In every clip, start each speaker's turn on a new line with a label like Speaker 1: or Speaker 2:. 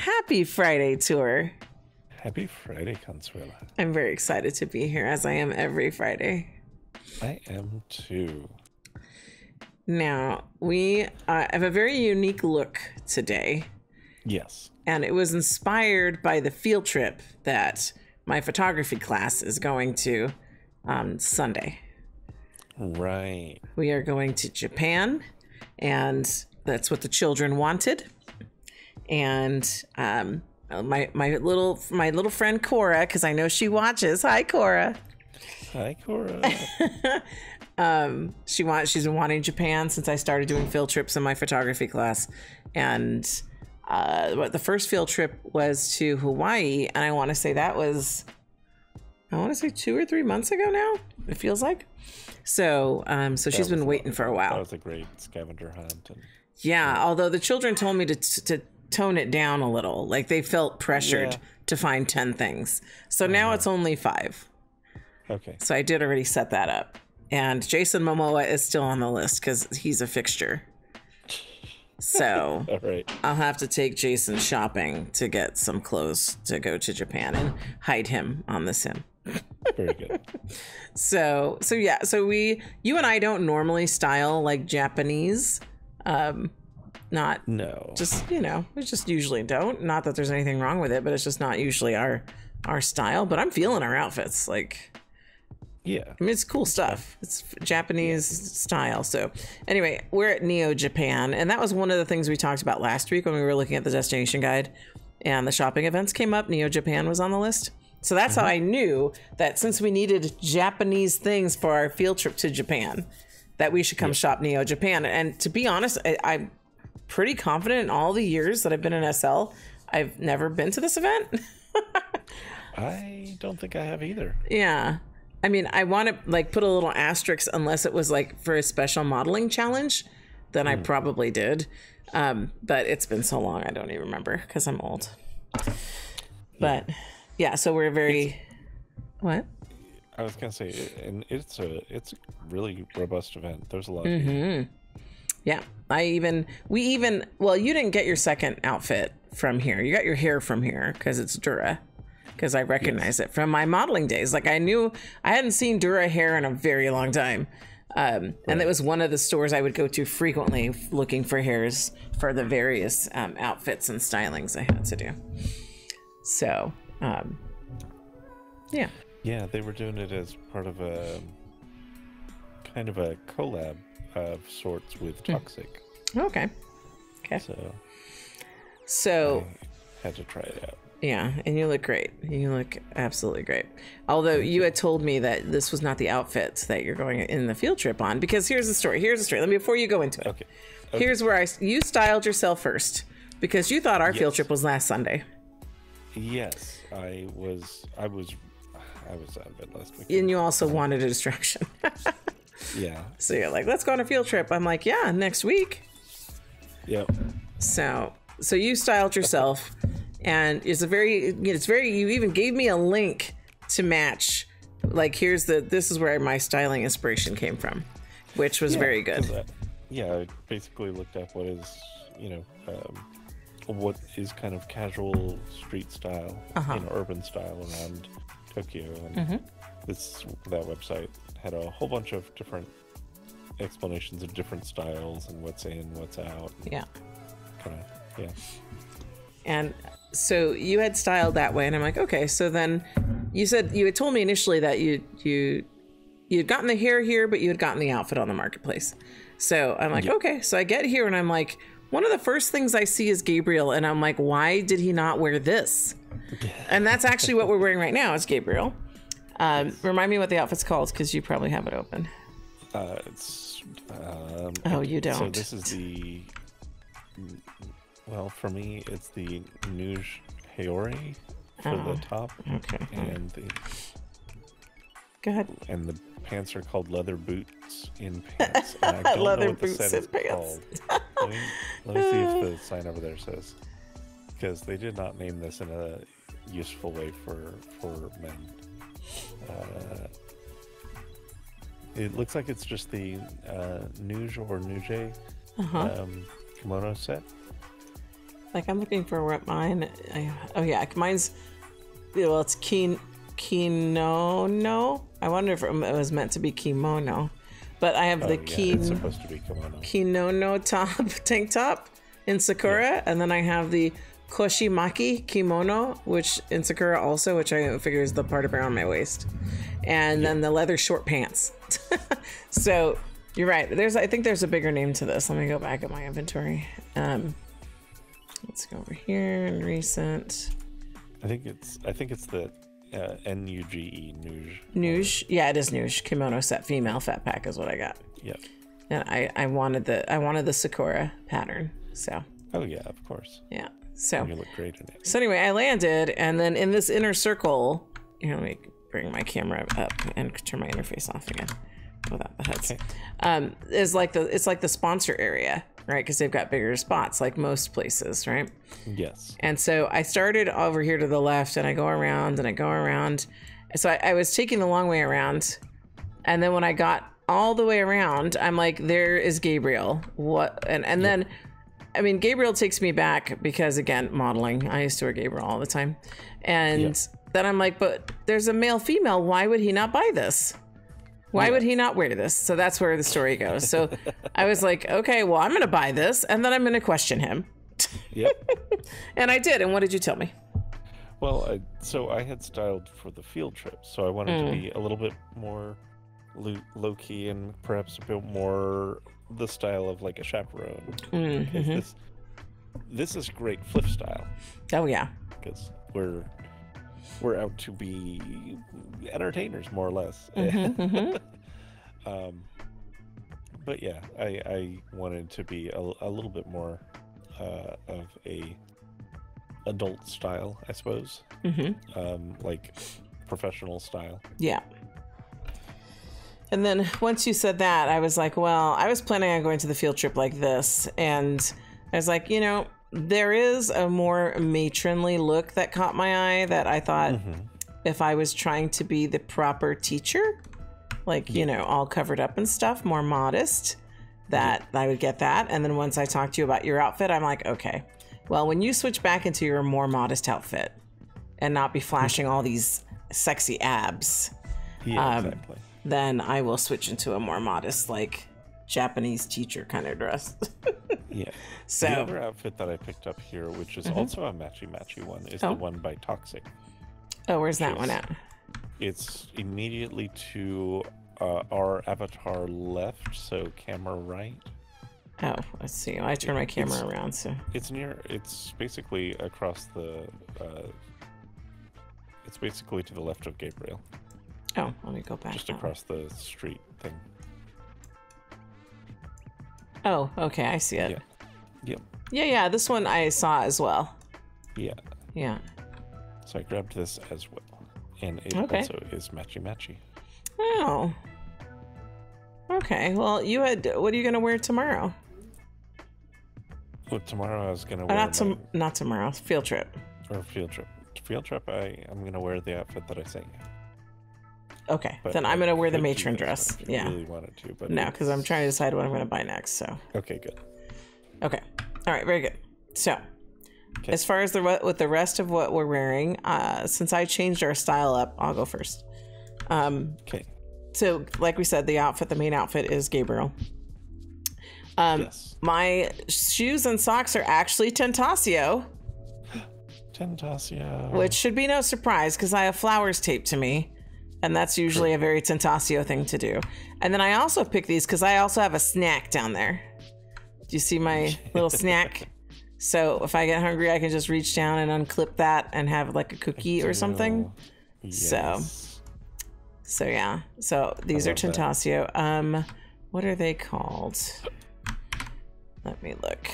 Speaker 1: happy Friday tour.
Speaker 2: Happy Friday, Consuela.
Speaker 1: I'm very excited to be here, as I am every Friday.
Speaker 2: I am too.
Speaker 1: Now, we have a very unique look today.
Speaker 2: Yes.
Speaker 1: And it was inspired by the field trip that my photography class is going to on Sunday.
Speaker 2: Right.
Speaker 1: We are going to Japan, and that's what the children wanted. And my little friend Cora, because I know she watches. Hi, Cora.
Speaker 2: Hi, Cora.
Speaker 1: She's been wanting Japan since I started doing field trips in my photography class, and the first field trip was to Hawaii, and I want to say that was 2 or 3 months ago now. It feels like. So she's been waiting for a while.
Speaker 2: That was a great scavenger hunt.
Speaker 1: Yeah, although the children told me to tone it down a little. Like they felt pressured to find 10 things. So now it's only 5.
Speaker 2: Okay.
Speaker 1: So I did already set that up. And Jason Momoa is still on the list because he's a fixture. So
Speaker 2: All right.
Speaker 1: I'll have to take Jason shopping to get some clothes to go to Japan and hide him on the sim.
Speaker 2: Very good.
Speaker 1: So you and I don't normally style like Japanese.
Speaker 2: No.
Speaker 1: Just, we just usually don't. Not that there's anything wrong with it, but it's just not usually our style. But I'm feeling our outfits. Like,
Speaker 2: yeah.
Speaker 1: I mean, it's cool stuff. It's Japanese style. So anyway, we're at Neo Japan. And that was one of the things we talked about last week when we were looking at the destination guide and the shopping events came up. Neo Japan was on the list. So that's how I knew that since we needed Japanese things for our field trip to Japan, that we should come shop Neo Japan. And to be honest, I'm pretty confident in all the years that I've been in SL, I've never been to this event.
Speaker 2: I don't think I have either.
Speaker 1: Yeah. I mean, I want to like put a little asterisk unless it was like for a special modeling challenge, then I probably did. But it's been so long, I don't even remember because I'm old. But yeah, so we're very, what?
Speaker 2: I was gonna say, and it's a really robust event. There's a lot of people.
Speaker 1: Yeah, well, you didn't get your second outfit from here. You got your hair from here because it's Dura. Because I recognize it from my modeling days. Like I hadn't seen Dura hair in a very long time. And it was one of the stores I would go to frequently looking for hairs for the various outfits and stylings I had to do. So, yeah.
Speaker 2: Yeah, they were doing it as part of a kind of a collab of sorts with Toxic.
Speaker 1: Okay. So
Speaker 2: I had to try it out.
Speaker 1: Yeah, and you look great. You look absolutely great. Although you had told me that this was not the outfit that you're going in the field trip on, because here's the story. Let me, before you go into it.
Speaker 2: Okay.
Speaker 1: Here's where you styled yourself first because you thought our field trip was last Sunday.
Speaker 2: Yes, I was out of it last week.
Speaker 1: And you also wanted a distraction.
Speaker 2: Yeah.
Speaker 1: So you're like, let's go on a field trip. I'm like, yeah, next week.
Speaker 2: Yep.
Speaker 1: So you styled yourself. And it's very, you even gave me a link to match. Like, this is where my styling inspiration came from, which was very good.
Speaker 2: I basically looked up what is, what is kind of casual street style, urban style around Tokyo. And that website had a whole bunch of different explanations of different styles and what's in, what's out.
Speaker 1: Yeah.
Speaker 2: And
Speaker 1: so you had styled that way, and I'm like, okay. So then you said you had told me initially that you had gotten the hair here, but you had gotten the outfit on the marketplace. So I'm like, okay. So I get here, and I'm like, one of the first things I see is Gabriel, and I'm like, why did he not wear this? And that's actually what we're wearing right now. It's Gabriel. Remind me what the outfit's called, because you probably have it open. You don't.
Speaker 2: So this is the. Well, for me, it's the Rouge Haori for the top.
Speaker 1: Okay.
Speaker 2: And
Speaker 1: Go ahead.
Speaker 2: And the pants are called leather boots in pants. And I don't
Speaker 1: leather
Speaker 2: know what the
Speaker 1: boots
Speaker 2: set
Speaker 1: in
Speaker 2: is
Speaker 1: pants.
Speaker 2: called. Let me see if the sign over there says. Because they did not name this in a useful way for men. It looks like it's just the Rouge or Rouge kimono set.
Speaker 1: Like, I'm looking for what mine... oh, yeah. Mine's... Well, it's kimono. I wonder if it was meant to be kimono. But I have
Speaker 2: it's supposed to be
Speaker 1: kimono top, tank top in Sakura. And then I have the koshimaki kimono, which in Sakura also, which I figure is the part around my waist. And then the leather short pants. So... You're right. I think there's a bigger name to this. Let me go back at my inventory. Let's go over here in recent.
Speaker 2: I think it's the N-U-G-E, Nuge.
Speaker 1: Nuge? Yeah, it is Nuge. Kimono set female fat pack is what I got.
Speaker 2: Yep.
Speaker 1: And I wanted the Sakura pattern. So.
Speaker 2: Oh yeah, of course.
Speaker 1: Yeah. So.
Speaker 2: You look great in it.
Speaker 1: So anyway, I landed, and then in this inner circle, let me bring my camera up and turn my interface off again. Without the heads.
Speaker 2: Okay.
Speaker 1: It's like the sponsor area, right? Because they've got bigger spots, like most places, right?
Speaker 2: Yes.
Speaker 1: And so I started over here to the left, and I go around and I go around. So I was taking the long way around, and then when I got all the way around, I'm like, there is Gabriel. What? And then, I mean, Gabriel takes me back because, again, modeling. I used to wear Gabriel all the time, and then I'm like, but there's a male female. Why would he not buy this? Why would he not wear this? So that's where the story goes. So I was like, okay, well, I'm going to buy this, and then I'm going to question him.
Speaker 2: Yep.
Speaker 1: And I did. And what did you tell me?
Speaker 2: Well, so I had styled for the field trip, so I wanted to be a little bit more low-key and perhaps a bit more the style of like a chaperone. Mm-hmm. This is great flip style.
Speaker 1: Oh, yeah.
Speaker 2: Because we're out to be entertainers, more or less. But yeah, I wanted to be a little bit more of a adult style, I suppose. Like professional style. Yeah.
Speaker 1: And then once you said that, I was like, well, I was planning on going to the field trip like this, and I was like, there is a more matronly look that caught my eye that I thought if I was trying to be the proper teacher, like, all covered up and stuff, more modest, that I would get that. And then once I talked to you about your outfit, I'm like, okay, well, when you switch back into your more modest outfit and not be flashing all these sexy abs,
Speaker 2: exactly,
Speaker 1: then I will switch into a more modest, like, Japanese teacher kind of dress.
Speaker 2: Yeah.
Speaker 1: So
Speaker 2: the other outfit that I picked up here, which is also a matchy one, is the one by Toxic.
Speaker 1: Oh, where's that one at?
Speaker 2: It's immediately to our avatar left, so camera right.
Speaker 1: Oh, let's see. I turn my camera around, so
Speaker 2: it's basically across the. It's basically to the left of Gabriel.
Speaker 1: Oh, let me go back.
Speaker 2: Just across the street thing.
Speaker 1: Oh, okay, I see it.
Speaker 2: Yep.
Speaker 1: Yeah, this one I saw as well.
Speaker 2: Yeah. So I grabbed this as well. And it also is matchy.
Speaker 1: Oh. Okay, well, what are you going to wear tomorrow?
Speaker 2: Well, tomorrow I was going to wear
Speaker 1: not tomorrow, field trip.
Speaker 2: Or field trip. Field trip, I'm going to wear the outfit that I sent you.
Speaker 1: Okay, but then I'm going to wear the matron dress.
Speaker 2: I really wanted to, but
Speaker 1: no, because I'm trying to decide what I'm going to buy next. So
Speaker 2: okay, good.
Speaker 1: Okay, all right, very good. So as far as with the rest of what we're wearing, since I changed our style up, I'll go first.
Speaker 2: Okay.
Speaker 1: So like we said, the main outfit is Gabriel.
Speaker 2: Yes.
Speaker 1: My shoes and socks are actually Tentasio.
Speaker 2: Tentasio.
Speaker 1: Which should be no surprise because I have flowers taped to me. And that's usually a very Tentasio thing to do. And then I also pick these because I also have a snack down there. Do you see my little snack? So if I get hungry, I can just reach down and unclip that and have like a cookie or something.
Speaker 2: Yes.
Speaker 1: So yeah. So these are Tentasio. What are they called? Let me look.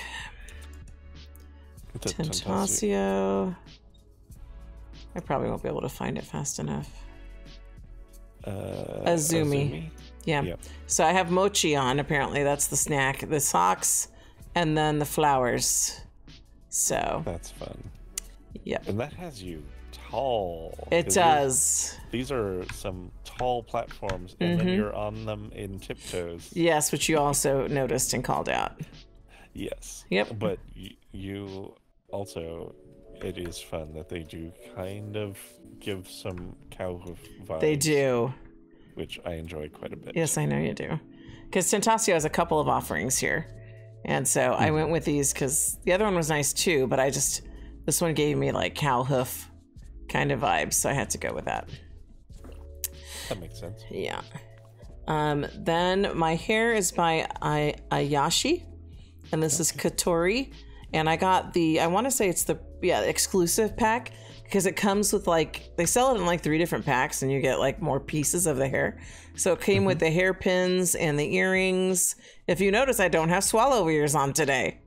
Speaker 1: Tentasio. I probably won't be able to find it fast enough. Azumi. Yeah. Yep. So I have mochi on, apparently. That's the snack. The socks, and then the flowers. So.
Speaker 2: That's fun.
Speaker 1: Yep.
Speaker 2: And that has you tall.
Speaker 1: It does.
Speaker 2: These are some tall platforms, and then you're on them in tiptoes.
Speaker 1: Yes, which you also noticed and called out.
Speaker 2: Yes.
Speaker 1: Yep.
Speaker 2: But you also, it is fun that they do kind of give some cow hoof vibes.
Speaker 1: They do.
Speaker 2: Which I enjoy quite a bit.
Speaker 1: Yes, I know you do. Because Tentasio has a couple of offerings here. And so I went with these because the other one was nice too, but this one gave me like cow hoof kind of vibes, so I had to go with that.
Speaker 2: That makes sense.
Speaker 1: Yeah. Then my hair is by Ayashi, and this is Katori. And I got I want to say it's the exclusive pack, because it comes with like, they sell it in like 3 different packs and you get like more pieces of the hair. So it came with the hairpins and the earrings. If you notice, I don't have swallow ears on today.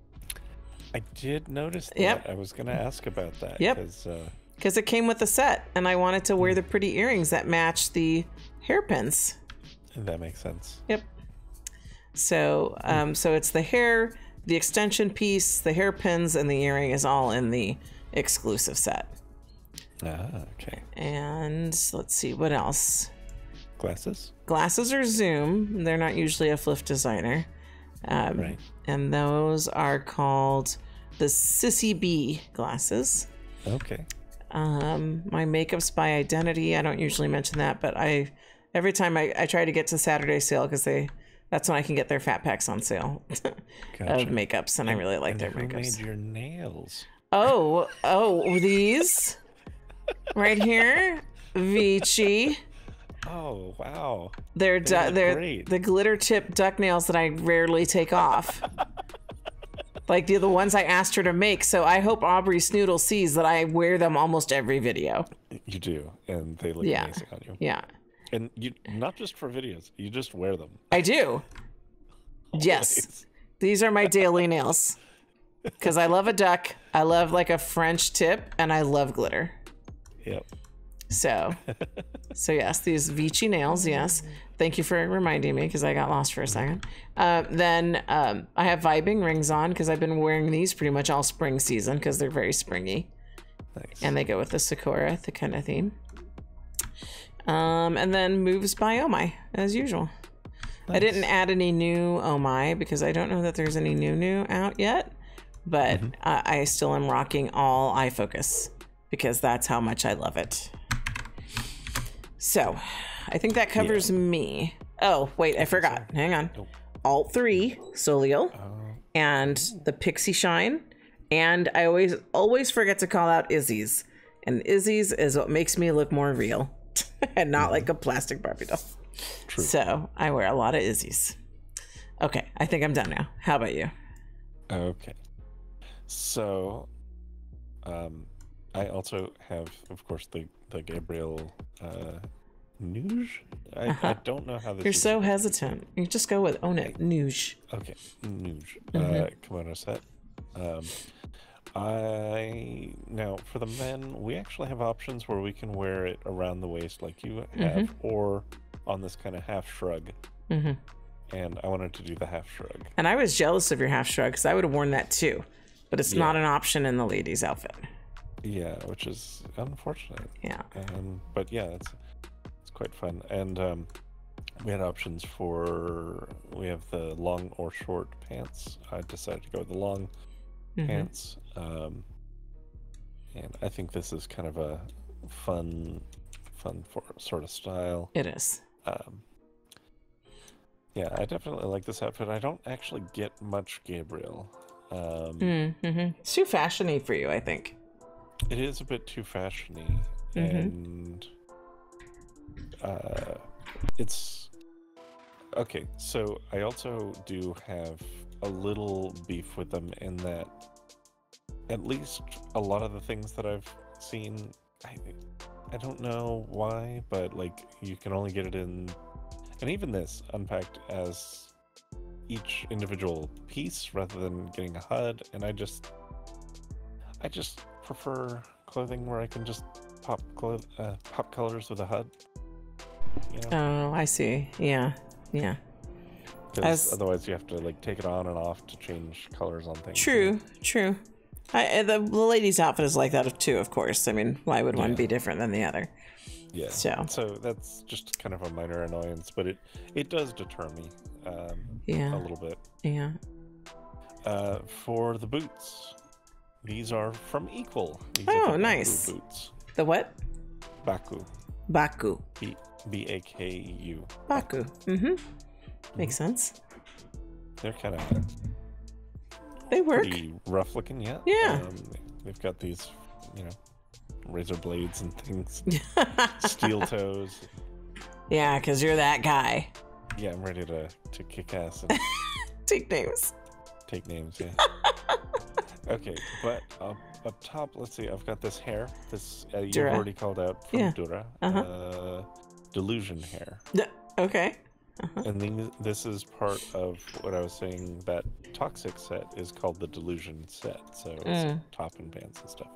Speaker 2: I did notice that.
Speaker 1: Yep.
Speaker 2: I was going to ask about that.
Speaker 1: Yep. Because it came with the set and I wanted to wear the pretty earrings that match the hairpins.
Speaker 2: That makes sense.
Speaker 1: Yep. So, so it's the hair, the extension piece, the hairpins, and the earring is all in the exclusive set.
Speaker 2: Ah, okay.
Speaker 1: And let's see, what else?
Speaker 2: Glasses?
Speaker 1: Glasses are Zoom. They're not usually a FLF designer.
Speaker 2: Right.
Speaker 1: And those are called the Sissy B glasses.
Speaker 2: Okay.
Speaker 1: My makeup's by Identity. I don't usually mention that, but every time I try to get to Saturday sale because that's when I can get their fat packs on sale of makeups, and I really like their makeups.
Speaker 2: Who made your nails?
Speaker 1: Oh, these right here, Vici.
Speaker 2: Oh, wow.
Speaker 1: They're
Speaker 2: great.
Speaker 1: the glitter tip duck nails that I rarely take off. Like the ones I asked her to make. So I hope Aubrey Snoodle sees that I wear them almost every video.
Speaker 2: You do, and they look amazing on you.
Speaker 1: Yeah.
Speaker 2: And you not just for videos, you just wear them.
Speaker 1: I do. Yes. These are my daily nails. Because I love a duck, I love like a French tip, and I love glitter.
Speaker 2: Yep.
Speaker 1: So yes, these Vici nails, yes. Thank you for reminding me because I got lost for a second. Then I have vibing rings on because I've been wearing these pretty much all spring season because they're very springy.
Speaker 2: Nice.
Speaker 1: And they go with the Sakura, the kind of theme. And then moves by Oh My, as usual. Nice. I didn't add any new Oh My because I don't know that there's any new out yet. But I still am rocking all eye focus because that's how much I love it. So I think that covers me. Oh, wait, I forgot. Hang on.
Speaker 2: Nope.
Speaker 1: Alt 3, Solio, and the Pixie Shine. And I always forget to call out Izzy's. And Izzy's is what makes me look more real and not like a plastic Barbie doll.
Speaker 2: True.
Speaker 1: So I wear a lot of Izzy's. Okay, I think I'm done now. How about you?
Speaker 2: Okay. So, I also have, of course, the Gabriel Nuge. I don't know how this.
Speaker 1: You're so hesitant. You just go with own it. Nuge.
Speaker 2: Okay, Nuge. Kimono set. Now for the men, we actually have options where we can wear it around the waist like you have, or on this kind of half shrug. And I wanted to do the half shrug. And
Speaker 1: I was jealous of your half shrug because I would have worn that too, but it's not an option in the ladies' outfit. Yeah,
Speaker 2: which is unfortunate.
Speaker 1: Yeah.
Speaker 2: But yeah, it's quite fun. And we had options for, we have the long or short pants. I decided to go with the long pants. And I think this is kind of a fun for sort of style.
Speaker 1: It is.
Speaker 2: Yeah, I definitely like this outfit. I don't actually get much Gabriel.
Speaker 1: It's too fashiony for you, I think.
Speaker 2: It is a bit too fashiony, and it's okay. So I also do have a little beef with them in that at least a lot of the things that I've seen, I don't know why, but like you can only get it in, and even this unpacked as each individual piece rather than getting a HUD, and I just prefer clothing where I can just pop colors with a HUD. You know?
Speaker 1: Oh, I see. Yeah.
Speaker 2: Because otherwise you have to like take it on and off to change colors on things.
Speaker 1: True. The lady's outfit is like that too, of course. I mean, why would one be different than the other?
Speaker 2: Yeah. So that's just kind of a minor annoyance, but it does deter me a little bit.
Speaker 1: Yeah.
Speaker 2: For the boots, these are from Equal. These
Speaker 1: Oh,
Speaker 2: are the
Speaker 1: nice.
Speaker 2: Baku boots.
Speaker 1: The what?
Speaker 2: Baku.
Speaker 1: Baku.
Speaker 2: B-A-K-U.
Speaker 1: Baku. Makes sense.
Speaker 2: They're kind of...
Speaker 1: They work.
Speaker 2: Pretty rough looking, yeah.
Speaker 1: Yeah.
Speaker 2: They've got these, razor blades and things. Steel toes.
Speaker 1: Yeah, because you're that guy.
Speaker 2: Yeah, I'm ready to kick ass and
Speaker 1: Take names.
Speaker 2: take names, yeah. Okay, but up top, let's see, I've got this hair. This you've
Speaker 1: Dura.
Speaker 2: already called out from
Speaker 1: Yeah.
Speaker 2: Dura. Delusion hair.
Speaker 1: Okay.
Speaker 2: And then this is part of what I was saying, that Toxic set is called the Delusion set. So it's top and pants and stuff.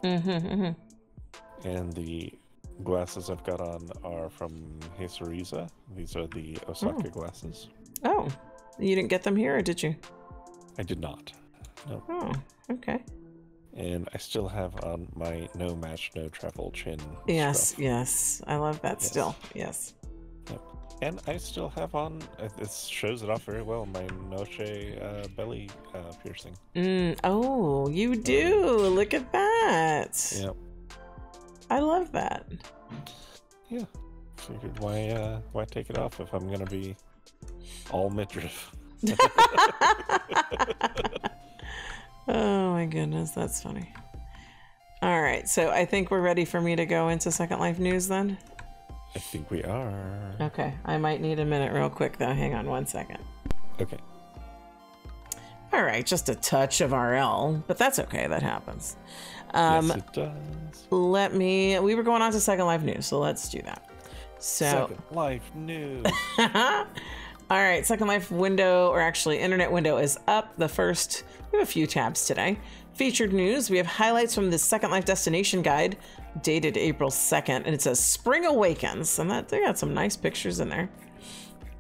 Speaker 2: And the glasses I've got on are from Hextraordinary. These are the Osaka glasses.
Speaker 1: Oh, you didn't get them here, or did you?
Speaker 2: I did not. No.
Speaker 1: Oh, okay.
Speaker 2: And I still have on my no match, no travel chin.
Speaker 1: Yes,
Speaker 2: stuff.
Speaker 1: yes. I love that
Speaker 2: Yes.
Speaker 1: still. Yes.
Speaker 2: Yep. And I still have on, it shows it off very well, my Noche belly piercing.
Speaker 1: Oh, you do. Look at that.
Speaker 2: Yep.
Speaker 1: I love that.
Speaker 2: Yeah. Figured why take it off if I'm gonna be all midriff.
Speaker 1: Oh my goodness, that's funny. All right, so I think we're ready for me to go into Second Life news then.
Speaker 2: I think we are.
Speaker 1: Okay, I might need a minute real quick though. Hang on one second.
Speaker 2: Okay.
Speaker 1: All right, just a touch of RL, but that's okay. That happens.
Speaker 2: Yes, it does.
Speaker 1: We were going on to Second Life news, so let's do that. So,
Speaker 2: Second Life news.
Speaker 1: all right, Second Life window, or actually internet window is up. We have a few tabs today. Featured news, we have highlights from the Second Life destination guide, dated April 2nd, and it says Spring Awakens, and they got some nice pictures in there.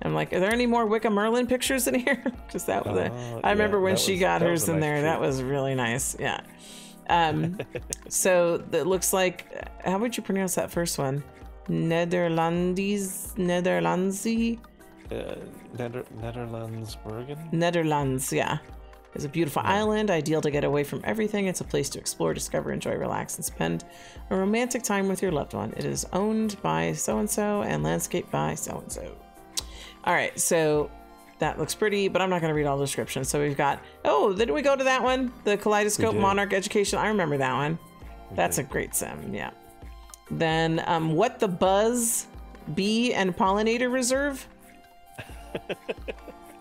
Speaker 1: I'm like, are there any more Wicca Merlin pictures in here? Because I remember when she got hers in there. That was really nice. Yeah. So it looks like, how would you pronounce that first one? Netherlands,
Speaker 2: Netherlandsbergen?
Speaker 1: Netherlands, yeah. It's a beautiful island, ideal to get away from everything. It's a place to explore, discover, enjoy, relax, and spend a romantic time with your loved one. It is owned by so-and-so and landscaped by so-and-so. All right, so that looks pretty, but I'm not going to read all the descriptions. So we've got, didn't we go to that one? The Kaleidoscope Monarch Education. I remember that one. That's a great sim, yeah. Then What the Buzz Bee and Pollinator Reserve.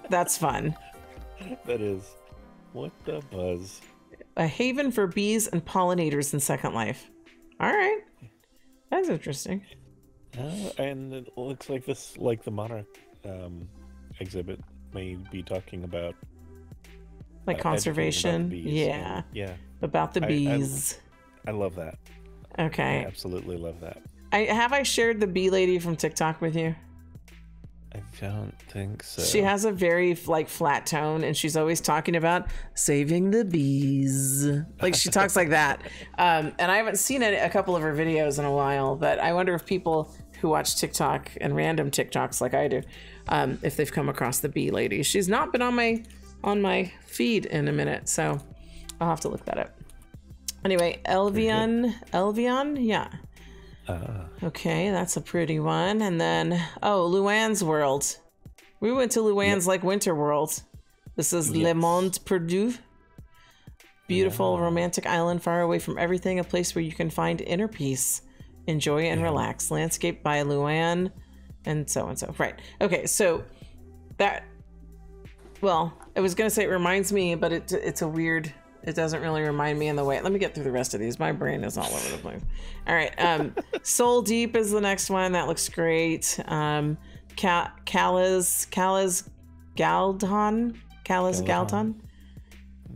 Speaker 1: That's fun.
Speaker 2: That is. What the buzz?
Speaker 1: A haven for bees and pollinators in Second Life. All right. That's interesting.
Speaker 2: And it looks like this, like the Monarch exhibit may be talking about
Speaker 1: like conservation.
Speaker 2: About bees.
Speaker 1: Yeah.
Speaker 2: Yeah.
Speaker 1: About the bees.
Speaker 2: I love that.
Speaker 1: Okay.
Speaker 2: I absolutely love that.
Speaker 1: I shared the bee lady from TikTok with you?
Speaker 2: I don't think so.
Speaker 1: She has a very flat tone, and she's always talking about saving the bees. Like she talks like that. And I haven't seen a couple of her videos in a while, but I wonder if people who watch TikTok and random TikToks like I do, if they've come across the bee lady. She's not been on my feed in a minute, so I'll have to look that up. Anyway, Elvion, yeah. Okay, that's a pretty one. And then, Luann's World. We went to Luann's Winter World. This is Le Monde Perdu. Beautiful, romantic island far away from everything. A place where you can find inner peace, enjoy, and relax. Landscaped by Luann and so and so. Right. Okay, so that... Well, I was going to say it reminds me, but it's a weird... It doesn't really remind me in the way. Let me get through the rest of these. My brain is all over the place. All right. Soul Deep is the next one. That looks great. Callus Galton.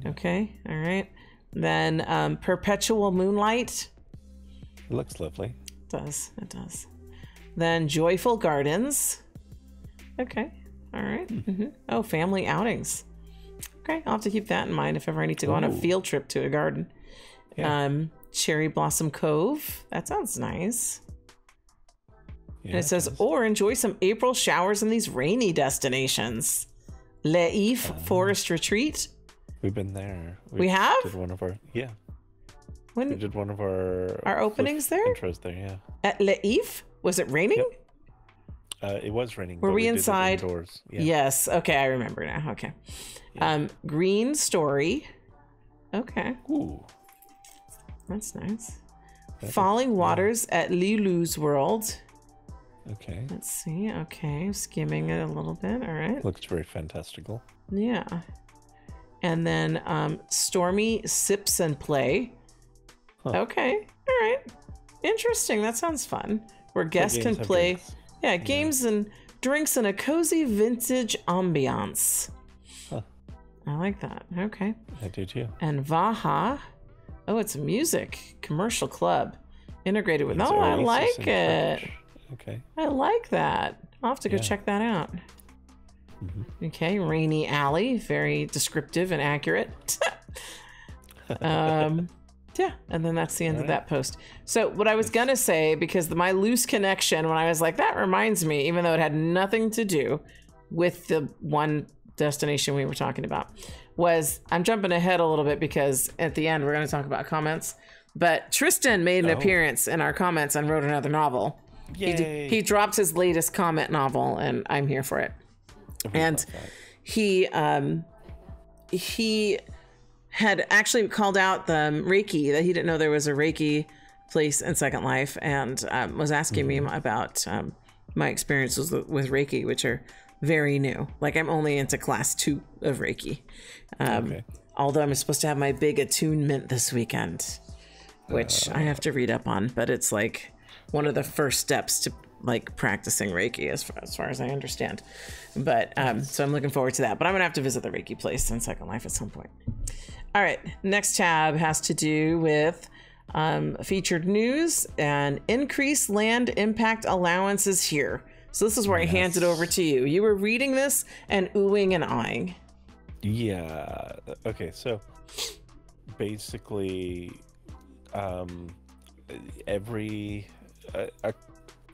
Speaker 1: Okay. All right. Then Perpetual Moonlight.
Speaker 2: It looks lovely.
Speaker 1: It does. Then Joyful Gardens. Okay. All right. Oh, Family Outings. Okay, I'll have to keep that in mind if ever I need to go on a field trip to a garden. Yeah. Cherry Blossom Cove. That sounds nice. Yeah, and it says, or enjoy some April showers in these rainy destinations. Leif Forest Retreat.
Speaker 2: We've been there.
Speaker 1: We have?
Speaker 2: Did one of our, yeah.
Speaker 1: When
Speaker 2: we did one of our
Speaker 1: openings there?
Speaker 2: Intros there, yeah.
Speaker 1: At Leif? Was it raining?
Speaker 2: Yep. It was raining.
Speaker 1: Were we inside?
Speaker 2: Did it indoors. Yeah.
Speaker 1: Yes. Okay, I remember now. Okay. Yeah. Green Story. Okay.
Speaker 2: Ooh.
Speaker 1: That's nice. Falling Waters at Lulu's World.
Speaker 2: Okay.
Speaker 1: Let's see. Okay, skimming it a little bit. All right.
Speaker 2: Looks very fantastical.
Speaker 1: Yeah. And then Stormy Sips and Play. Huh. Okay. All right. Interesting. That sounds fun. Where guests can play games and drinks in a cozy vintage ambiance. Huh. I like that. Okay.
Speaker 2: I do too.
Speaker 1: And Vaha. Oh, it's a music commercial club integrated with. Oh, I like it.
Speaker 2: Okay.
Speaker 1: I like that. I'll have to go check that out. Mm-hmm. Okay, Rainy Alley, very descriptive and accurate. Yeah, and then that's the end of that post. So what I was gonna say, because my loose connection, when I was like, that reminds me, even though it had nothing to do with the one destination we were talking about, was I'm jumping ahead a little bit because at the end we're gonna talk about comments. But Tristan made an appearance in our comments and wrote another novel.
Speaker 2: Yay.
Speaker 1: He dropped his latest comment novel, and I'm here for it. And he had actually called out the Reiki, that he didn't know there was a Reiki place in Second Life, and was asking me about my experiences with Reiki, which are very new. Like, I'm only into class 2 of Reiki. Although I'm supposed to have my big attunement this weekend, which I have to read up on, but it's like one of the first steps to like practicing Reiki as far as I understand. But so I'm looking forward to that. But I'm gonna have to visit the Reiki place in Second Life at some point. All right, next tab has to do with featured news and increased land impact allowances here. So this is where I hand it over to you. You were reading this and oohing and eyeing.
Speaker 2: Yeah. Okay, so basically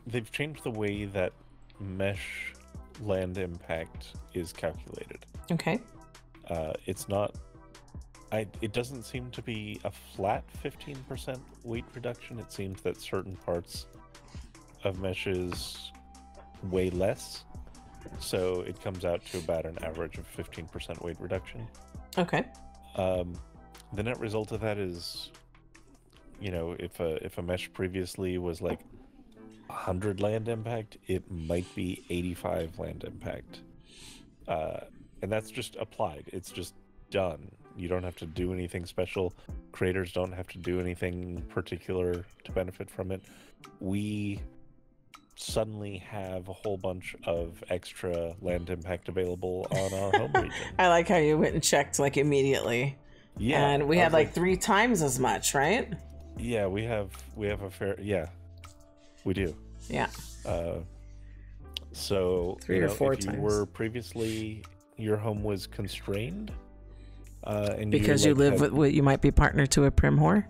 Speaker 2: they've changed the way that mesh land impact is calculated.
Speaker 1: Okay.
Speaker 2: It's not. It doesn't seem to be a flat 15% weight reduction. It seems that certain parts of meshes weigh less, so it comes out to about an average of 15% weight reduction.
Speaker 1: Okay.
Speaker 2: The net result of that is, you know, if a mesh previously was like 100 land impact, it might be 85 land impact, and that's just applied. It's just done. You don't have to do anything special. Creators don't have to do anything particular to benefit from it. We suddenly have a whole bunch of extra land impact available on our home region.
Speaker 1: I like how you went and checked like immediately.
Speaker 2: Yeah,
Speaker 1: and we had like 3 times as much, right?
Speaker 2: Yeah, we have a fair. Yeah, we do.
Speaker 1: Yeah.
Speaker 2: So
Speaker 1: 3 or 4 times.
Speaker 2: If you were previously, your home was constrained, and
Speaker 1: because you live with what you might be partner to a prim whore,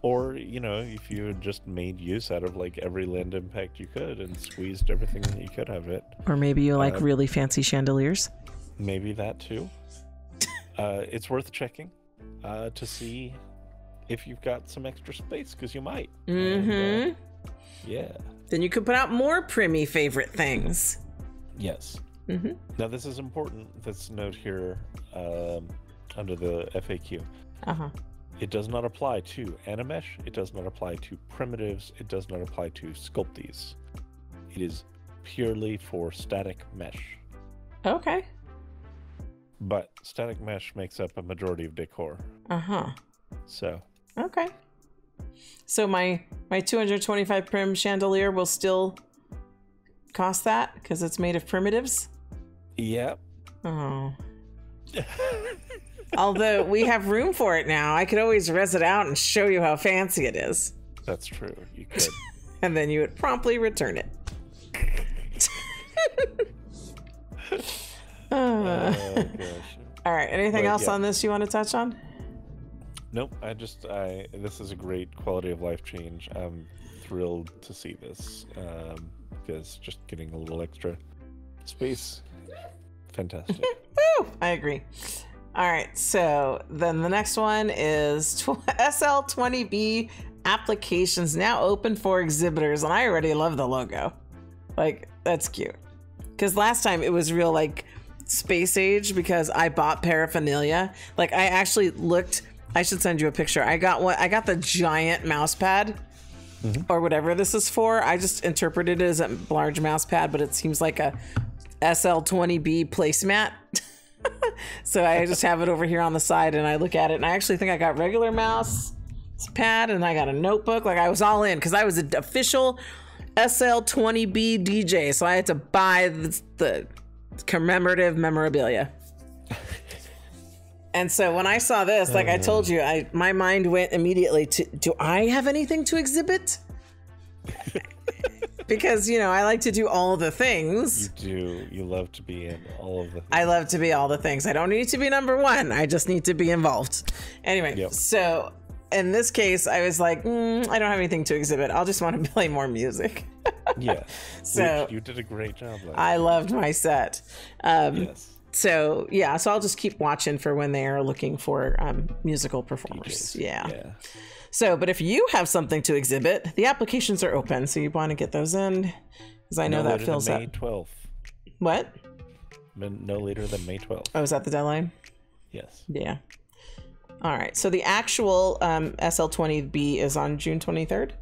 Speaker 2: or if you had just made use out of like every land impact you could and squeezed everything that you could have it,
Speaker 1: or maybe you like really fancy chandeliers.
Speaker 2: Maybe that too. It's worth checking to see if you've got some extra space, because you might. And, yeah. Then
Speaker 1: you could put out more primmy favorite things.
Speaker 2: Yes. Now this is important. This note here under the FAQ. It does not apply to Animesh. It does not apply to primitives. It does not apply to Sculpties. It is purely for static mesh.
Speaker 1: Okay.
Speaker 2: But static mesh makes up a majority of decor. So.
Speaker 1: Okay. So my 225 prim chandelier will still cost that because it's made of primitives?
Speaker 2: Yep.
Speaker 1: Oh. Although we have room for it now, I could always res it out and show you how fancy it is.
Speaker 2: That's true. You could.
Speaker 1: And then you would promptly return it.
Speaker 2: Gosh.
Speaker 1: All right. Anything else on this you want to touch on?
Speaker 2: Nope. This is a great quality of life change. I'm thrilled to see this because just getting a little extra space, fantastic.
Speaker 1: Woo! I agree. All right, so then the next one is SL20B applications now open for exhibitors, and I already love the logo. Like, that's cute. Because last time it was real like space age because I bought paraphernalia. Like, I actually looked. I should send you a picture. I got the giant mouse pad, or whatever this is for. I just interpreted it as a large mouse pad, but it seems like a SL20B placemat. So I just have it over here on the side, and I look at it, and I actually think I got regular mouse pad, and I got a notebook. Like, I was all in because I was an official SL20B DJ, so I had to buy the commemorative memorabilia. And so when I saw this, like I told you, my mind went immediately to, do I have anything to exhibit? Because, you know, I like to do all the things.
Speaker 2: You do. You love to be in all of the things.
Speaker 1: I love to be all the things. I don't need to be number one. I just need to be involved. Anyway, so in this case, I was like, I don't have anything to exhibit. I'll just want to play more music.
Speaker 2: Yeah.
Speaker 1: So
Speaker 2: you did a great job.
Speaker 1: I loved my set.
Speaker 2: Yes.
Speaker 1: So, yeah, so I'll just keep watching for when they are looking for musical performers.
Speaker 2: DJs.
Speaker 1: Yeah. So, but if you have something to exhibit, the applications are open. So you want to get those in because I know that fills up.
Speaker 2: May 12th.
Speaker 1: What?
Speaker 2: No later than May 12th.
Speaker 1: Oh, is that the deadline?
Speaker 2: Yes.
Speaker 1: Yeah. All right. So the actual SL20B is on June 23rd.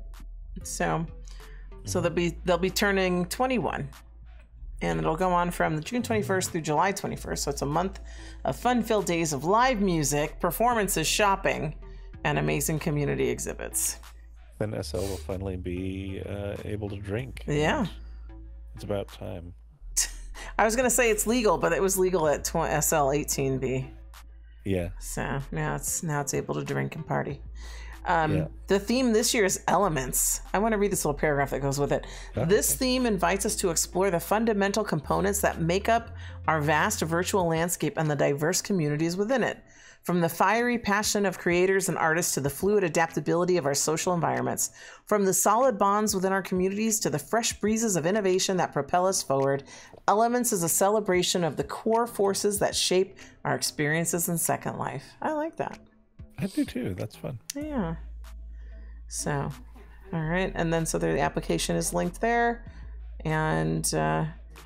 Speaker 1: So they'll be turning 21. And it'll go on from June 21st through July 21st. So it's a month of fun-filled days of live music, performances, shopping, and amazing community exhibits.
Speaker 2: Then SL will finally be able to drink.
Speaker 1: Yeah.
Speaker 2: It's about time.
Speaker 1: I was going to say it's legal, but it was legal at SL 18B.
Speaker 2: Yeah.
Speaker 1: So now it's able to drink and party. The theme this year is elements. I want to read this little paragraph that goes with it. This theme invites us to explore the fundamental components that make up our vast virtual landscape and the diverse communities within it. From the fiery passion of creators and artists to the fluid adaptability of our social environments, from the solid bonds within our communities to the fresh breezes of innovation that propel us forward, Elements is a celebration of the core forces that shape our experiences in Second Life. I like that.
Speaker 2: I do too. That's fun.
Speaker 1: Yeah. So, all right. And then so the application is linked there. And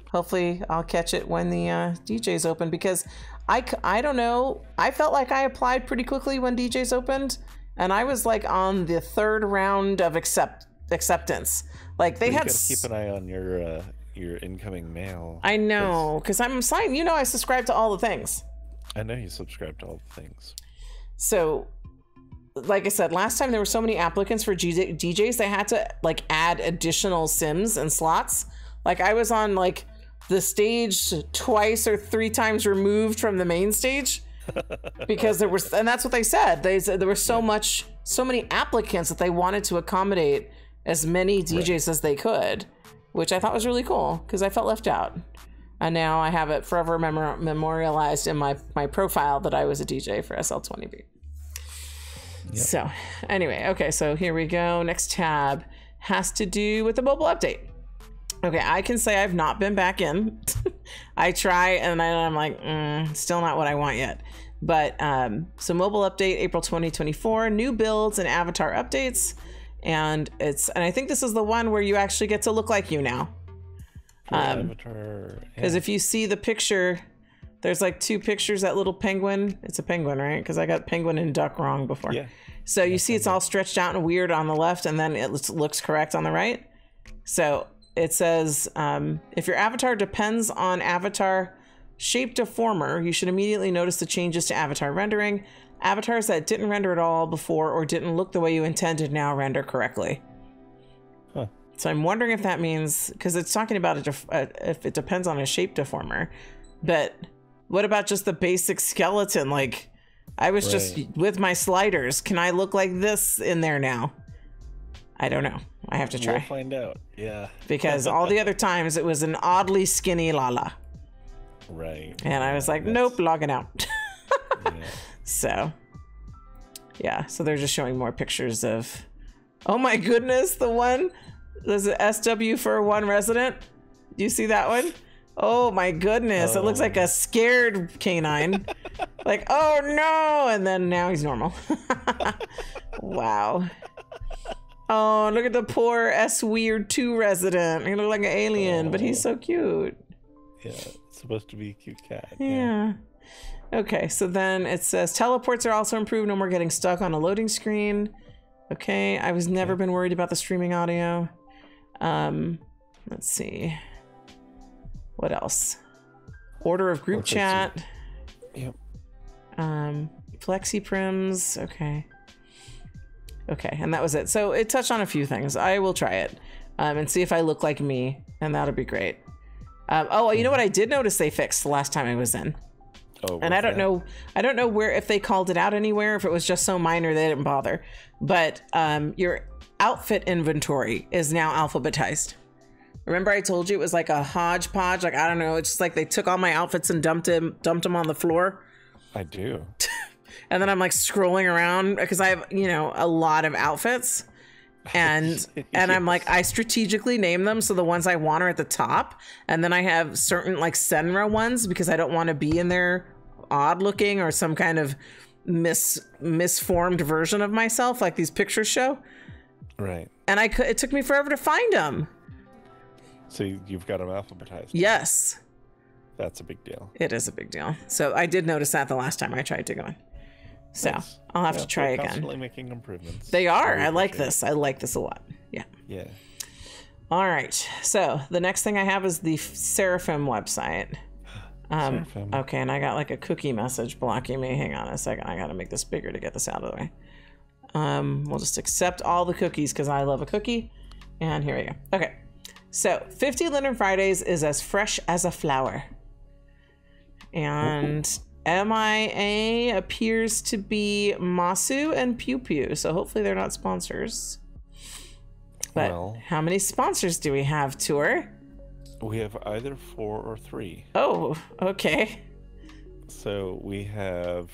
Speaker 1: hopefully I'll catch it when the DJs open, because I don't know. I felt like I applied pretty quickly when DJs opened. And I was like on the third round of acceptance. Like they had.
Speaker 2: You gotta keep an eye on your incoming mail.
Speaker 1: I know, because I'm signed. You know, I subscribe to all the things.
Speaker 2: I know you subscribe to all the things.
Speaker 1: So, like I said, last time there were so many applicants for DJs, they had to like add additional sims and slots. Like I was on like the stage twice or three times removed from the main stage because there was, and that's what they said. They said there was so many applicants that they wanted to accommodate as many DJs as they could, which I thought was really cool because I felt left out. And now I have it forever memorialized in my profile that I was a DJ for SL20B. Yep. So anyway, okay, so here we go. Next tab has to do with the mobile update. Okay, I can say I've not been back in. I try and I'm like, still not what I want yet. But so mobile update, April 2024, new builds and avatar updates. And I think this is the one where you actually get to look like you now.
Speaker 2: Avatar.
Speaker 1: Because if you see the picture, there's like two pictures, that little penguin. It's a penguin, right? Because I got penguin and duck wrong before. Yeah. So you see it's all stretched out and weird on the left, and then it looks correct on the right. So it says, if your avatar depends on avatar shape deformer, you should immediately notice the changes to avatar rendering. Avatars that didn't render at all before or didn't look the way you intended now render correctly. Huh. So I'm wondering if that means, because it's talking about if it depends on a shape deformer, but what about just the basic skeleton? Like I was just with my sliders. Can I look like this in there now? I don't know. I have to try.
Speaker 2: We'll find out. Yeah.
Speaker 1: Because all the other times it was an oddly skinny Lala.
Speaker 2: Right.
Speaker 1: And I was like, nope, logging out. Yeah. So, yeah. So they're just showing more pictures of, oh my goodness, the one, there's an SW for one resident. Do you see that one? Oh my goodness. It looks like a scared canine. Like, oh no. And then now he's normal. Wow. Oh, look at the poor S Weird 2 resident. He looked like an alien, but he's so cute.
Speaker 2: Yeah, it's supposed to be a cute cat.
Speaker 1: Yeah. Okay, so then it says teleports are also improved. No more getting stuck on a loading screen. Okay, I was never been worried about the streaming audio. Let's see. What else? Order of group chat.
Speaker 2: Yep.
Speaker 1: Flexi prims. Okay. Okay, and that was it. So it touched on a few things. I will try it and see if I look like me, and that'll be great. Oh, you know what I did notice they fixed the last time I was in?
Speaker 2: Oh,
Speaker 1: and I don't know where, if they called it out anywhere, if it was just so minor they didn't bother. But your outfit inventory is now alphabetized. Remember I told you it was like a hodgepodge? Like, I don't know, it's just like they took all my outfits and dumped them on the floor.
Speaker 2: I do.
Speaker 1: And then I'm like scrolling around because I have, you know, a lot of outfits. And and I'm like, I strategically name them so the ones I want are at the top. And then I have certain like Senra ones because I don't want to be in there odd looking or some kind of misformed version of myself like these pictures show.
Speaker 2: Right.
Speaker 1: And it took me forever to find them.
Speaker 2: So you've got them alphabetized.
Speaker 1: Yes.
Speaker 2: That's a big deal.
Speaker 1: It is a big deal. So I did notice that the last time I tried to go in. So nice. I'll have to try again.
Speaker 2: Constantly making improvements.
Speaker 1: They are. I like this. I like this a lot. Yeah.
Speaker 2: Yeah.
Speaker 1: All right. So the next thing I have is the Seraphim website.
Speaker 2: Seraphim.
Speaker 1: Okay, and I got like a cookie message blocking me. Hang on a second. I got to make this bigger to get this out of the way. We'll just accept all the cookies because I love a cookie. And here we go. Okay. So 50 Linen Fridays is as fresh as a flower. And MIA appears to be Masu and PewPew, so hopefully they're not sponsors. But how many sponsors do we have, Tour?
Speaker 2: We have either 4 or 3.
Speaker 1: Oh, okay.
Speaker 2: So we have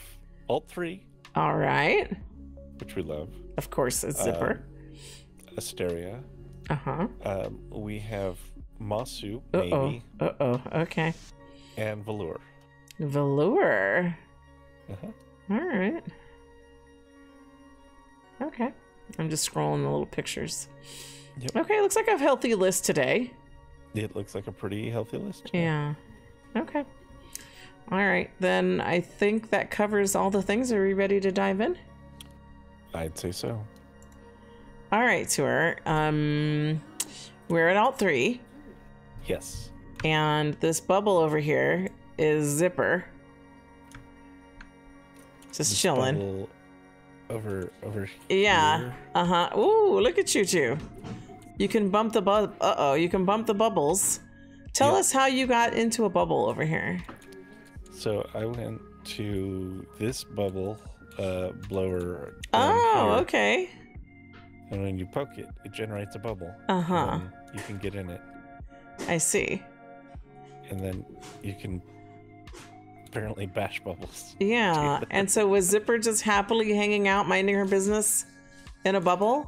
Speaker 2: Alt3.
Speaker 1: All right.
Speaker 2: Which we love.
Speaker 1: Of course, it's Zipper.
Speaker 2: Asteria.
Speaker 1: Uh-huh.
Speaker 2: We have Masu, maybe.
Speaker 1: Okay.
Speaker 2: And Velour.
Speaker 1: Velour.
Speaker 2: Uh-huh.
Speaker 1: All right. Okay. I'm just scrolling the little pictures.
Speaker 2: Yep.
Speaker 1: Okay, looks like a healthy list today.
Speaker 2: It looks like a pretty healthy list.
Speaker 1: Yeah. Okay. All right, then I think that covers all the things. Are we ready to dive in?
Speaker 2: I'd say so.
Speaker 1: All right, Tour. We're at Alt 3.
Speaker 2: Yes.
Speaker 1: And this bubble over here is Zipper. Just chilling.
Speaker 2: Over
Speaker 1: yeah.
Speaker 2: here.
Speaker 1: Uh-huh. Ooh, look at you two. You can bump the you can bump the bubbles. Tell us how you got into a bubble over here.
Speaker 2: So I went to this bubble blower.
Speaker 1: Oh, okay.
Speaker 2: And when you poke it, it generates a bubble.
Speaker 1: Uh-huh.
Speaker 2: You can get in it.
Speaker 1: I see.
Speaker 2: And then you can apparently bash bubbles.
Speaker 1: Yeah. And so was Zipper just happily hanging out, minding her business in a bubble?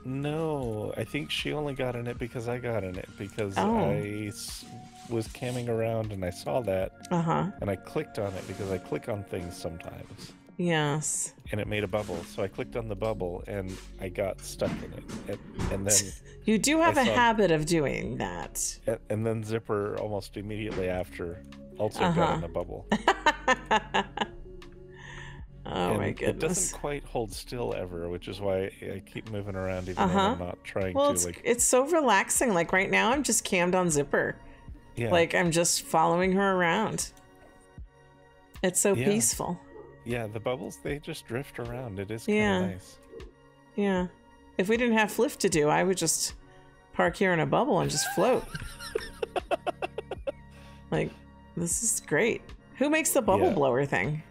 Speaker 2: No. I think she only got in it because I got in it. Because I was camming around and I saw that. Uh-huh. And I clicked on it because I click on things sometimes.
Speaker 1: Yes.
Speaker 2: And it made a bubble. So I clicked on the bubble and I got stuck in it. And then
Speaker 1: you do have a habit of doing that.
Speaker 2: And then Zipper almost immediately after also got in the bubble.
Speaker 1: Oh my goodness.
Speaker 2: It doesn't quite hold still ever, which is why I keep moving around even though I'm not trying to.
Speaker 1: It's so relaxing. Like right now I'm just cammed on Zipper.
Speaker 2: Yeah.
Speaker 1: Like I'm just following her around. It's so peaceful.
Speaker 2: Yeah, the bubbles, they just drift around. It is kind of nice.
Speaker 1: Yeah. If we didn't have Fliff to do, I would just park here in a bubble and just float. Like, this is great. Who makes the bubble blower thing?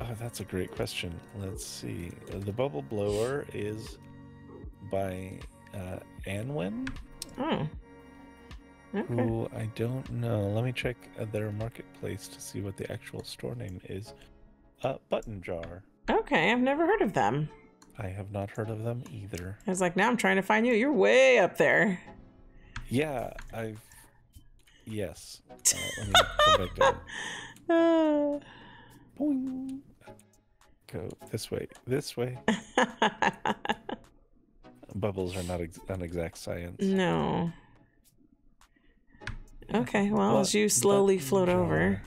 Speaker 2: Oh, that's a great question. Let's see. The bubble blower is by Anwen.
Speaker 1: Oh. Okay.
Speaker 2: Who I don't know. Let me check their marketplace to see what the actual store name is. Button Jar.
Speaker 1: Okay, I've never heard of them.
Speaker 2: I have not heard of them either.
Speaker 1: I was like, now I'm trying to find you. You're way up there.
Speaker 2: Yeah, Yes. Let me come back down. Boing. Go this way. This way. Bubbles are not an exact science.
Speaker 1: No. Okay, well, as you slowly float over,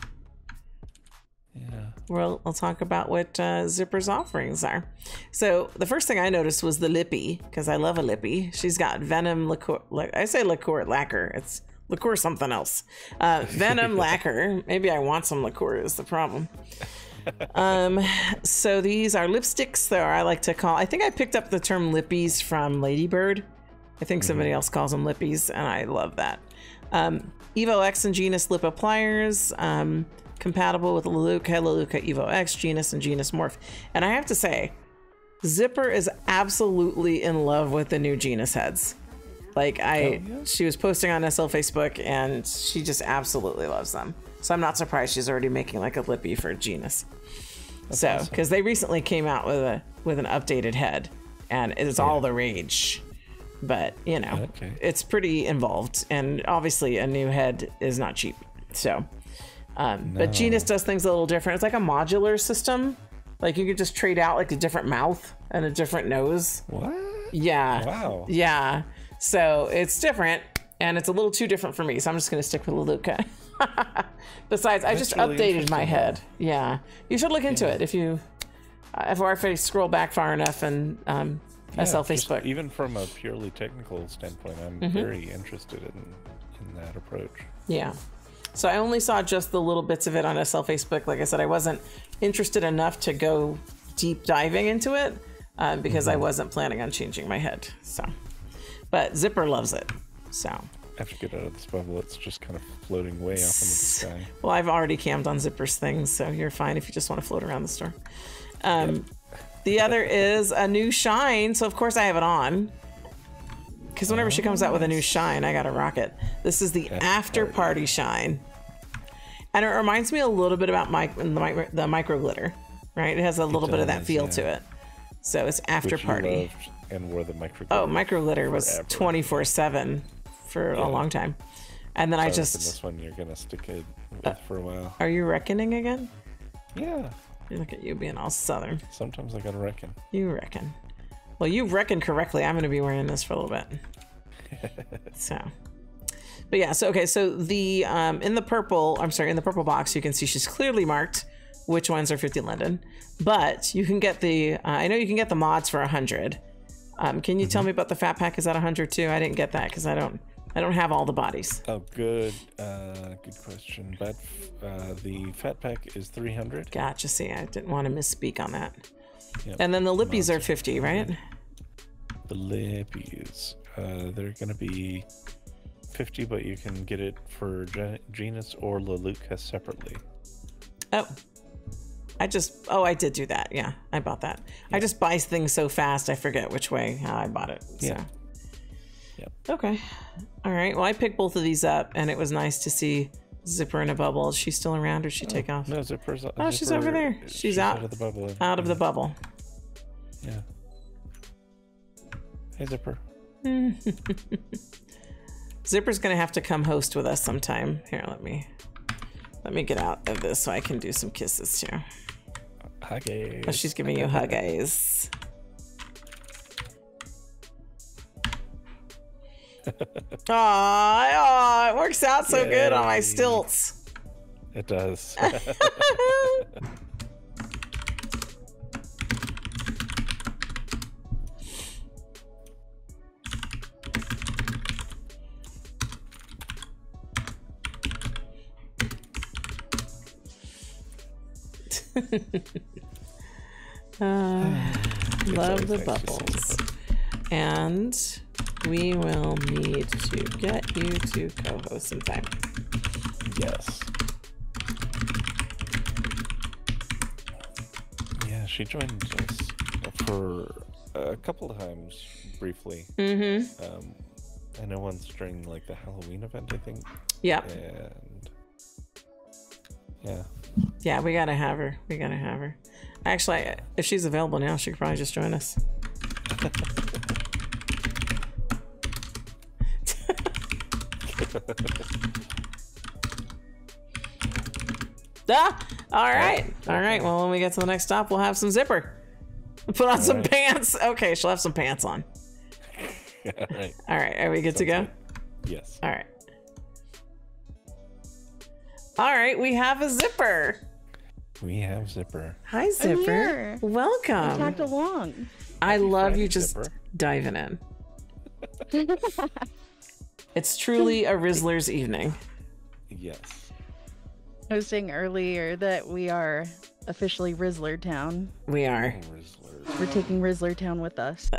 Speaker 1: we'll talk about what Zipper's offerings are. So the first thing I noticed was the lippy, because I love a lippy. She's got venom liqueur. I say liqueur lacquer. It's liqueur something else. Venom lacquer. Maybe I want some liqueur is the problem. So these are lipsticks, though I like to call. I think I picked up the term lippies from Ladybird. I think somebody else calls them lippies, and I love that. Evo X and Genus lip appliers, compatible with Leluca, Evo X, Genus, and Genus Morph. And I have to say, Zipper is absolutely in love with the new Genus heads. Like she was posting on SL Facebook, and she just absolutely loves them. So I'm not surprised she's already making like a lippy for Genus. That's awesome. Because they recently came out with an updated head, and it's all the rage. But you know, it's pretty involved, and obviously a new head is not cheap. So, but Genus does things a little different. It's like a modular system. Like you could just trade out like a different mouth and a different nose.
Speaker 2: What?
Speaker 1: Yeah.
Speaker 2: Wow.
Speaker 1: Yeah. So it's different, and it's a little too different for me. So I'm just gonna stick with Leluca. Besides, I just really updated my head. Yeah, you should look into it if you, if I scroll back far enough and SL Facebook.
Speaker 2: Even from a purely technical standpoint, I'm very interested in that approach.
Speaker 1: Yeah. So I only saw just the little bits of it on SL Facebook. Like I said, I wasn't interested enough to go deep diving into it because I wasn't planning on changing my head. So, but Zipper loves it. So.
Speaker 2: I have to get out of this bubble. It's just kind of floating way off into the sky.
Speaker 1: Well, I've already cammed on Zipper's things, so you're fine if you just want to float around the store. The other is a new shine, so of course I have it on. Because whenever she comes out with a new shine, I gotta rock it. This is the After Party shine. And it reminds me a little bit about the micro glitter, right? It has a little bit of that feel to it. So it's After Party.
Speaker 2: And wore the micro glitter.
Speaker 1: Oh, micro glitter was 24/7 for a long time. And then I just...
Speaker 2: This one you're gonna stick it with for a while.
Speaker 1: Are you reckoning again?
Speaker 2: Yeah.
Speaker 1: Look at you being all southern.
Speaker 2: Sometimes I gotta reckon.
Speaker 1: You reckon. Well, you reckon correctly. I'm gonna be wearing this for a little bit. So, but yeah, so okay, so the in the purple box, you can see she's clearly marked which ones are 50 London, but you can get the I know you can get the mods for 100. Can you tell me about the fat pack? Is that 100 too? I didn't get that because I don't have all the bodies.
Speaker 2: Oh, good question. But the fat pack is 300.
Speaker 1: Gotcha. See, I didn't want to misspeak on that. Yep. And then the lippies are 50, right?
Speaker 2: The lippies, they're going to be 50, but you can get it for Genus or Leluca separately.
Speaker 1: Oh. I did do that. Yeah, I bought that. Yeah. I just buy things so fast, I forget which way I bought it. So.
Speaker 2: Yeah. Yep.
Speaker 1: Okay. All right. Well, I picked both of these up, and it was nice to see Zipper in a bubble. Is she still around, or did she take off?
Speaker 2: No, Zipper's.
Speaker 1: Oh, she's over there. She's out
Speaker 2: of the bubble.
Speaker 1: Out of the bubble.
Speaker 2: Yeah. Hey, Zipper.
Speaker 1: Zipper's gonna have to come host with us sometime. Here, let me get out of this so I can do some kisses too.
Speaker 2: Huggies.
Speaker 1: Oh, she's giving you huggies. Aw, it works out so good on my stilts.
Speaker 2: It does.
Speaker 1: Love the bubbles. And we will need to get you to co-host sometime.
Speaker 2: Yes. Yeah, she joined us for a couple of times briefly. I know once during like the Halloween event, I think.
Speaker 1: Yep.
Speaker 2: And yeah.
Speaker 1: Yeah, we gotta have her. We gotta have her. Actually, if she's available now, she could probably just join us. Ah, all right. All right. Well, when we get to the next stop, we'll have some zipper. Put on some pants. Okay, she'll have some pants on.
Speaker 2: All right.
Speaker 1: All right. Are we good to go?
Speaker 2: Good. Yes.
Speaker 1: All right. All right. We have a zipper.
Speaker 2: We have Zipper.
Speaker 1: Hi, Zipper. Welcome.
Speaker 3: I tagged along.
Speaker 1: I love you just
Speaker 2: Zipper.
Speaker 1: diving in. It's truly a Rizzlers evening.
Speaker 2: Yes.
Speaker 3: I was saying earlier that we are officially Rizzler Town.
Speaker 1: We are.
Speaker 2: Rizzlers.
Speaker 3: We're taking Rizzler Town with us.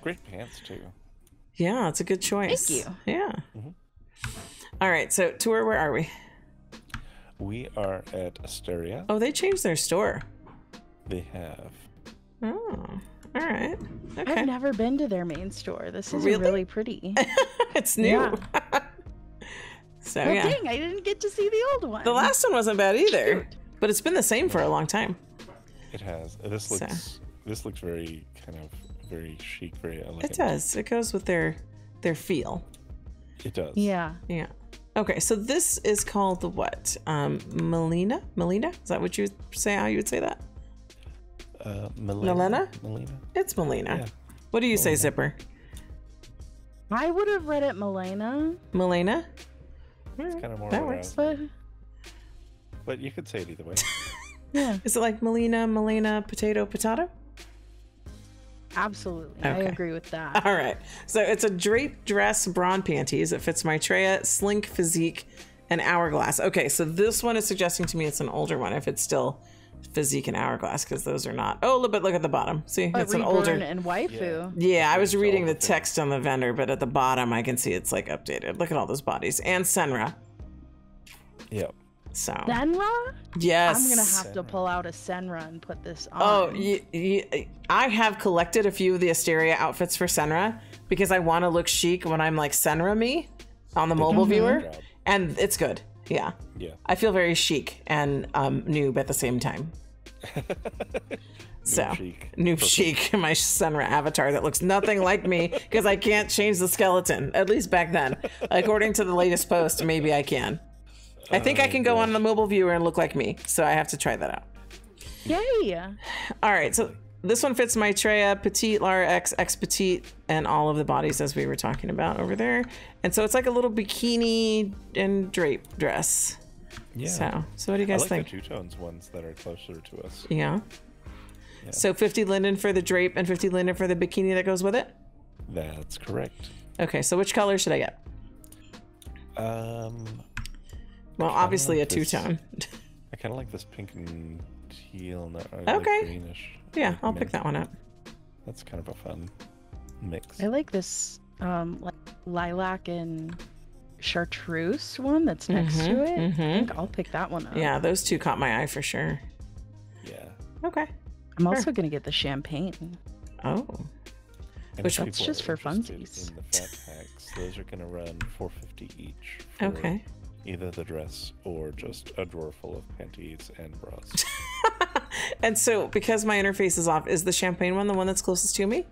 Speaker 2: Great pants too.
Speaker 1: Yeah, it's a good choice.
Speaker 3: Thank you.
Speaker 1: Yeah. All right. So, tour, where are we?
Speaker 2: We are at Asteria.
Speaker 1: Oh, they changed their store.
Speaker 2: They have.
Speaker 1: Oh, all right. Okay.
Speaker 3: I've never been to their main store. This is
Speaker 1: Really?
Speaker 3: really pretty.
Speaker 1: It's new.
Speaker 3: Yeah.
Speaker 1: So,
Speaker 3: Well,
Speaker 1: yeah.
Speaker 3: dang, I didn't get to see the old one.
Speaker 1: The last one wasn't bad either,
Speaker 3: Cute.
Speaker 1: but it's been the same for a long time.
Speaker 2: It has. This looks very very chic, very elegant.
Speaker 1: It does. It goes with their feel.
Speaker 2: It does.
Speaker 3: Yeah.
Speaker 1: Yeah. Okay, so this is called the what? Melina? Melina? Is that what you would say? How you would say that?
Speaker 2: Melina?
Speaker 1: It's Melina.
Speaker 2: Yeah.
Speaker 1: What do you say, Zipper?
Speaker 3: I would have read it Milena,
Speaker 1: Melina?
Speaker 2: It's kind of more
Speaker 1: That
Speaker 2: what I
Speaker 1: works.
Speaker 2: was-
Speaker 3: but
Speaker 2: But you could say it either way.
Speaker 3: yeah,
Speaker 1: Is it like Melina, potato, potato?
Speaker 3: absolutely. I
Speaker 1: Okay.
Speaker 3: agree with that.
Speaker 1: All right. So it's a draped dress, brawn panties. It fits Maitreya, slink physique, and hourglass. Okay, so this one is suggesting to me it's an older one if it's still physique and hourglass, because those are not. Oh, but look at the bottom. See,
Speaker 3: But
Speaker 1: it's an
Speaker 3: Reborn
Speaker 1: older.
Speaker 3: and waifu.
Speaker 1: Yeah, I was
Speaker 2: It's
Speaker 1: reading
Speaker 2: all
Speaker 1: the
Speaker 2: the thing.
Speaker 1: text on the vendor, but at the bottom I can see it's like updated. Look at all those bodies. And Senra.
Speaker 2: Yep.
Speaker 1: So,
Speaker 3: Senra?
Speaker 1: yes.
Speaker 3: I'm gonna have to pull out a Senra and put this on.
Speaker 1: Oh, I have collected a few of the Asteria outfits for Senra because I want to look chic when I'm like Senra me on the mobile viewer,
Speaker 2: job.
Speaker 1: and it's good. Yeah,
Speaker 2: Yeah.
Speaker 1: I feel very chic and noob at the same time. So
Speaker 2: chic.
Speaker 1: noob
Speaker 2: Perfect.
Speaker 1: chic, my Senra avatar that looks nothing like me because I can't change the skeleton. At least back then, according to the latest post, maybe I can. I think I can go on the mobile viewer and look like me, so I have to try that out.
Speaker 3: Yay!
Speaker 1: All right, so this one fits Maitreya, Petite, Lara X, X Petite, and all of the bodies as we were talking about over there. And so it's like a little bikini and drape dress.
Speaker 2: Yeah.
Speaker 1: So what do you
Speaker 2: I
Speaker 1: guys
Speaker 2: like
Speaker 1: think?
Speaker 2: the two-tones ones that are closer to us.
Speaker 1: Yeah.
Speaker 2: Yeah.
Speaker 1: So 50 linden for the drape and 50 linden for the bikini that goes with it?
Speaker 2: That's correct.
Speaker 1: Okay, so which color should I get? Well, obviously a
Speaker 2: like this.
Speaker 1: two-tone.
Speaker 2: I kind of like this pink and teal.
Speaker 1: Okay.
Speaker 2: Like greenish.
Speaker 1: Yeah,
Speaker 2: like
Speaker 1: I'll pick
Speaker 2: mint.
Speaker 1: that one up.
Speaker 2: That's kind of a fun mix.
Speaker 3: I like this like lilac and chartreuse one that's next to it. I think I'll pick that one up.
Speaker 1: Yeah, those two caught my eye for sure.
Speaker 2: Yeah.
Speaker 1: Okay.
Speaker 3: I'm also gonna get the champagne.
Speaker 1: Oh.
Speaker 2: And
Speaker 1: Which
Speaker 2: if
Speaker 1: one's
Speaker 2: people
Speaker 3: just
Speaker 2: are
Speaker 3: for
Speaker 2: interested
Speaker 3: funsies.
Speaker 2: In the fat packs, those are going to run $4.50 each. For
Speaker 1: Okay.
Speaker 2: Either the dress or just a drawer full of panties and bras.
Speaker 1: And so, because my interface is off, is the champagne one the one that's closest to me?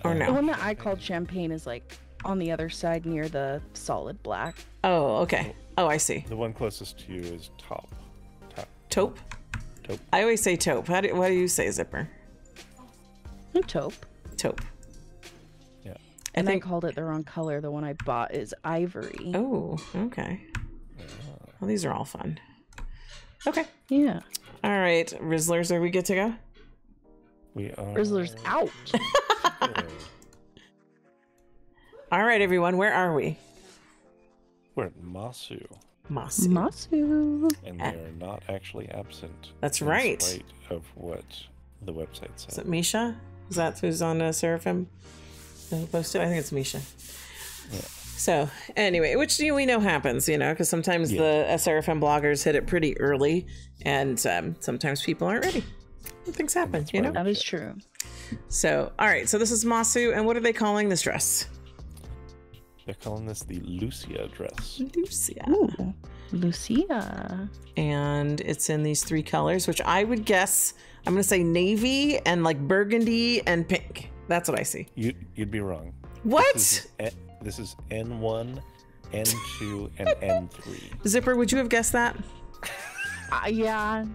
Speaker 1: Or
Speaker 3: The
Speaker 1: no?
Speaker 3: one that I called champagne is like on the other side near the solid black.
Speaker 1: Oh, okay. Oh, I see.
Speaker 2: The one closest to you is top.
Speaker 1: Taupe?
Speaker 2: Taupe.
Speaker 1: I always say taupe. What do you say, Zipper?
Speaker 3: Taupe.
Speaker 1: Taupe.
Speaker 2: Yeah.
Speaker 3: And I called it the wrong color. The one I bought is ivory.
Speaker 1: Oh, okay. Well, these are all fun. Okay.
Speaker 3: Yeah.
Speaker 1: All right, Rizzlers, are we good to go?
Speaker 2: We are.
Speaker 3: Rizzler's out.
Speaker 1: All right, everyone, where are we?
Speaker 2: We're at Masu,
Speaker 1: Masu.
Speaker 3: Masu.
Speaker 2: and they are not actually absent.
Speaker 1: That's
Speaker 2: in
Speaker 1: right.
Speaker 2: spite of what the website says.
Speaker 1: Is it Misha? Is that who's on Seraphim? Who posted? I think it's Misha.
Speaker 2: Yeah.
Speaker 1: So anyway, which we know happens, because sometimes the Seraphim bloggers hit it pretty early, and sometimes people aren't ready. Things happen,
Speaker 3: That is true.
Speaker 1: So, all right. So this is Masu, and what are they calling this dress?
Speaker 2: They're calling this the Lucia dress.
Speaker 1: Lucia.
Speaker 3: Ooh, Lucia.
Speaker 1: And it's in these three colors, which I would guess I'm going to say navy and like burgundy and pink. That's what I see.
Speaker 2: You'd be wrong.
Speaker 1: What?
Speaker 2: This is N1 N2, and N3.
Speaker 1: Zipper, would you have guessed that?
Speaker 3: Yeah.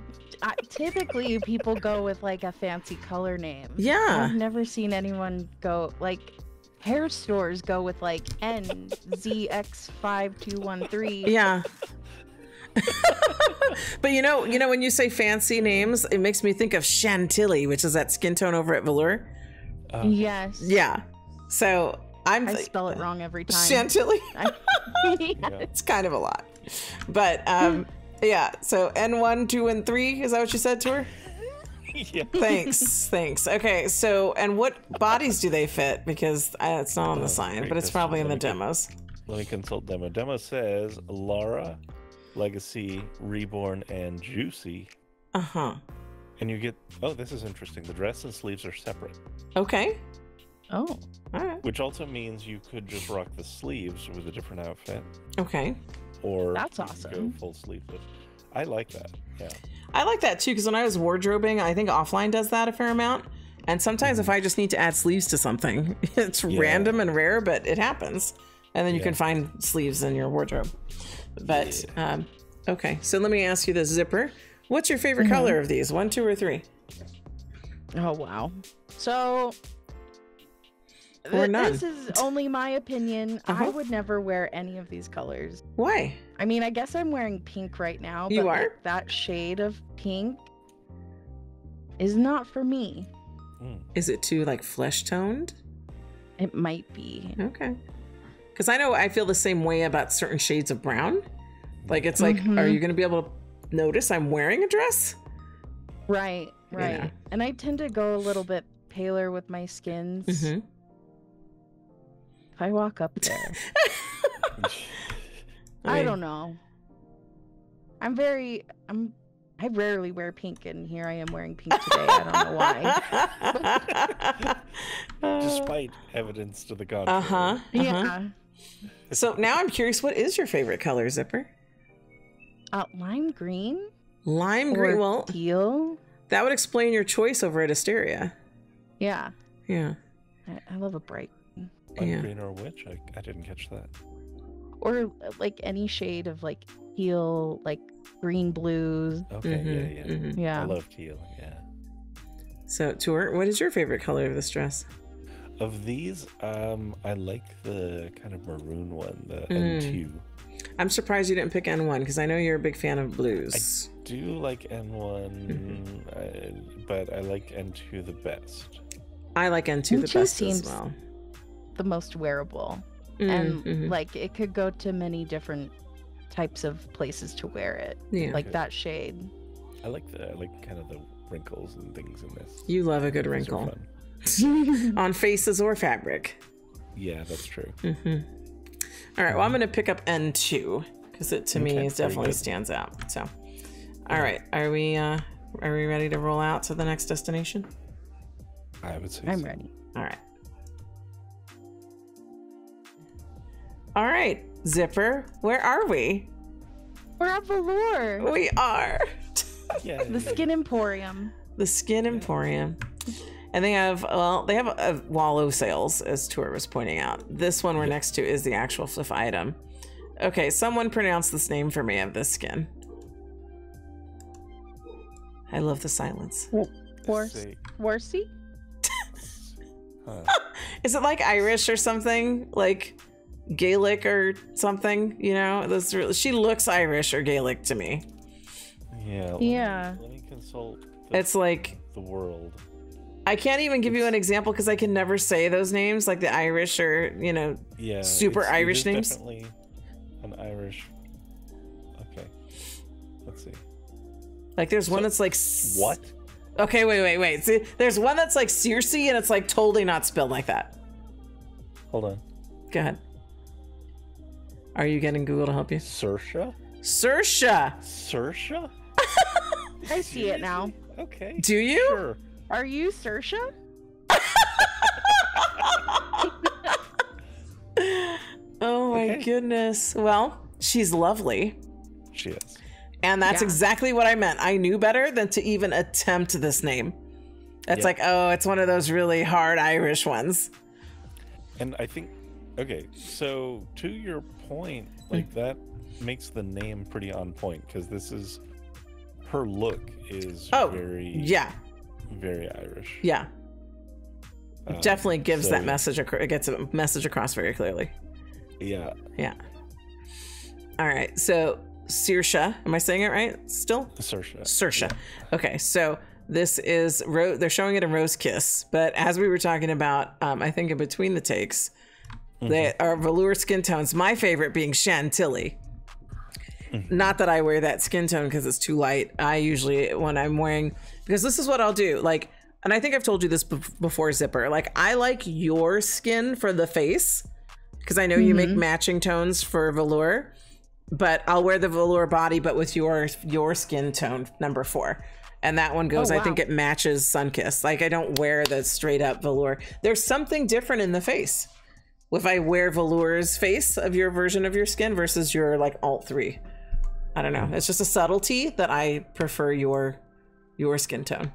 Speaker 3: Typically, people go with like a fancy color name.
Speaker 1: Yeah.
Speaker 3: I've never seen anyone go like hair stores go with like NZX5213.
Speaker 1: Yeah. But you know, when you say fancy names, it makes me think of Chantilly, which is that skin tone over at Velour.
Speaker 3: Yes.
Speaker 1: Yeah. So I
Speaker 3: spell it wrong every time.
Speaker 1: Chantilly.
Speaker 3: Yeah.
Speaker 1: It's kind of a lot. But yeah, so N1, 2, and 3, is that what you said to her?
Speaker 2: Yeah.
Speaker 1: Thanks. Okay, so, and what bodies do they fit? Because it's not on the sign, but it's probably in the demos.
Speaker 2: Let me consult demo. Demo says Lara, Legacy, Reborn, and Juicy.
Speaker 1: Uh-huh.
Speaker 2: And you get, oh, this is interesting. The dress and sleeves are separate.
Speaker 1: Okay.
Speaker 3: Oh.
Speaker 1: All right.
Speaker 2: Which also means you could just rock the sleeves with a different outfit.
Speaker 1: Okay.
Speaker 2: Or
Speaker 3: that's
Speaker 2: go
Speaker 3: awesome.
Speaker 2: full sleeveless. I like that. Yeah.
Speaker 1: I like that too, because when I was wardrobing, I think Offline does that a fair amount. And sometimes if I just need to add sleeves to something, it's random and rare, but it happens. And then you can find sleeves in your wardrobe. But, okay. So let me ask you this, Zipper. What's your favorite color of these? 1, 2, or 3?
Speaker 3: Oh, wow. So,
Speaker 1: or none.
Speaker 3: This is only my opinion. I would never wear any of these colors.
Speaker 1: Why?
Speaker 3: I mean, I guess I'm wearing pink right now.
Speaker 1: You
Speaker 3: but
Speaker 1: are?
Speaker 3: Like, that shade of pink is not for me.
Speaker 1: Is it too, like, flesh-toned?
Speaker 3: It might be.
Speaker 1: Okay. Because I know I feel the same way about certain shades of brown. Like, it's like, are you going to be able to notice I'm wearing a dress?
Speaker 3: Right.
Speaker 1: Yeah.
Speaker 3: And I tend to go a little bit paler with my skins. If I walk up there. I don't know. I rarely wear pink, and here I am wearing pink today. I don't know why.
Speaker 2: Despite evidence to the contrary.
Speaker 3: Yeah.
Speaker 1: So now I'm curious, what is your favorite color, Zipper?
Speaker 3: Lime green?
Speaker 1: Lime green. Well,
Speaker 3: teal?
Speaker 1: That would explain your choice over at Asteria.
Speaker 3: Yeah.
Speaker 1: Yeah.
Speaker 3: I love a bright.
Speaker 2: Lime green or which? I didn't catch that.
Speaker 3: Or like any shade of like teal, like green blues.
Speaker 2: Okay, yeah. I love teal, yeah.
Speaker 1: So, Tour, what is your favorite color of this dress?
Speaker 2: Of these, I like the kind of maroon one, the N2.
Speaker 1: I'm surprised you didn't pick N1 because I know you're a big fan of blues.
Speaker 2: I do like N1, but I like N2 the best.
Speaker 1: I like N2 the best as well.
Speaker 3: The most wearable. And like it could go to many different types of places to wear it. Yeah. Like that shade.
Speaker 2: I like kind of the wrinkles and things in this.
Speaker 1: You love a good wrinkle. On faces or fabric.
Speaker 2: Yeah, that's true.
Speaker 1: All right, well, I'm going to pick up N2 because it to me definitely stands out. So, all right, are we ready to roll out to the next destination?
Speaker 2: I would say
Speaker 3: I'm ready.
Speaker 1: All right. All right, Zipper, where are we?
Speaker 3: We're at Velour.
Speaker 1: We are.
Speaker 3: The Skin Emporium.
Speaker 1: The Skin Emporium. And they have a wallow sales, as Tour was pointing out. This one we're next to is the actual FLF item. Okay, someone pronounce this name for me of this skin. I love the silence.
Speaker 3: Warsy?
Speaker 1: Is it like Irish or something? Like Gaelic or something? You know, she looks Irish or Gaelic to me.
Speaker 2: Yeah. Let me consult.
Speaker 1: It's like
Speaker 2: the world.
Speaker 1: I can't even give you an example because I can never say those names, like the Irish or, super Irish names.
Speaker 2: Definitely an Irish. Okay. Let's see.
Speaker 1: Like there's one that's like...
Speaker 2: What?
Speaker 1: Okay, wait. See, there's one that's like Circe and it's like totally not spelled like that.
Speaker 2: Hold on.
Speaker 1: Go ahead. Are you getting Google to help you?
Speaker 2: Saoirse?
Speaker 1: Saoirse?
Speaker 3: I see it now.
Speaker 2: Okay.
Speaker 1: Do you?
Speaker 2: Sure.
Speaker 3: Are you Saoirse?
Speaker 1: Oh my goodness. Well, she's lovely.
Speaker 2: She is.
Speaker 1: And that's exactly what I meant. I knew better than to even attempt this name. That's like, oh, it's one of those really hard Irish ones.
Speaker 2: And I think Okay, so to your point, like that makes the name pretty on point because this is her look is very Irish.
Speaker 1: Yeah. Definitely gives that message. It gets a message across very clearly.
Speaker 2: Yeah.
Speaker 1: Yeah. All right. So Saoirse, am I saying it right? Still? Saoirse. Okay. So this is they're showing it in Rose Kiss, but as we were talking about, I think in between the takes, they are velour skin tones. My favorite being Chantilly. Not that I wear that skin tone because it's too light. I usually, when I'm wearing, because this is what I'll do. Like, and I think I've told you this before, Zipper. Like, I like your skin for the face because I know you make matching tones for velour, but I'll wear the velour body, but with your skin tone, number 4. And that one goes, I think it matches Sunkissed. Like, I don't wear the straight up velour. There's something different in the face if I wear velour's face of your version of your skin versus your like alt 3. I don't know. It's just a subtlety that I prefer your skin tone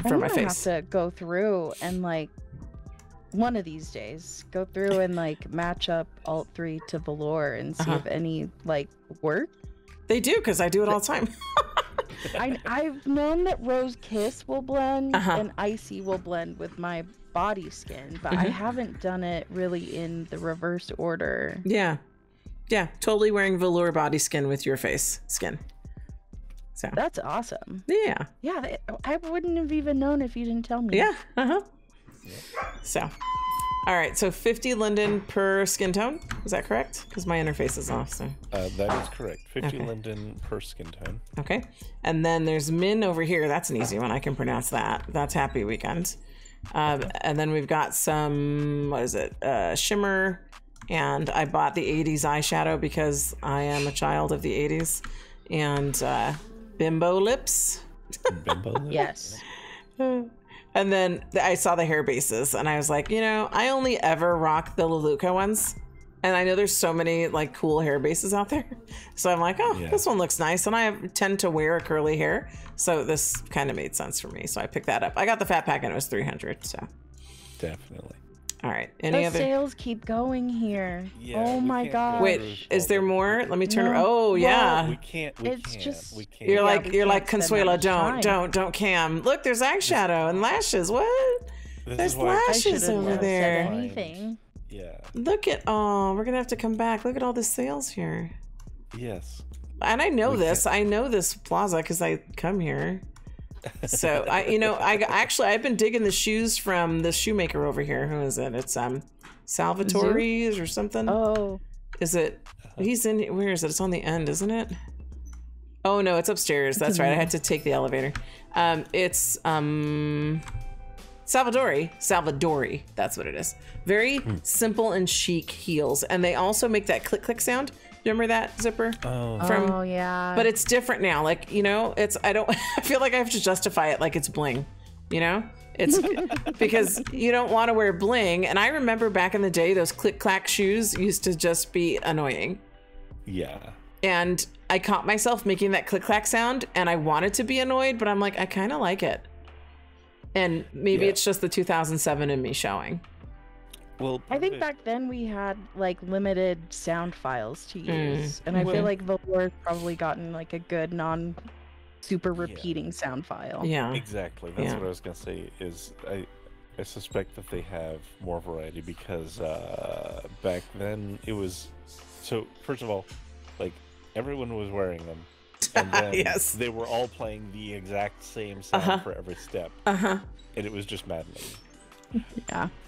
Speaker 1: for my face.
Speaker 3: I have to go through and like one of these days go through and like match up alt 3 to velour and see if any like work.
Speaker 1: They do, because I do it all the time.
Speaker 3: I've known that Rose Kiss will blend and Icy will blend with my body skin, but I haven't done it really in the reverse order.
Speaker 1: Yeah. Yeah, totally wearing velour body skin with your face skin. So
Speaker 3: that's awesome.
Speaker 1: Yeah.
Speaker 3: Yeah, I wouldn't have even known if you didn't tell me.
Speaker 1: Yeah. So, all right. So 50 linden per skin tone. Is that correct? Because my interface is off. So
Speaker 2: that is correct. 50 linden per skin tone.
Speaker 1: Okay. And then there's Min over here. That's an easy one. I can pronounce that. That's Happy Weekend. And then we've got some, what is it? Shimmer. And I bought the 80s eyeshadow because I am a child of the 80s. And Bimbo Lips.
Speaker 2: Bimbo Lips?
Speaker 3: Yes.
Speaker 1: And then I saw the hair bases and I was like, you know, I only ever rock the Leluca ones. And I know there's so many like cool hair bases out there. So I'm like, this one looks nice. And I tend to wear curly hair. So this kind of made sense for me. So I picked that up. I got the fat pack and it was 300. So
Speaker 2: definitely.
Speaker 1: All right. Any other
Speaker 3: sales keep going here?
Speaker 2: Yeah,
Speaker 3: oh my god!
Speaker 1: Wait, is there more? Let me turn. Oh yeah.
Speaker 2: We can't. We can't.
Speaker 1: You're like Consuela. Don't cam. Look, there's eyeshadow and lashes. What? There's lashes over there.
Speaker 3: Anything.
Speaker 2: Yeah.
Speaker 1: Look at we're gonna have to come back. Look at all the sales here.
Speaker 2: Yes.
Speaker 1: And I know this. I know this plaza because I come here. So I've been digging the shoes from the shoemaker over here. Who is it? It's Salvatore's or something.
Speaker 3: Oh,
Speaker 1: is it? He's in. Where is it? It's on the end, isn't it? Oh no, it's upstairs. That's right. I had to take the elevator. It's Salvadori. That's what it is. Very simple and chic heels, and they also make that click click sound. Remember that, Zipper?
Speaker 3: Oh yeah.
Speaker 1: But it's different now. Like, you know, I feel like I have to justify it like it's bling, you know? It's because you don't want to wear bling. And I remember back in the day, those click clack shoes used to just be annoying.
Speaker 2: Yeah.
Speaker 1: And I caught myself making that click clack sound and I wanted to be annoyed, but I'm like, I kind of like it. And maybe it's just the 2007 in me showing.
Speaker 2: Well,
Speaker 3: I think back then we had like limited sound files to use, and I feel like velour's probably gotten like a good non-super repeating sound file.
Speaker 1: Yeah,
Speaker 2: exactly. That's what I was gonna say. Is I suspect that they have more variety because back then it was so. First of all, like everyone was wearing them, and then they were all playing the exact same sound for every step, and it was just maddening.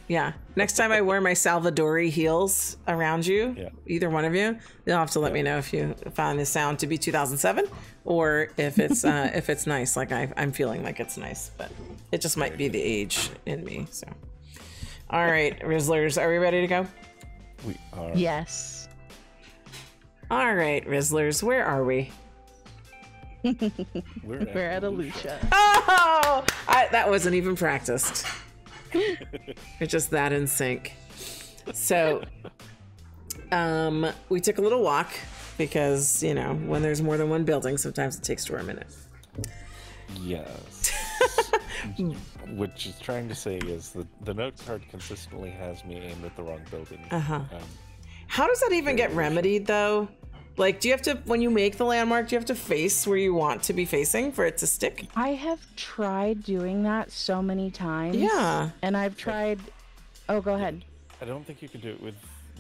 Speaker 1: Yeah. Next time I wear my Salvadori heels around you, either one of you, you'll have to let me know if you found the sound to be 2007 or if it's nice. Like I'm feeling like it's nice, but it just might be the age in me. So, all right, Rizzlers, are we ready to go?
Speaker 2: We are.
Speaker 3: Yes.
Speaker 1: All right, Rizzlers, where are we?
Speaker 3: We're at Aleutia.
Speaker 1: Oh, that wasn't even practiced. We're just that in sync. So we took a little walk because, you know, when there's more than one building, sometimes it takes 2 a minute.
Speaker 2: Yes. Which is trying to say is the note card consistently has me aimed at the wrong building.
Speaker 1: How does that even get remedied, though? Like, do you have to, when you make the landmark, do you have to face where you want to be facing for it to stick?
Speaker 3: I have tried doing that so many times.
Speaker 1: Yeah.
Speaker 3: And I've tried... Oh, go ahead.
Speaker 2: I don't think you can do it with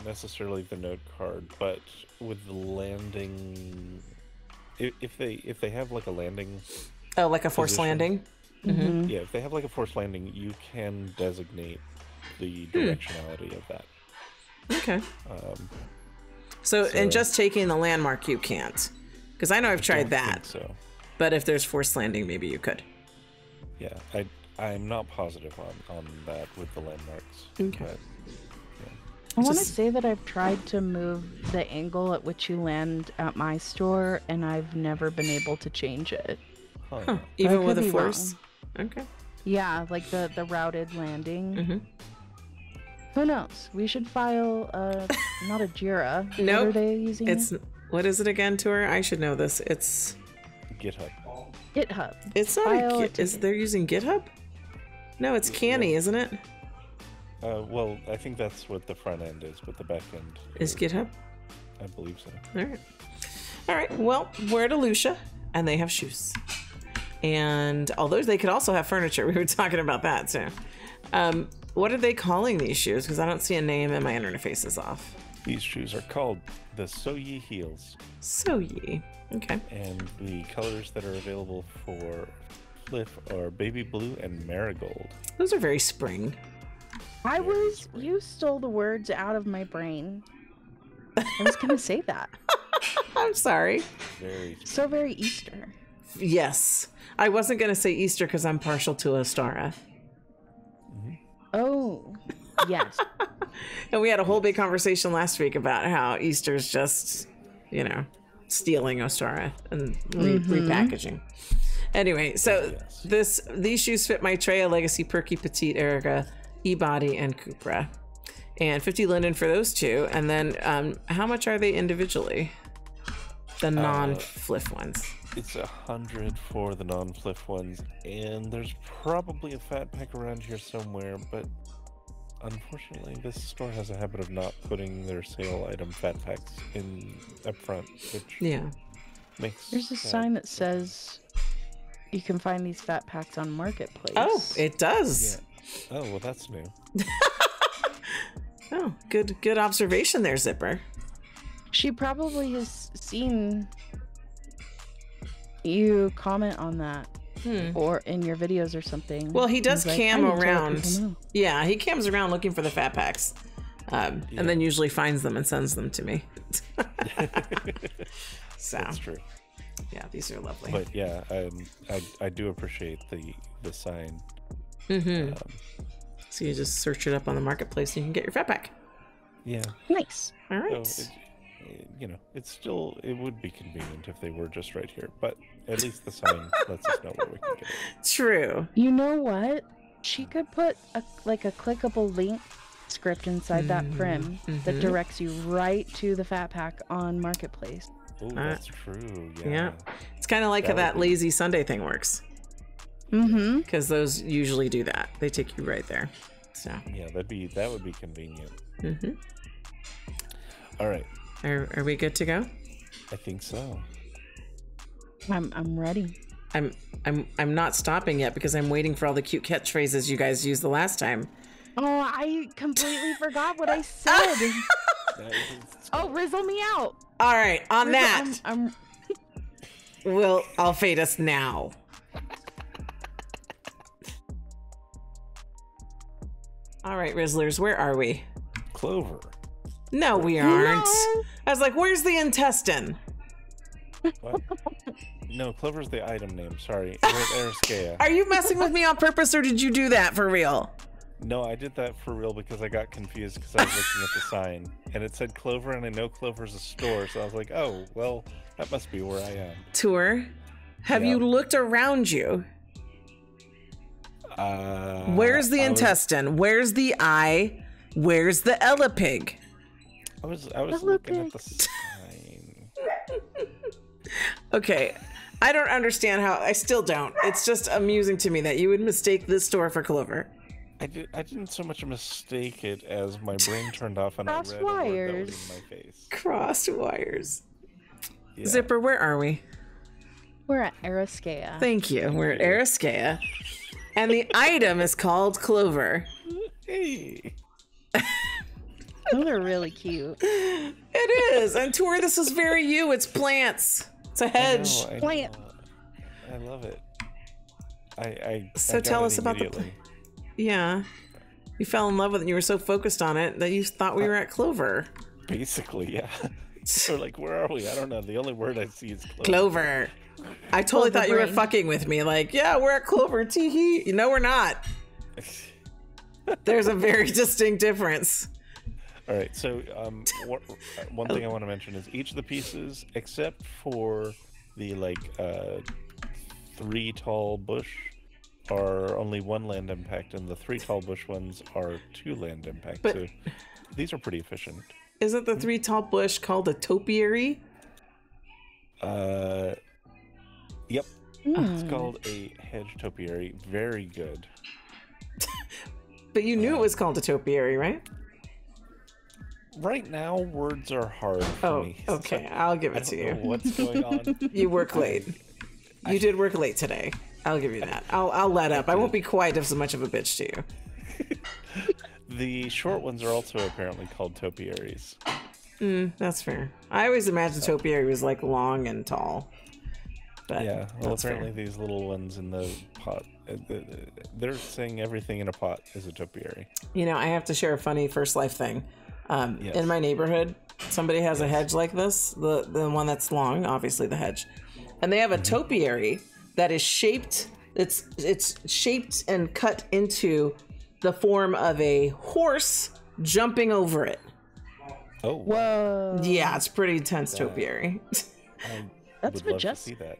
Speaker 2: necessarily the note card, but with the landing... If they have, like, a landing...
Speaker 1: Oh, like a forced landing?
Speaker 2: Yeah, if they have, like, a forced landing, you can designate the directionality of that.
Speaker 1: Okay. So, and just taking the landmark, you can't. Because I know I've tried that.
Speaker 2: So.
Speaker 1: But if there's forced landing, maybe you could.
Speaker 2: Yeah, I'm not positive on that with the landmarks.
Speaker 1: Okay.
Speaker 2: But,
Speaker 3: I want to say that I've tried to move the angle at which you land at my store, and I've never been able to change it.
Speaker 2: Huh.
Speaker 1: Even with a force? Okay.
Speaker 3: Yeah, like the routed landing. Who knows? We should file not a Jira.
Speaker 1: Nope.
Speaker 3: What are they using?
Speaker 1: What is it again, Tour? I should know this. It's
Speaker 2: GitHub.
Speaker 3: GitHub.
Speaker 1: It's not they're using GitHub? No, it's Canny, isn't it?
Speaker 2: Well, I think that's what the front end is, but the back end
Speaker 1: is GitHub.
Speaker 2: I believe so.
Speaker 1: All right. Well, we're at Aleutia, and they have shoes. And although they could also have furniture, we were talking about that too. What are they calling these shoes? Because I don't see a name and my interface is off.
Speaker 2: These shoes are called the Soyi heels.
Speaker 1: Soyi. Okay.
Speaker 2: And the colors that are available for Cliff are baby blue and marigold.
Speaker 1: Those are very spring.
Speaker 3: You stole the words out of my brain. I was going to say that.
Speaker 1: I'm sorry.
Speaker 3: Very Easter.
Speaker 1: Yes. I wasn't going to say Easter because I'm partial to Ostara.
Speaker 3: Oh, yes.
Speaker 1: And we had a whole big conversation last week about how Easter's just, stealing Ostara and repackaging. Anyway, so these shoes fit Maitreya, Legacy, Perky, Petite, Erica, E-Body, and Cupra. And 50 linen for those two. And then how much are they individually? The non-fliff ones.
Speaker 2: It's 100 for the non-fliff ones, and there's probably a fat pack around here somewhere, but unfortunately this store has a habit of not putting their sale item fat packs in up front, which makes
Speaker 3: There's a sign that says you can find these fat packs on Marketplace.
Speaker 1: Oh, it does.
Speaker 2: Yeah. Oh, well, that's new.
Speaker 1: Oh, good observation there, Zipper.
Speaker 3: She probably has seen you comment on that or in your videos or something.
Speaker 1: Well, he does cam around. Yeah, he cams around looking for the fat packs and then usually finds them and sends them to me. So
Speaker 2: that's true.
Speaker 1: Yeah, these are lovely.
Speaker 2: But yeah, I do appreciate the sign.
Speaker 1: So you just search it up on the Marketplace and you can get your fat pack.
Speaker 2: Yeah.
Speaker 3: Nice.
Speaker 1: All right.
Speaker 2: So it would be convenient if they were just right here, but at least the sign lets us know where we can get it.
Speaker 1: True.
Speaker 3: You know what? She could put a clickable link script inside that prim that directs you right to the fat pack on Marketplace.
Speaker 2: Oh, that's true.
Speaker 1: Yeah. It's kind of like how that Lazy Sunday thing works. Because those usually do that. They take you right there. So
Speaker 2: yeah, that would be convenient. All right.
Speaker 1: Are we good to go?
Speaker 2: I think so.
Speaker 3: I'm ready.
Speaker 1: I'm not stopping yet because I'm waiting for all the cute catchphrases you guys used the last time.
Speaker 3: Oh, I completely forgot what I said. Rizzle me out.
Speaker 1: All right, on that. I'll fade us now. All right, Rizzlers, where are we?
Speaker 2: Clover.
Speaker 1: No, we aren't. No. I was like, where's the intestine?
Speaker 2: What? No, Clover's the item name. Sorry. We're at Ariskea.
Speaker 1: Are you messing with me on purpose, or did you do that for real?
Speaker 2: No, I did that for real because I got confused because I was looking at the sign. And it said Clover, and I know Clover's a store, so I was like, oh, well, that must be where I am.
Speaker 1: Tour, have you looked around you? Where's the intestine? Where's the eye? Where's the Elapig?
Speaker 2: I was looking at the sign.
Speaker 1: Okay, I don't understand how. I still don't. It's just amusing to me that you would mistake this store for Clover.
Speaker 2: I didn't so much mistake it as my brain turned off and
Speaker 3: Cross
Speaker 2: I read a word that
Speaker 3: wires.
Speaker 2: was in my face.
Speaker 1: Crossed wires.
Speaker 2: Yeah.
Speaker 1: Zipper, where are we?
Speaker 3: We're at Ariskea.
Speaker 1: Thank you. We're at Ariskea. And the item is called Clover.
Speaker 2: Hey.
Speaker 3: Those are really cute.
Speaker 1: It is. And Tori, this is very you. It's plants. It's a hedge.
Speaker 2: I know.
Speaker 3: Plant.
Speaker 2: I love it.
Speaker 1: So
Speaker 2: I
Speaker 1: tell
Speaker 2: got
Speaker 1: us
Speaker 2: it
Speaker 1: about the
Speaker 2: immediately.
Speaker 1: Yeah. You fell in love with it and you were so focused on it that you thought we were at Clover.
Speaker 2: Basically, yeah. So like, where are we? I don't know. The only word I see is Clover.
Speaker 1: Clover. I totally thought you were
Speaker 3: brain.
Speaker 1: fucking with me. Like, yeah, we're at Clover. Tee-hee. You know we're not. There's a very distinct difference.
Speaker 2: All right. So one thing I want to mention is each of the pieces, except for the like 3 tall bush, are only 1 land impact, and the 3 tall bush ones are 2 land impact.
Speaker 1: But-
Speaker 2: so these are pretty efficient.
Speaker 1: Isn't the 3 tall bush called a topiary?
Speaker 2: Yep. It's called a hedge topiary. Very good.
Speaker 1: But you knew it was called a topiary, right?
Speaker 2: Right now, words are hard for me.
Speaker 1: Okay. I'll give
Speaker 2: I
Speaker 1: it to
Speaker 2: don't know
Speaker 1: you.
Speaker 2: what's going on.
Speaker 1: You work late. You did work late today. I'll give you that. I'll let up. I won't be quite as much of a bitch to you.
Speaker 2: The short ones are also apparently called topiaries.
Speaker 1: That's fair. I always imagined topiary was like long and tall. But
Speaker 2: Yeah, well,
Speaker 1: that's
Speaker 2: apparently
Speaker 1: fair.
Speaker 2: these little ones in the pot, they're saying everything in a pot is a topiary.
Speaker 1: You know, I have to share a funny first life thing.
Speaker 2: Yes.
Speaker 1: In my neighborhood, somebody has a hedge like this, the one that's long, obviously the hedge, and they have a topiary that is shaped. It's shaped and cut into the form of a horse jumping over it.
Speaker 2: Oh,
Speaker 3: Whoa.
Speaker 1: Yeah, it's pretty intense topiary.
Speaker 2: I
Speaker 3: That's
Speaker 2: would love to
Speaker 3: majestic.
Speaker 2: see that.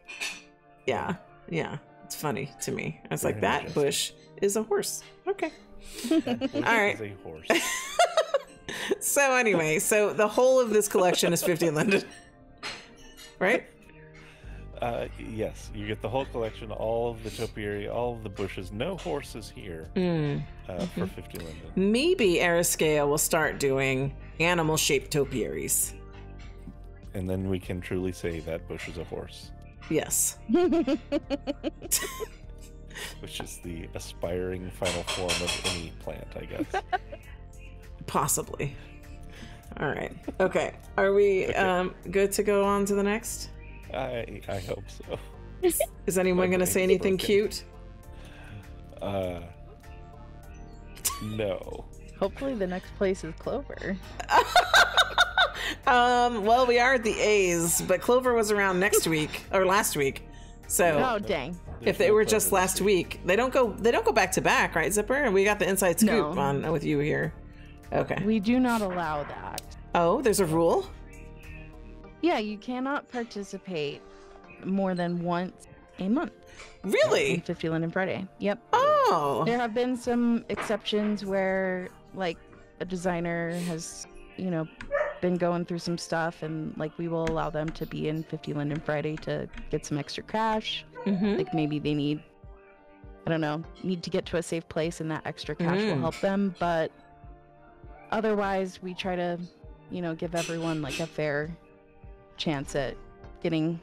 Speaker 1: Yeah, it's funny to me. I was like,
Speaker 2: Very
Speaker 1: that
Speaker 2: majestic.
Speaker 1: bush is a horse. Okay.
Speaker 2: All
Speaker 1: right.
Speaker 2: Is a horse.
Speaker 1: So anyway, so the whole of this collection is 50 Linden. Right?
Speaker 2: Yes, you get the whole collection, all of the topiary, all of the bushes. No horses here for 50 linden.
Speaker 1: Maybe Ariskea will start doing animal-shaped topiaries.
Speaker 2: And then we can truly say that bush is a horse,
Speaker 1: Yes.
Speaker 2: which is the aspiring final form of any plant, I guess.
Speaker 1: Possibly. All right. Okay. Are we good to go on to the next?
Speaker 2: I hope so.
Speaker 1: Is anyone going to say anything cute?
Speaker 2: No.
Speaker 3: Hopefully the next place is Clover.
Speaker 1: Well, we are at the A's, but Clover was around next week or last week. So
Speaker 3: Oh, dang.
Speaker 1: if they were just last week, they don't go back to back, right, Zipper? We got the inside scoop
Speaker 3: No.
Speaker 1: on with you here. Okay.
Speaker 3: We do not allow that.
Speaker 1: Oh, there's a rule?
Speaker 3: Yeah, you cannot participate more than once a month. in
Speaker 1: Really?
Speaker 3: 50 Linden Friday. Yep.
Speaker 1: Oh.
Speaker 3: There have been some exceptions where, like, a designer has, been going through some stuff, and, like, we will allow them to be in 50 Linden Friday to get some extra cash.
Speaker 1: Mm-hmm.
Speaker 3: Like, maybe they need to get to a safe place, and that extra cash will help them. But otherwise, we try to, give everyone, like, a fair chance at getting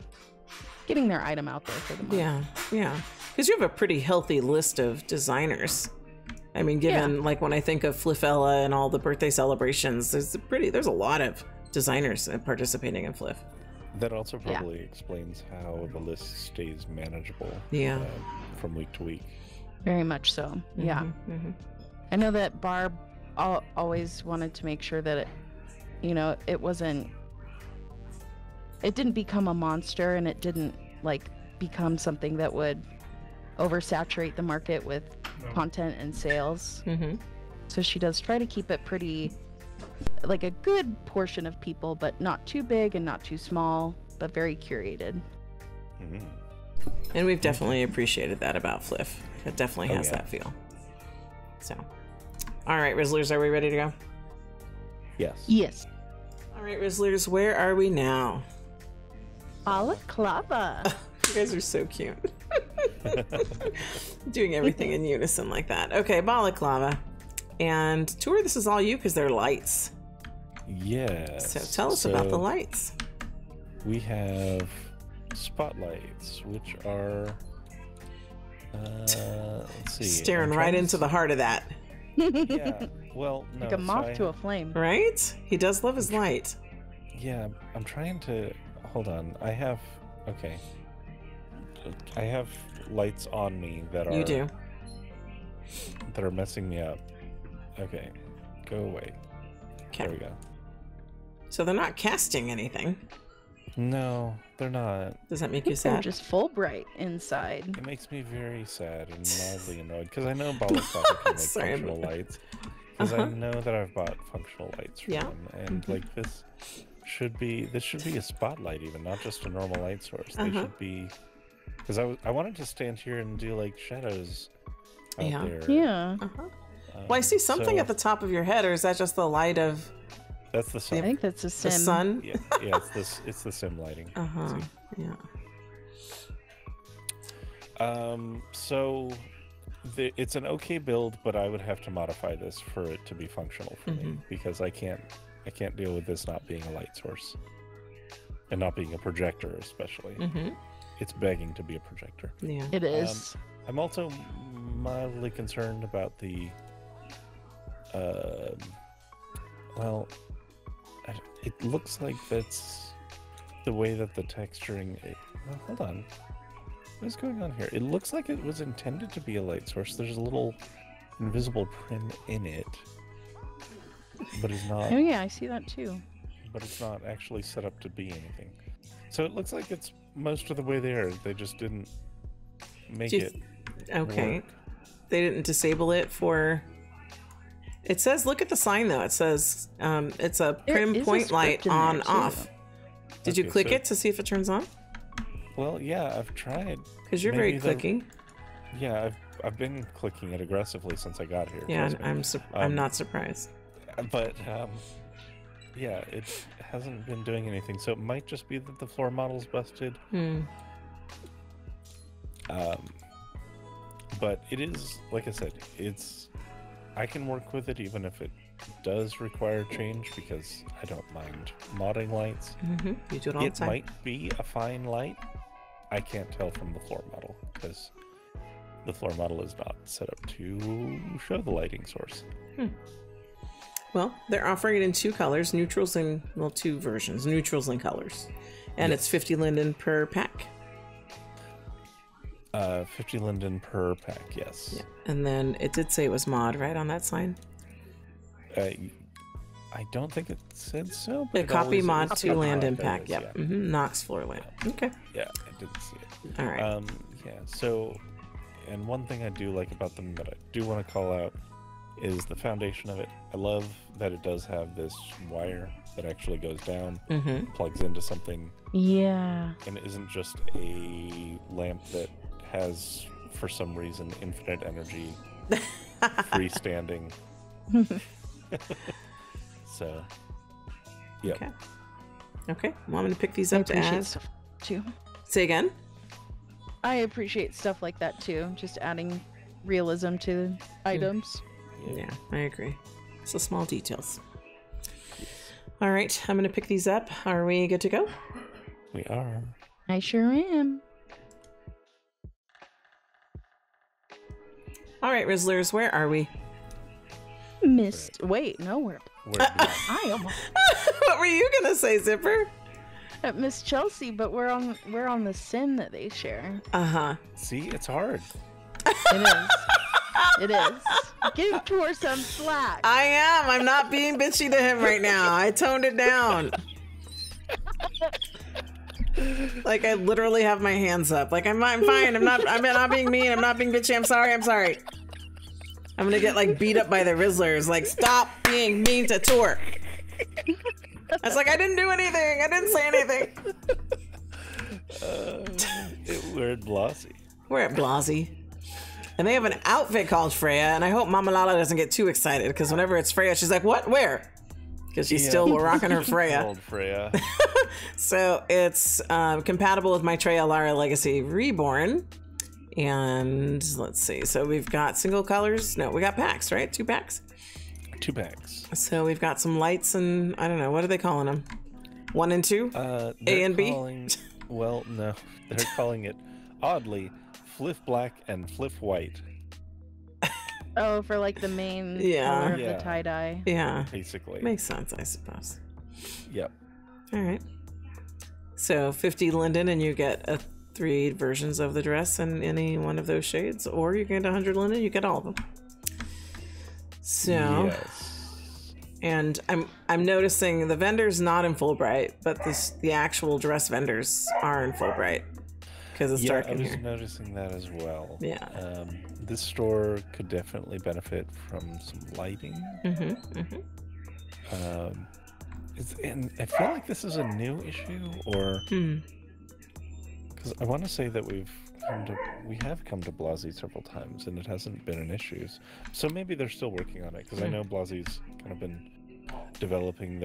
Speaker 3: their item out there for the month.
Speaker 1: Yeah. Because you have a pretty healthy list of designers. I mean, given like when I think of Fliffella and all the birthday celebrations, there's a lot of designers participating in Fliff.
Speaker 2: That also probably explains how the list stays manageable.
Speaker 1: Yeah.
Speaker 2: From week to week.
Speaker 3: Very much so. Yeah.
Speaker 1: Mm-hmm.
Speaker 3: I know that Barb always wanted to make sure that it didn't become a monster, and it didn't like become something that would oversaturate the market with content and sales.
Speaker 1: Mm-hmm.
Speaker 3: So she does try to keep it pretty, like a good portion of people, but not too big and not too small, but very curated.
Speaker 2: Mm-hmm.
Speaker 1: And we've definitely appreciated that about Fliff. It definitely has that feel. So, all right, Rizzlers, are we ready to go?
Speaker 2: Yes.
Speaker 3: Yes.
Speaker 1: All right, Rizzlers, where are we now?
Speaker 3: Balaclava.
Speaker 1: You guys are so cute. Doing everything in unison like that. Okay, Balaclava. And Tour, this is all you because they're lights.
Speaker 2: Yes.
Speaker 1: So tell us about the lights.
Speaker 2: We have spotlights, which are let's see.
Speaker 1: Staring right into the heart of that.
Speaker 2: Yeah. Well, no.
Speaker 3: Like a moth to a flame.
Speaker 1: Right? He does love his light.
Speaker 2: Yeah, I'm trying to hold on. I have lights on me that are
Speaker 1: You do.
Speaker 2: that are messing me up. Okay. Go away.
Speaker 1: Okay.
Speaker 2: There we go.
Speaker 1: So they're not casting anything.
Speaker 2: No, they're not.
Speaker 1: Does that make you
Speaker 3: They're
Speaker 1: sad?
Speaker 3: just full bright inside.
Speaker 2: It makes me very sad and mildly annoyed because I know Balaclava can make
Speaker 1: Sorry,
Speaker 2: functional lights. Because I know that I've bought functional lights from them, and like this should be a spotlight even, not just a normal light source. They should be, because I wanted to stand here and do like shadows out there.
Speaker 3: Yeah.
Speaker 1: Well, I see something
Speaker 2: so-
Speaker 1: at the top of your head, or is that just the light of
Speaker 2: That's the sun.
Speaker 3: I think that's a sim.
Speaker 1: the sun?
Speaker 2: Yeah, it's the sim lighting.
Speaker 1: Yeah.
Speaker 2: So it's an okay build, but I would have to modify this for it to be functional for me because I can't deal with this not being a light source and not being a projector, especially. It's begging to be a projector.
Speaker 1: Yeah.
Speaker 3: It is.
Speaker 2: I'm also mildly concerned about the well, it looks like that's the way that the texturing. Well, hold on. What is going on here? It looks like it was intended to be a light source. There's a little invisible prim in it, but it's not.
Speaker 3: Oh yeah, I see that too.
Speaker 2: But it's not actually set up to be anything. So it looks like it's most of the way there. They just didn't make it.
Speaker 1: Okay.
Speaker 2: Work.
Speaker 1: They didn't disable it for. It says, look at the sign though. It says it's a prim point light on off. Did you click it to see if it turns on?
Speaker 2: Well, yeah, I've tried.
Speaker 1: Because you're very clicky.
Speaker 2: Yeah, I've been clicking it aggressively since I got here.
Speaker 1: Yeah, I'm not surprised.
Speaker 2: But yeah, it hasn't been doing anything. So it might just be that the floor model's busted. But it is, like I said, I can work with it even if it does require change because I don't mind modding lights.
Speaker 1: You do it all the time.
Speaker 2: It might be a fine light. I can't tell from the floor model because the floor model is not set up to show the lighting source.
Speaker 1: Well, they're offering it in 2 colors, neutrals and, well, 2 versions, neutrals and colors. And it's 50 linden per pack.
Speaker 2: 50 linden per pack, yes.
Speaker 1: Yeah. And then it did say it was mod, right, on that sign?
Speaker 2: I don't think it said so.
Speaker 1: A copy mod to land
Speaker 2: mod,
Speaker 1: impact,
Speaker 2: yeah.
Speaker 1: yep. Knox floor lamp. Okay.
Speaker 2: Yeah, I didn't see it.
Speaker 1: All right.
Speaker 2: Yeah, so, and one thing I do like about them that I do want to call out is the foundation of it. I love that it does have this wire that actually goes down, plugs into something.
Speaker 3: Yeah.
Speaker 2: And it isn't just a lamp that has, for some reason, infinite energy, freestanding. So, yeah.
Speaker 1: Okay. Well, I'm going to pick these up to add.
Speaker 3: Stuff too.
Speaker 1: Say again?
Speaker 3: I appreciate stuff like that too. Just adding realism to items.
Speaker 1: Yeah, I agree. It's the small details. All right, I'm going to pick these up. Are we good to go?
Speaker 2: We are.
Speaker 3: I sure am.
Speaker 1: All right, Rizzlers, where are we?
Speaker 3: Wait, no, we're I almost
Speaker 1: What were you going to say, Zipper?
Speaker 3: at Miss Chelsea, but we're on the sim that they share.
Speaker 2: See, it's hard.
Speaker 3: It is. It is. Give Tor some slack.
Speaker 1: I am. I'm not being bitchy to him right now. I toned it down. Like I literally have my hands up. Like I'm fine. I'm not being mean. I'm not being bitchy. I'm sorry. I'm gonna get like beat up by the Rizzlers. Like stop being mean to Tor. I was like, I didn't do anything. I didn't say anything.
Speaker 2: We're at Blossie.
Speaker 1: We're at Blossie. And they have an outfit called Freya, and I hope Mama Lala doesn't get too excited, because whenever it's Freya, she's like, what? Where? because she's still rocking her Freya.
Speaker 2: Old Freya.
Speaker 1: So it's compatible with my Trey Alara Legacy Reborn. And let's see. So we've got single colors. No, we got packs, right? 2 packs?
Speaker 2: 2 packs.
Speaker 1: So we've got some lights and I don't know. What are they calling them? 1 and 2? A and B?
Speaker 2: Well, no. They're calling it, oddly, Fliff Black and Fliff White.
Speaker 3: Oh, for like the main color of the tie-dye.
Speaker 1: Yeah.
Speaker 2: Basically.
Speaker 1: Makes sense, I suppose.
Speaker 2: Yep.
Speaker 1: All right. So 50 linden and you get 3 versions of the dress in any one of those shades, or you get 100 linden, you get all of them. So,
Speaker 2: yes.
Speaker 1: And I'm noticing the vendor's not in Fulbright, but the actual dress vendors are in Fulbright because it's dark in here.
Speaker 2: I was noticing that as well.
Speaker 1: Yeah.
Speaker 2: This store could definitely benefit from some lighting. And I feel like this is a new issue, or because I want to say that we have come to Blossie several times, and it hasn't been an issue. So maybe they're still working on it, because I know Blossie's kind of been developing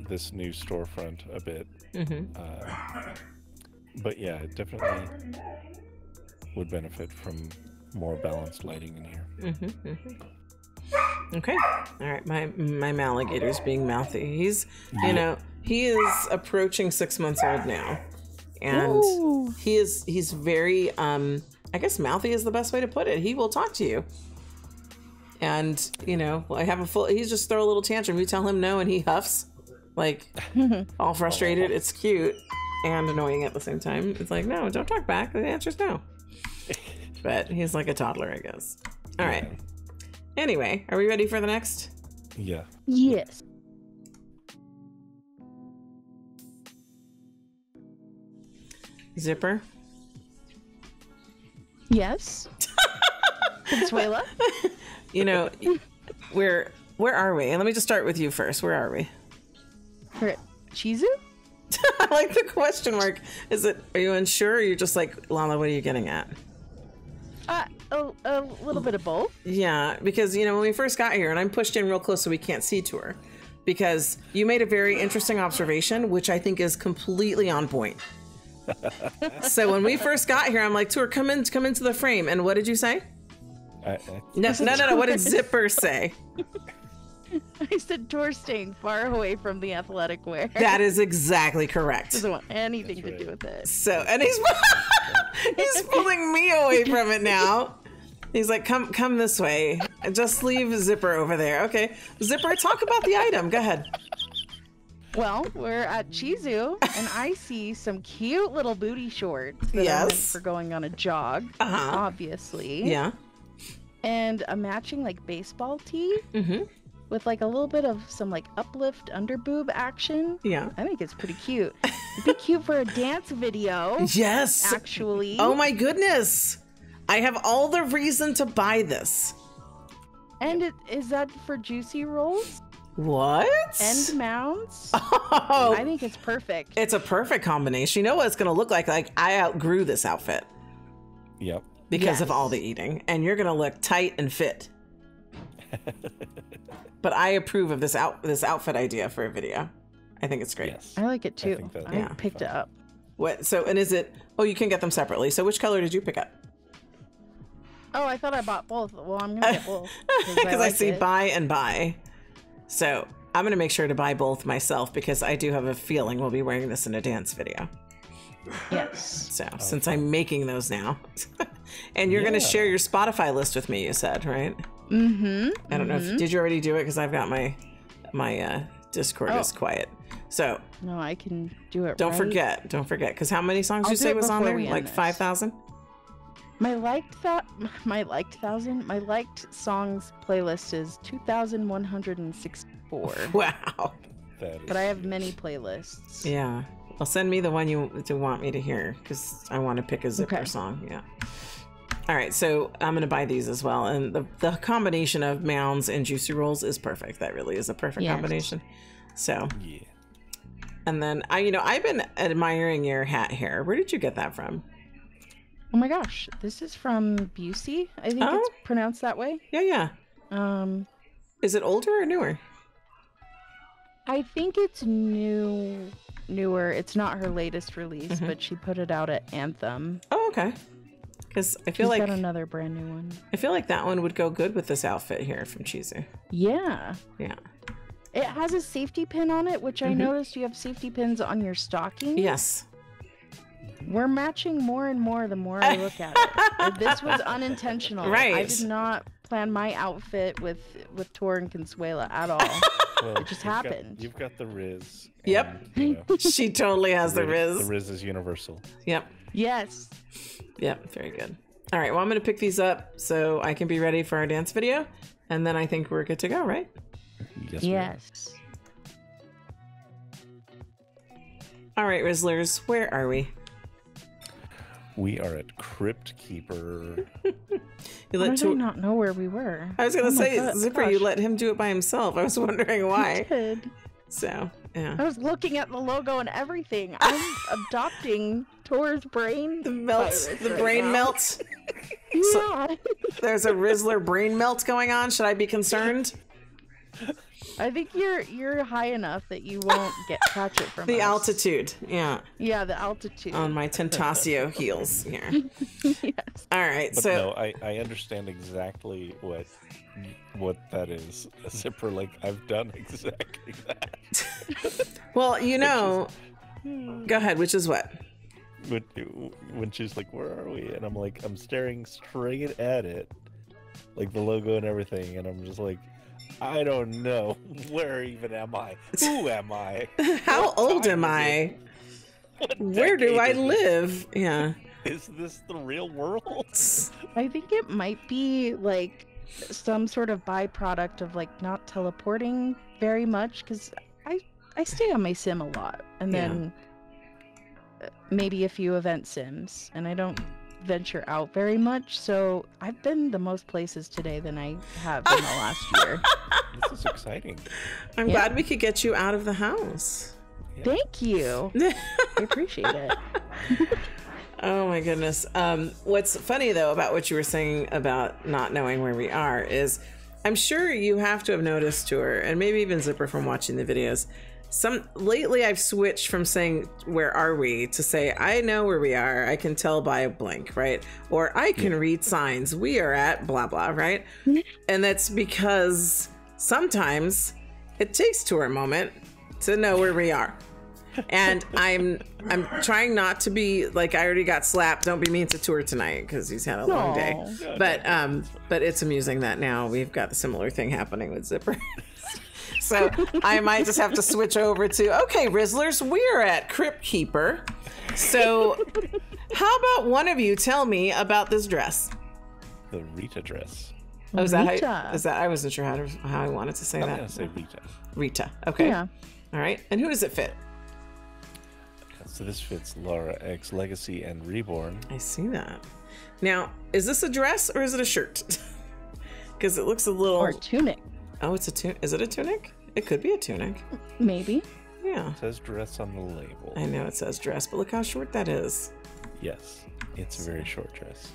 Speaker 2: this new storefront a bit. But yeah, it definitely would benefit from more balanced lighting in here.
Speaker 1: Okay. All right. My Maligator's being mouthy. He's, you know, he is approaching 6 months old now. And he's very, I guess mouthy is the best way to put it. He will talk to you. And, you know, I have he's just throw a little tantrum. You tell him no and he huffs, like all frustrated. It's cute and annoying at the same time. It's like, no, don't talk back. The answer's no. But he's like a toddler, I guess. All right. Anyway, are we ready for the next?
Speaker 2: Yeah.
Speaker 3: Yes.
Speaker 1: Zipper?
Speaker 3: Yes. Consuela?
Speaker 1: You know, where are we? And let me just start with you first. Where are we?
Speaker 3: We're at Cheezu?
Speaker 1: I like the question mark. Are you unsure, or you're just like, Lala, what are you getting at?
Speaker 3: A little bit of both.
Speaker 1: Yeah, because, you know, when we first got here, and I'm pushed in real close so we can't see to her, because you made a very interesting observation, which I think is completely on point. So when we first got here, I'm like, Tour, come into the frame. And what did you say? No. What did Zipper say?
Speaker 3: I said Tour staying far away from the athletic wear.
Speaker 1: That is exactly correct.
Speaker 3: Doesn't want anything to do with it.
Speaker 1: So, and he's pulling me away from it now. He's like, come this way. Just leave Zipper over there. Okay. Zipper, talk about the item. Go ahead.
Speaker 3: Well, we're at Cheezu, and I see some cute little booty shorts that are meant for going on a jog, obviously.
Speaker 1: Yeah.
Speaker 3: And a matching, like, baseball tee with, like, a little bit of some, like, uplift underboob action.
Speaker 1: Yeah.
Speaker 3: I think it's pretty cute. It'd be cute for a dance video.
Speaker 1: Yes.
Speaker 3: Actually.
Speaker 1: Oh, my goodness. I have all the reason to buy this.
Speaker 3: And is that for juicy rolls?
Speaker 1: What?
Speaker 3: End mounts?
Speaker 1: Oh.
Speaker 3: I think it's perfect.
Speaker 1: It's a perfect combination. You know what it's going to look like? Like, I outgrew this outfit.
Speaker 2: Yep.
Speaker 1: Because of all the eating. And you're going to look tight and fit. But I approve of this outfit idea for a video. I think it's great.
Speaker 3: Yes. I like it too. I picked it up.
Speaker 1: What? So, and is it... Oh, you can get them separately. So which color did you pick up?
Speaker 3: Oh, I thought I bought both. Well, I'm going to get both.
Speaker 1: Because I see buy and buy. So I'm going to make sure to buy both myself, because I do have a feeling we'll be wearing this in a dance video.
Speaker 3: Yes.
Speaker 1: So since I'm making those now. And you're going to share your Spotify list with me, you said, right?
Speaker 3: Mm-hmm.
Speaker 1: I don't know if... Did you already do it? Because I've got my Discord is quiet. So...
Speaker 3: No, I can do it.
Speaker 1: Don't forget. Because how many songs you say was on there? Like 5,000?
Speaker 3: My liked songs playlist is 2,164.
Speaker 1: Wow.
Speaker 3: But I have many playlists.
Speaker 1: Yeah. Well, send me the one you want me to hear, because I want to pick a Zipper song. Yeah. All right. So I'm going to buy these as well. And the combination of mounds and juicy rolls is perfect. That really is a perfect combination. So. Yeah. And then I've been admiring your hat hair. Where did you get that from?
Speaker 3: Oh my gosh, this is from Blossie. I think it's pronounced that way.
Speaker 1: Yeah. Is it older or newer?
Speaker 3: I think it's newer. It's not her latest release, but she put it out at Anthem.
Speaker 1: Oh, okay. Because I feel
Speaker 3: She's
Speaker 1: like
Speaker 3: got another brand new one.
Speaker 1: I feel like that one would go good with this outfit here from Cheezu.
Speaker 3: Yeah.
Speaker 1: Yeah.
Speaker 3: It has a safety pin on it, which I noticed you have safety pins on your stocking.
Speaker 1: Yes.
Speaker 3: We're matching more and more the more I look at it. This was unintentional.
Speaker 1: Right.
Speaker 3: I did not plan my outfit with Tor and Consuela at all.
Speaker 2: Well,
Speaker 3: It just happened.
Speaker 2: You've got the Riz.
Speaker 1: Yep.
Speaker 2: And, you know,
Speaker 1: She totally has the Riz.
Speaker 2: The Riz is universal.
Speaker 1: Yep.
Speaker 3: Yes.
Speaker 1: Yep. Very good. All right. Well, I'm going to pick these up so I can be ready for our dance video. And then I think we're good to go, right?
Speaker 2: Yes.
Speaker 3: Yes.
Speaker 1: All right, Rizzlers, where are we?
Speaker 2: We are at Crypt Keeper.
Speaker 1: You
Speaker 3: How
Speaker 1: let
Speaker 3: did I not know where we were?
Speaker 1: I was going to say, Zipper, you
Speaker 3: gosh.
Speaker 1: let him do it by himself. I was wondering
Speaker 3: I
Speaker 1: why.
Speaker 3: did.
Speaker 1: So, yeah.
Speaker 3: I was looking at the logo and everything. I'm adopting Tor's brain.
Speaker 1: The melt, the
Speaker 3: right
Speaker 1: brain
Speaker 3: now.
Speaker 1: melt.
Speaker 3: Yeah.
Speaker 1: There's a Rizzler brain melt going on. Should I be concerned?
Speaker 3: I think you're high enough that you won't catch it from
Speaker 1: The
Speaker 3: us.
Speaker 1: altitude. Yeah.
Speaker 3: Yeah, the altitude.
Speaker 1: On my Tentasio heels here.
Speaker 3: Yes.
Speaker 1: All right.
Speaker 2: But
Speaker 1: So,
Speaker 2: no, I understand exactly what that is. Zipper, like, I've done exactly that.
Speaker 1: well, you know, go ahead. Which is what?
Speaker 2: When she's like, where are we? And I'm like, I'm staring straight at it. Like the logo and everything. And I'm just like, I don't know. Where even am I? Who am I?
Speaker 1: How
Speaker 2: What
Speaker 1: old
Speaker 2: time
Speaker 1: am
Speaker 2: is
Speaker 1: I?
Speaker 2: it? What
Speaker 1: Where do
Speaker 2: decade
Speaker 1: I
Speaker 2: is this?
Speaker 1: live? Yeah.
Speaker 2: Is this the real world?
Speaker 3: I think it might be like some sort of byproduct of like not teleporting very much because I stay on my sim a lot and then maybe a few event sims and I don't venture out very much, so I've been the most places today than I have in the last year.
Speaker 2: This is exciting.
Speaker 1: I'm glad we could get you out of the house.
Speaker 3: Thank you. I appreciate it.
Speaker 1: Oh my goodness. What's funny though about what you were saying about not knowing where we are is I'm sure you have to have noticed, Tour, and maybe even Zipper from watching the videos. Lately I've switched from saying where are we to say I know where we are. I can tell by a blank, right? Or I can read signs. We are at blah blah, right? And that's because sometimes it takes Tour a moment to know where we are. And I'm trying not to be like I already got slapped. Don't be mean to Tour tonight because he's had a long day. But it's amusing that now we've got a similar thing happening with Zipper. So I might just have to switch over to okay, Rizzlers, we're at Crypt Keeper. So how about one of you tell me about this dress?
Speaker 2: The Rita dress.
Speaker 1: Oh, is that
Speaker 3: Rita.
Speaker 1: I wasn't sure how I wanted to say
Speaker 2: I'm
Speaker 1: that.
Speaker 2: gonna say Rita.
Speaker 1: Rita. Okay.
Speaker 3: Yeah.
Speaker 1: All right. And who does it fit?
Speaker 2: So this fits Lara X Legacy and Reborn.
Speaker 1: I see that. Now, is this a dress or is it a shirt? Because it looks a little.
Speaker 3: Or a tunic,
Speaker 1: Oh, it's a tunic. Is it a tunic? It could be a tunic.
Speaker 3: maybe.
Speaker 1: Yeah.
Speaker 2: It says dress on the label.
Speaker 1: I know it says dress, but look how short that is.
Speaker 2: Yes, it's a very short dress.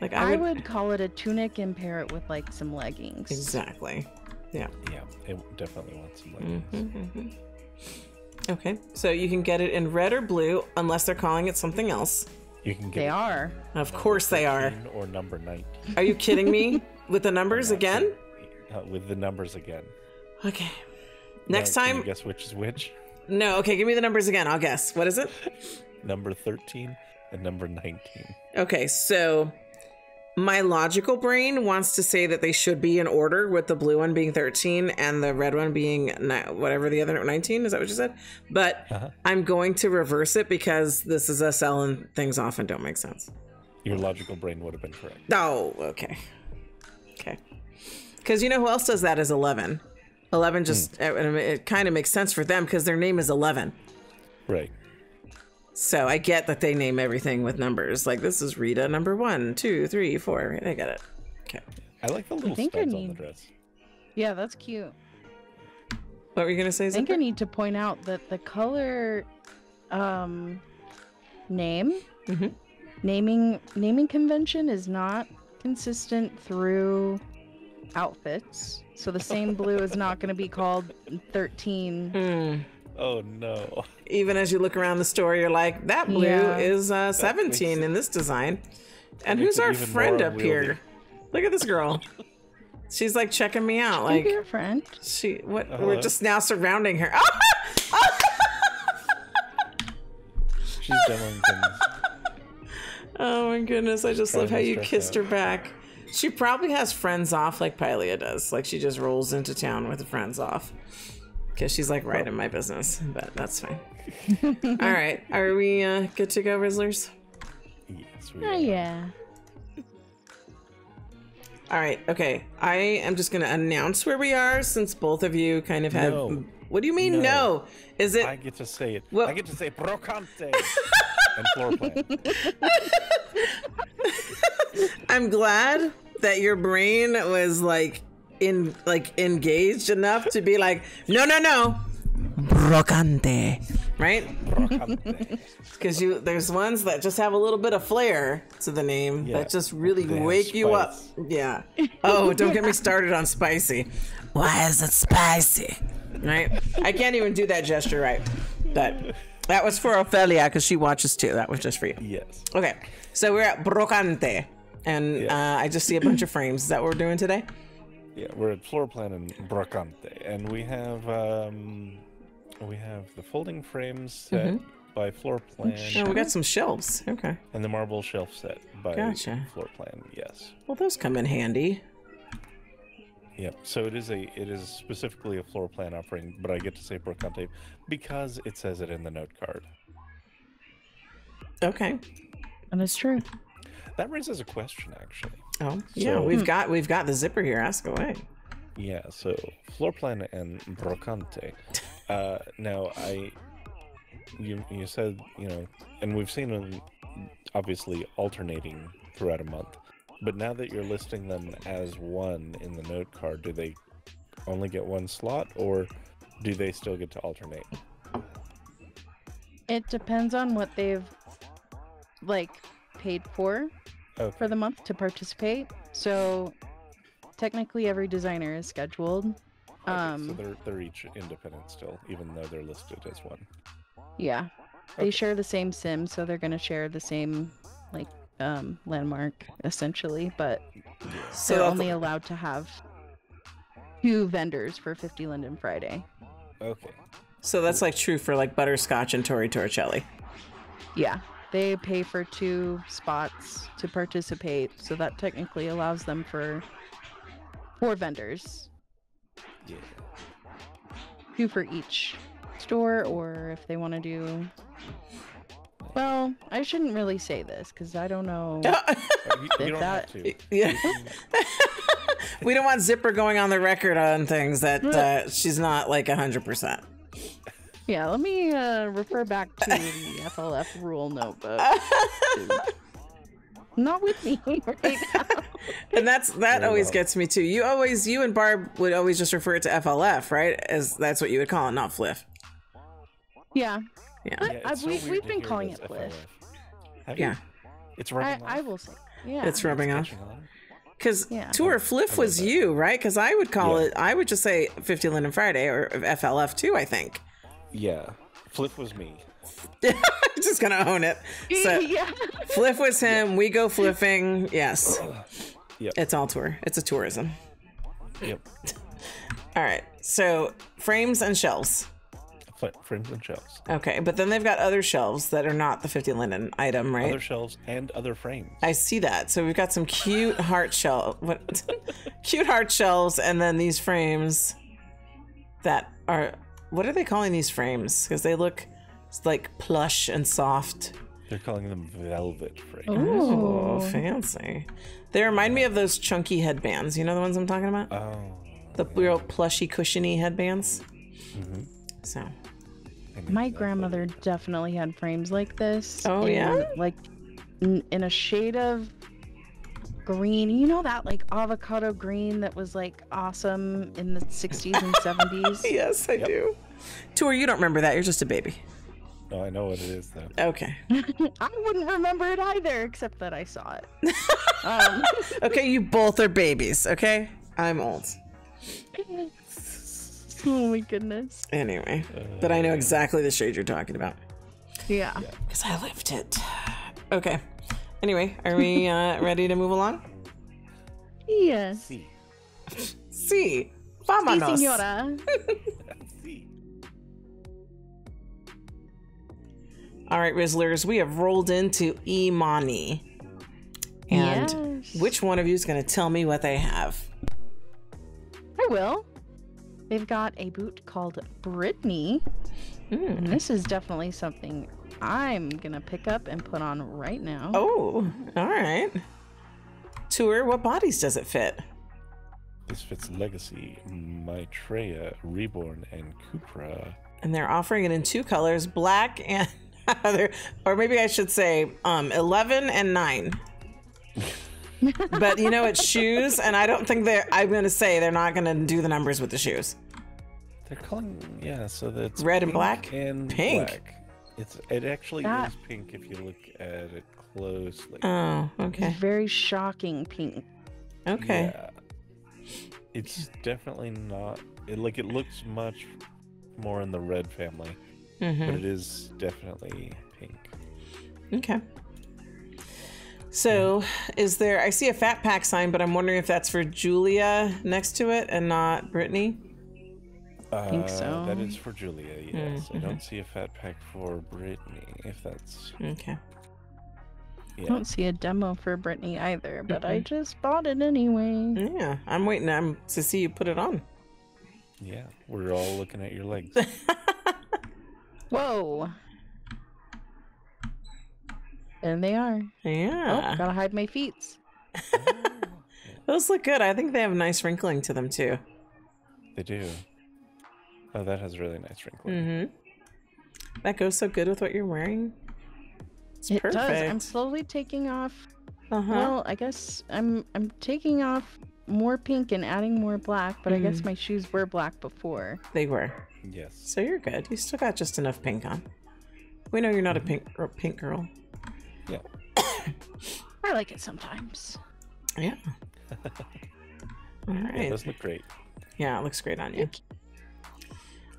Speaker 1: Like
Speaker 3: I would call it a tunic and pair it with like some leggings.
Speaker 1: Exactly. Yeah.
Speaker 2: Yeah, it definitely wants some leggings.
Speaker 1: Okay. So you can get it in red or blue, unless they're calling it something else.
Speaker 2: You can get
Speaker 3: They
Speaker 2: it
Speaker 3: are.
Speaker 1: Of course they are.
Speaker 2: 13 or number 19.
Speaker 1: Are you kidding me? With the numbers again?
Speaker 2: With the numbers again.
Speaker 1: Okay. Next
Speaker 2: Now, can
Speaker 1: time.
Speaker 2: you guess which is which?
Speaker 1: No. Okay. Give me the numbers again. I'll guess. What is it?
Speaker 2: Number 13 and number 19.
Speaker 1: Okay. So my logical brain wants to say that they should be in order, with the blue one being 13 and the red one being whatever the other 19. Is that what you said? But I'm going to reverse it because this is us selling things off and don't make sense.
Speaker 2: Your logical brain would have been correct.
Speaker 1: Oh, okay. Okay. Because you know who else does that is 11. 11 just, it kind of makes sense for them because their name is 11.
Speaker 2: Right.
Speaker 1: So I get that they name everything with numbers. Like this is Rita number 1, 2, 3, 4. I get it. Okay.
Speaker 2: I like the little
Speaker 3: think I
Speaker 2: studs on the
Speaker 3: need-
Speaker 2: dress.
Speaker 3: Yeah, that's cute.
Speaker 1: What were you going to say,
Speaker 3: I think I
Speaker 1: Zipper?
Speaker 3: need to point out that the color name naming convention is not consistent through outfits. So the same blue is not going to be called 13.
Speaker 2: Oh no.
Speaker 1: Even as you look around the store, you're like, that blue is 17 in this design. And who's our friend up here? Look at this girl. She's like checking me out. Like
Speaker 3: your friend.
Speaker 1: We're just now surrounding her.
Speaker 2: She's demoing things.
Speaker 1: Oh my goodness, I just love how you kissed her back. She probably has friends off like Pylia does. Like she just rolls into town with the friends off. Because she's like right in my business, but that's fine. All right, are we good to go, Rizzlers?
Speaker 2: Yes, we are.
Speaker 3: Yeah.
Speaker 1: All right, okay. I am just going to announce where we are since both of you kind of have...
Speaker 2: No.
Speaker 1: What do you mean no? Is it...
Speaker 2: I get to say it.
Speaker 1: Well...
Speaker 2: I get to say Brocante and Floorplan.
Speaker 1: I'm glad that your brain was like engaged enough to be like, no, Brocante, right?
Speaker 2: Brocante.
Speaker 1: Because there's ones that just have a little bit of flair to the name that just really wake you up. Yeah. Oh, don't get me started on spicy. Why is it spicy? Right? I can't even do that gesture right. But that was for Ophelia because she watches too. That was just for you.
Speaker 2: Yes.
Speaker 1: Okay. So we're at Brocante. And I just see a bunch of frames. Is that what we're doing today?
Speaker 2: Yeah, we're at Floorplan and Brocante, and we have the folding frames set by Floorplan.
Speaker 1: Oh, we got some shelves. Okay.
Speaker 2: And the marble shelf set by Floorplan. Yes.
Speaker 1: Well, those come in handy.
Speaker 2: Yep. So it is specifically a Floorplan offering, but I get to say Brocante because it says it in the note card.
Speaker 1: Okay.
Speaker 3: And it's true.
Speaker 2: That raises a question, actually.
Speaker 1: Oh, yeah, we've got the zipper here. Ask away.
Speaker 2: Yeah, so Floorplan and Brocante. Now, you said, and we've seen them obviously alternating throughout a month, but now that you're listing them as one in the note card, do they only get one slot, or do they still get to alternate?
Speaker 3: It depends on what they've, paid for.
Speaker 2: Okay.
Speaker 3: For the month to participate. So technically every designer is scheduled.
Speaker 2: So they're each independent still, even though they're listed as one.
Speaker 3: Yeah. They share the same sim, so they're gonna share the same landmark essentially, but they're only allowed to have 2 vendors for 50 Linden Friday.
Speaker 2: Okay.
Speaker 1: So that's true for Butterscotch and Tori Torricelli.
Speaker 3: Yeah. They pay for 2 spots to participate, so that technically allows them for 4 vendors.
Speaker 2: Yeah.
Speaker 3: 2 for each store, or if they want to do... Well, I shouldn't really say this, because I don't know
Speaker 2: you don't have to.
Speaker 1: Yeah. We don't want Zipper going on the record on things that she's not 100%.
Speaker 3: Yeah, let me refer back to the FLF rule notebook. Not with me right now.
Speaker 1: And that always gets me too. You and Barb would always just refer it to FLF, right? As that's what you would call it, not FLF.
Speaker 3: Yeah.
Speaker 1: Yeah.
Speaker 3: We've been calling it FLF.
Speaker 2: Yeah. It's rubbing off.
Speaker 3: I will say. Yeah.
Speaker 1: It's rubbing off. Because Tour FLF was you, right? Because I would call it, I would just say 50 Linden Friday or FLF too, I think.
Speaker 2: Yeah, Fliff was me.
Speaker 1: I'm just gonna own it. So, Fliff was him. We go fliffing. Yes.
Speaker 2: Yep.
Speaker 1: It's all tour. It's a tourism.
Speaker 2: Yep.
Speaker 1: All right. So frames and shelves.
Speaker 2: Frames and shelves.
Speaker 1: Okay, but then they've got other shelves that are not the 50 Linden item, right?
Speaker 2: Other shelves and other frames.
Speaker 1: I see that. So we've got some cute heart cute heart shelves, and then these frames that are. What are they calling these frames? Because they look plush and soft.
Speaker 2: They're calling them velvet frames.
Speaker 1: Oh, fancy. They remind me of those chunky headbands. You know the ones I'm talking about?
Speaker 2: Oh.
Speaker 1: The real plushy, cushiony headbands.
Speaker 2: Mm-hmm.
Speaker 1: So.
Speaker 3: My grandmother definitely had frames like this.
Speaker 1: Oh, yeah?
Speaker 3: In a shade of green. You know that avocado green that was awesome in the 60s and 70s?
Speaker 1: Yes, I do. Tour, you don't remember that. You're just a baby.
Speaker 2: No, I know what it is, though.
Speaker 1: Okay.
Speaker 3: I wouldn't remember it either, except that I saw it.
Speaker 1: Okay, you both are babies, okay? I'm old.
Speaker 3: Oh my goodness.
Speaker 1: Anyway, but I know exactly the shade you're talking about.
Speaker 3: Yeah.
Speaker 1: Because I lived it. Okay. Anyway, are we ready to move along?
Speaker 3: Yes.
Speaker 1: Sí.
Speaker 3: Sí,
Speaker 1: Vámonos.
Speaker 3: señora.
Speaker 1: All right, Rizzlers, we have rolled into Eamoni. And
Speaker 3: Yes.
Speaker 1: which one of you is going to tell me what they have?
Speaker 3: I will. They've got a boot called Brittany. And this is definitely something I'm going to pick up and put on right now.
Speaker 1: Oh, all right. Tour, what bodies does it fit?
Speaker 2: This fits Legacy, Maitreya, Reborn, and Kupra.
Speaker 1: And they're offering it in 2 colors, black and or maybe I should say 11 and 9. But you know, it's shoes, and I don't think I'm going to say they're not going to do the numbers with the shoes.
Speaker 2: They're calling, yeah, so that's
Speaker 1: Red and
Speaker 2: pink
Speaker 1: black?
Speaker 2: and
Speaker 1: Pink.
Speaker 2: black. It actually is pink if you look at it closely.
Speaker 1: Oh, okay.
Speaker 3: Very shocking pink.
Speaker 1: Okay.
Speaker 2: Yeah. It's definitely not. It looks much more in the red family, but it is definitely pink.
Speaker 1: Okay. So, is there? I see a fat pack sign, but I'm wondering if that's for Julia next to it and not Brittany.
Speaker 3: I think so.
Speaker 2: That is for Julia. Yes, I don't see a fat pack for Brittany. If that's
Speaker 1: Okay.
Speaker 3: I don't see a demo for Brittany either, but I just bought it anyway.
Speaker 1: Yeah, I'm waiting to see you put it on.
Speaker 2: Yeah, we're all looking at your legs.
Speaker 3: Whoa. And they are.
Speaker 1: Yeah.
Speaker 3: Oh, gotta hide my feet.
Speaker 1: Those look good. I think they have a nice wrinkling to them too.
Speaker 2: They do. Oh, that has really nice wrinkling.
Speaker 1: That goes so good with what you're wearing. It's
Speaker 3: It
Speaker 1: perfect.
Speaker 3: does. I'm slowly taking off.
Speaker 1: Uh-huh.
Speaker 3: Well, I guess I'm taking off more pink and adding more black, but I guess my shoes were black before.
Speaker 1: They were.
Speaker 2: Yes.
Speaker 1: So you're good. You still got just enough pink on. We know you're not a pink girl.
Speaker 2: Yeah.
Speaker 3: I like it sometimes.
Speaker 1: Yeah. All
Speaker 2: It
Speaker 1: right.
Speaker 2: does look great.
Speaker 1: Yeah, it looks great on you.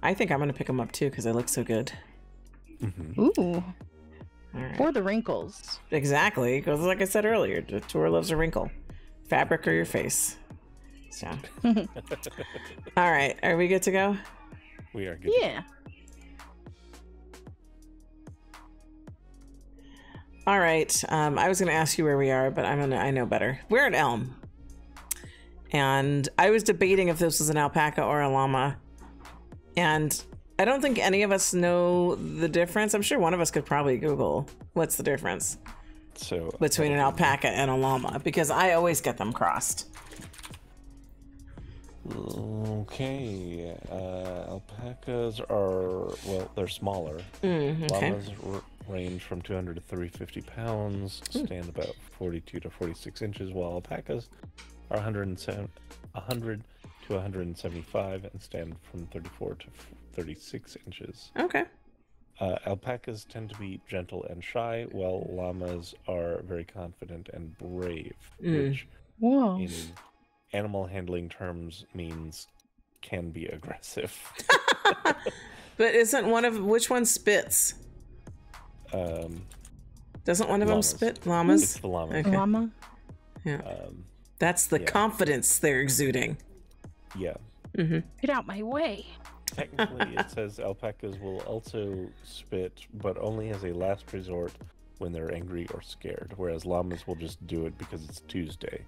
Speaker 1: I think I'm going to pick them up too because they look so good.
Speaker 3: Ooh.
Speaker 1: All right.
Speaker 3: For the wrinkles.
Speaker 1: Exactly. Because like I said earlier, the tour loves a wrinkle. Fabric or your face. So. All right. Are we good to go?
Speaker 2: We are good.
Speaker 3: Yeah.
Speaker 1: All right. I was going to ask you where we are, but I know better. We're at Elm. And I was debating if this was an alpaca or a llama. And I don't think any of us know the difference. I'm sure one of us could probably Google what's the difference between an alpaca and a llama, because I always get them crossed.
Speaker 2: Okay. Alpacas are, well, they're smaller.
Speaker 1: Okay.
Speaker 2: Llamas range from 200 to 350 pounds, stand about 42 to 46 inches, while alpacas are 100 to 175 and stand from 34 to 36 inches.
Speaker 1: Okay.
Speaker 2: Alpacas tend to be gentle and shy, while llamas are very confident and brave, which
Speaker 3: Whoa.
Speaker 2: in animal handling terms means can be aggressive.
Speaker 1: But which one spits? Doesn't one of them
Speaker 2: Llamas.
Speaker 1: spit? Llamas?
Speaker 2: It's the llama.
Speaker 1: Okay.
Speaker 3: Llama.
Speaker 1: Yeah. That's the
Speaker 2: yeah.
Speaker 1: confidence they're exuding.
Speaker 2: Yeah.
Speaker 3: Get out my way.
Speaker 2: Technically, it says alpacas will also spit, but only as a last resort when they're angry or scared, whereas llamas will just do it because it's Tuesday.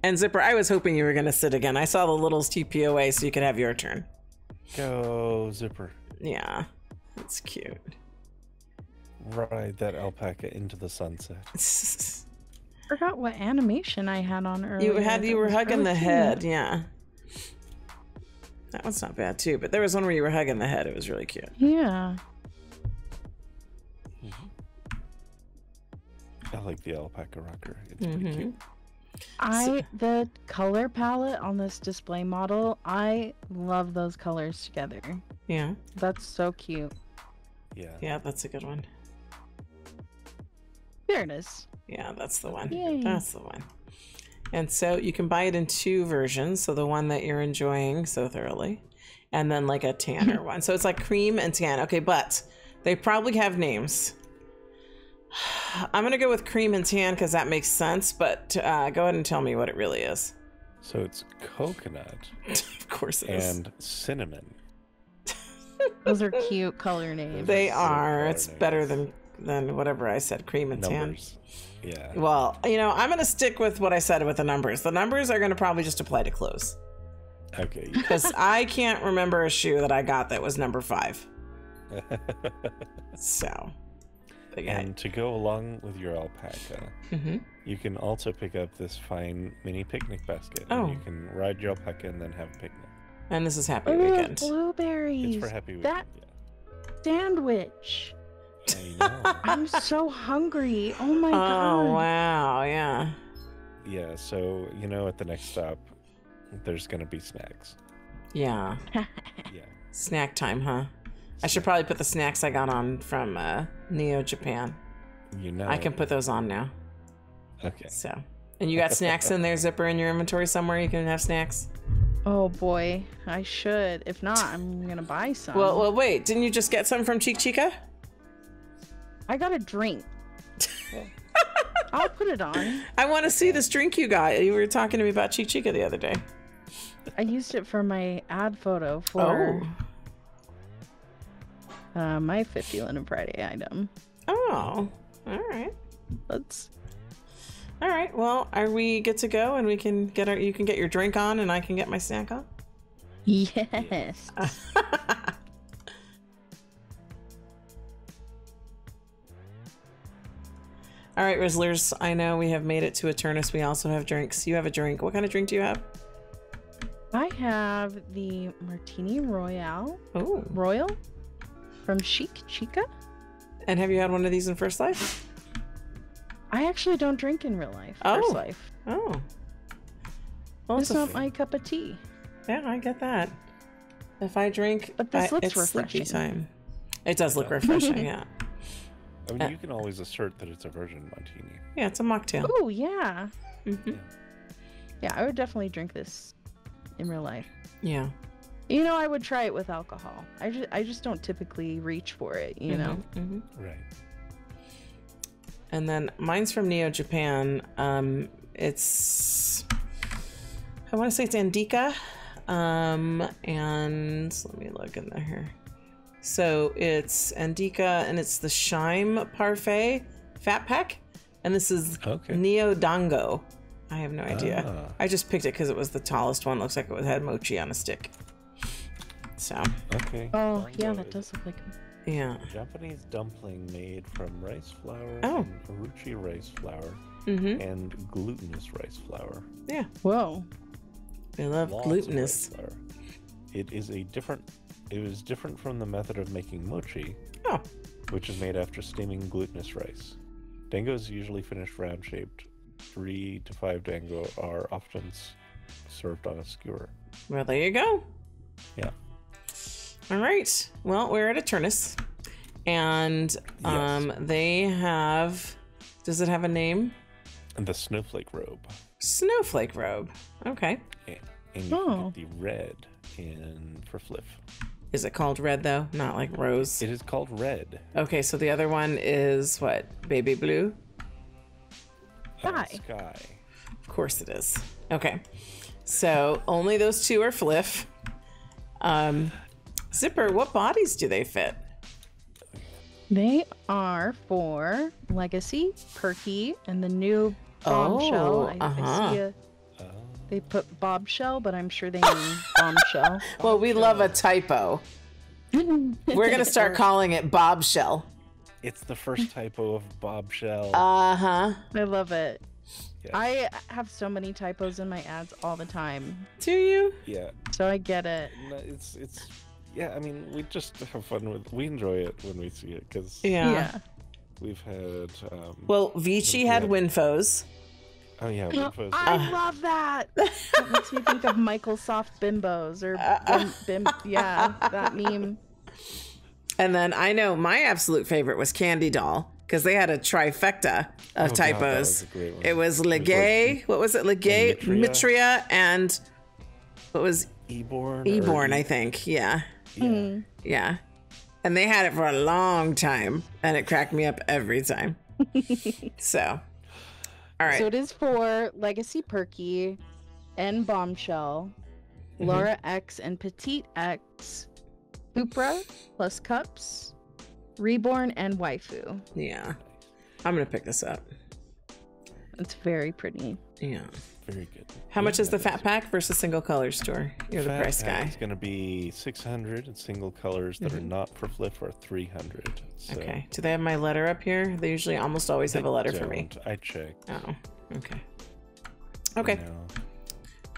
Speaker 1: And Zipper, I was hoping you were going to sit again. I saw the littles TPOA so you could have your turn.
Speaker 2: Go, Zipper.
Speaker 1: Yeah, that's cute.
Speaker 2: Ride that alpaca into the sunset.
Speaker 3: Forgot what animation I had on earlier.
Speaker 1: You were hugging the head, yeah. That one's not bad too, but there was one where you were hugging the head. It was really cute.
Speaker 3: Yeah.
Speaker 2: I like the alpaca rocker. It's pretty cute.
Speaker 3: The color palette on this display model, I love those colors together.
Speaker 1: Yeah.
Speaker 3: That's so cute.
Speaker 2: Yeah.
Speaker 1: Yeah, that's a good one.
Speaker 3: There it is.
Speaker 1: Yeah, that's the one.
Speaker 3: Yay.
Speaker 1: That's the one. And so you can buy it in 2 versions. So the one that you're enjoying so thoroughly, and then like a tanner one. So it's like cream and tan. Okay, but they probably have names. I'm going to go with cream and tan because that makes sense. But go ahead and tell me what it really is.
Speaker 2: So it's coconut.
Speaker 1: Of course it is.
Speaker 2: And cinnamon.
Speaker 3: Those are cute color names.
Speaker 1: They are. It's better than whatever I said, cream and
Speaker 2: Numbers.
Speaker 1: tan.
Speaker 2: Yeah.
Speaker 1: Well, you know, I'm going to stick with what I said with the numbers. The numbers are going to probably just apply to clothes.
Speaker 2: Okay.
Speaker 1: Because I can't remember a shoe that I got that was number 5. So, again.
Speaker 2: And to go along with your alpaca, you can also pick up this fine mini picnic basket.
Speaker 1: Oh.
Speaker 2: And you can ride your alpaca and then have a picnic.
Speaker 1: And this is Happy
Speaker 3: Ooh,
Speaker 1: Weekend.
Speaker 3: blueberries.
Speaker 2: It's for Happy Weekend.
Speaker 3: That sandwich.
Speaker 2: I know.
Speaker 3: I'm so hungry. Oh my god.
Speaker 1: Oh, wow. Yeah.
Speaker 2: Yeah, so, you know, at the next stop, there's going to be snacks.
Speaker 1: Yeah.
Speaker 2: Yeah.
Speaker 1: Snack time, huh? I should probably put the snacks I got on from Neo Japan.
Speaker 2: You know.
Speaker 1: I can put those on now.
Speaker 2: Okay.
Speaker 1: So, and you got snacks in there, Zipper, in your inventory somewhere you can have snacks?
Speaker 3: Oh boy, I should. If not, I'm gonna buy some.
Speaker 1: Well, wait. Didn't you just get some from Cheek Chica?
Speaker 3: I got a drink. I'll put it on.
Speaker 1: I want to see this drink you got. You were talking to me about Cheek Chica the other day.
Speaker 3: I used it for my ad photo for my 50 Linen Friday item.
Speaker 1: Oh, all right.
Speaker 3: All
Speaker 1: right. Well, are we good to go? And we can get you can get your drink on, and I can get my snack on.
Speaker 3: Yes.
Speaker 1: All right, Rizzlers. I know we have made it to Eternus. We also have drinks. You have a drink. What kind of drink do you have?
Speaker 3: I have the Martini Royale.
Speaker 1: Oh,
Speaker 3: Royal from Chic Chica.
Speaker 1: And have you had one of these in First Life?
Speaker 3: I actually don't drink in real life.
Speaker 1: Oh.
Speaker 3: First Life.
Speaker 1: Oh. Well,
Speaker 3: It's not my cup of tea.
Speaker 1: Yeah, I get that. If I drink,
Speaker 3: But this looks
Speaker 1: it's
Speaker 3: refreshing.
Speaker 1: sleepy time. It does look refreshing, yeah.
Speaker 2: I mean, you can always assert that it's a virgin martini.
Speaker 1: Yeah, it's a mocktail.
Speaker 3: Oh yeah.
Speaker 1: Mm-hmm.
Speaker 3: Yeah, I would definitely drink this in real life.
Speaker 1: Yeah.
Speaker 3: You know, I would try it with alcohol. I just don't typically reach for it, you know?
Speaker 1: Mm-hmm.
Speaker 2: Right.
Speaker 1: And then mine's from Neo Japan. It's, I want to say it's Indica. And let me look in there here. So it's Indica and it's the Shime Parfait Fat Pack. And this is Neo Dango. I have no idea. I just picked it because it was the tallest one. Looks like it had mochi on a stick. So.
Speaker 2: Okay.
Speaker 3: Oh, yeah, that does look like
Speaker 1: Yeah.
Speaker 2: Japanese dumpling made from rice flour
Speaker 1: Oh.
Speaker 2: and uruchi rice flour and glutinous rice flour.
Speaker 1: Yeah.
Speaker 3: Whoa.
Speaker 1: We love
Speaker 2: Lots
Speaker 1: glutinous.
Speaker 2: of rice flour. It was different from the method of making mochi, which is made after steaming glutinous rice. Dango is usually finished round-shaped. 3 to 5 dango are often served on a skewer.
Speaker 1: Well, there you go.
Speaker 2: Yeah.
Speaker 1: All right. Well, we're at Eternus. And they have... Does it have a name?
Speaker 2: And the snowflake robe.
Speaker 1: Snowflake robe. Okay.
Speaker 2: And you can get the red for Fliff.
Speaker 1: Is it called red, though? Not like rose?
Speaker 2: It is called red.
Speaker 1: Okay, so the other one is what? Baby blue?
Speaker 3: Sky.
Speaker 2: Sky.
Speaker 1: Of course it is. Okay. So only those 2 are Fliff. Zipper, what bodies do they fit?
Speaker 3: They are for Legacy, Perky, and the new Bombshell. I see they put Bobshell, but I'm sure they mean Bombshell.
Speaker 1: Well, we love a typo. We're going to start calling it Bobshell.
Speaker 2: It's the first typo of Bobshell.
Speaker 1: Uh-huh.
Speaker 3: I love it.
Speaker 2: Yes.
Speaker 3: I have so many typos in my ads all the time.
Speaker 1: Do you?
Speaker 2: Yeah.
Speaker 3: So I get it.
Speaker 2: No, it's yeah, I mean, we just have fun with we enjoy it when we see it because we've had
Speaker 1: well, Vici had Winfos.
Speaker 2: Oh yeah, Winfos.
Speaker 3: I love that. That makes me think of Microsoft Bimbos or yeah, that meme.
Speaker 1: And then I know my absolute favorite was Candy Doll. because they had a trifecta of typos.
Speaker 2: God, that was a great one.
Speaker 1: It was Legay. What was it? Legay, Mitria, and what was
Speaker 2: Eborn,
Speaker 1: I think. Yeah. Yeah. And they had it for a long time, and it cracked me up every time. So, all right.
Speaker 3: So it is for Legacy Perky and Bombshell, Laura X and Petite X, Hoopra plus Cups, Reborn, and Waifu.
Speaker 1: Yeah. I'm going to pick this up.
Speaker 3: It's very pretty.
Speaker 1: Yeah.
Speaker 2: Very good.
Speaker 1: How much is the fat pack versus single color store? You're the price guy.
Speaker 2: It's going to be 600, and single colors that are not for flip are 300. So.
Speaker 1: Okay. Do they have my letter up here? They usually almost always have a letter for me.
Speaker 2: I checked.
Speaker 1: Oh, okay. Okay.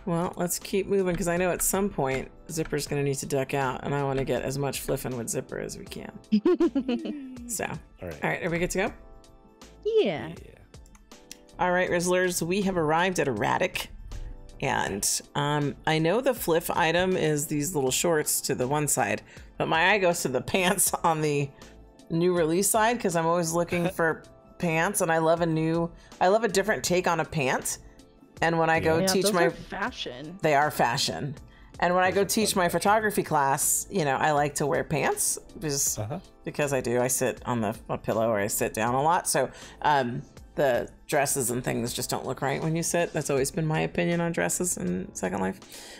Speaker 1: Well, let's keep moving because I know at some point Zipper's going to need to duck out, and I want to get as much fliffing with Zipper as we can. So, all right, are we good to go?
Speaker 3: Yeah.
Speaker 1: All right, Rizzlers, we have arrived at Erratic, and I know the fliff item is these little shorts to the one side, but my eye goes to the pants on the new release side because I'm always looking for pants, and I love a different take on a pant. And when I go teach
Speaker 3: those
Speaker 1: my
Speaker 3: are fashion,
Speaker 1: they are fashion. And when I go teach my photography class, you know, I like to wear pants because I do. I sit on a pillow or I sit down a lot. So the dresses and things just don't look right when you sit. That's always been my opinion on dresses in Second Life.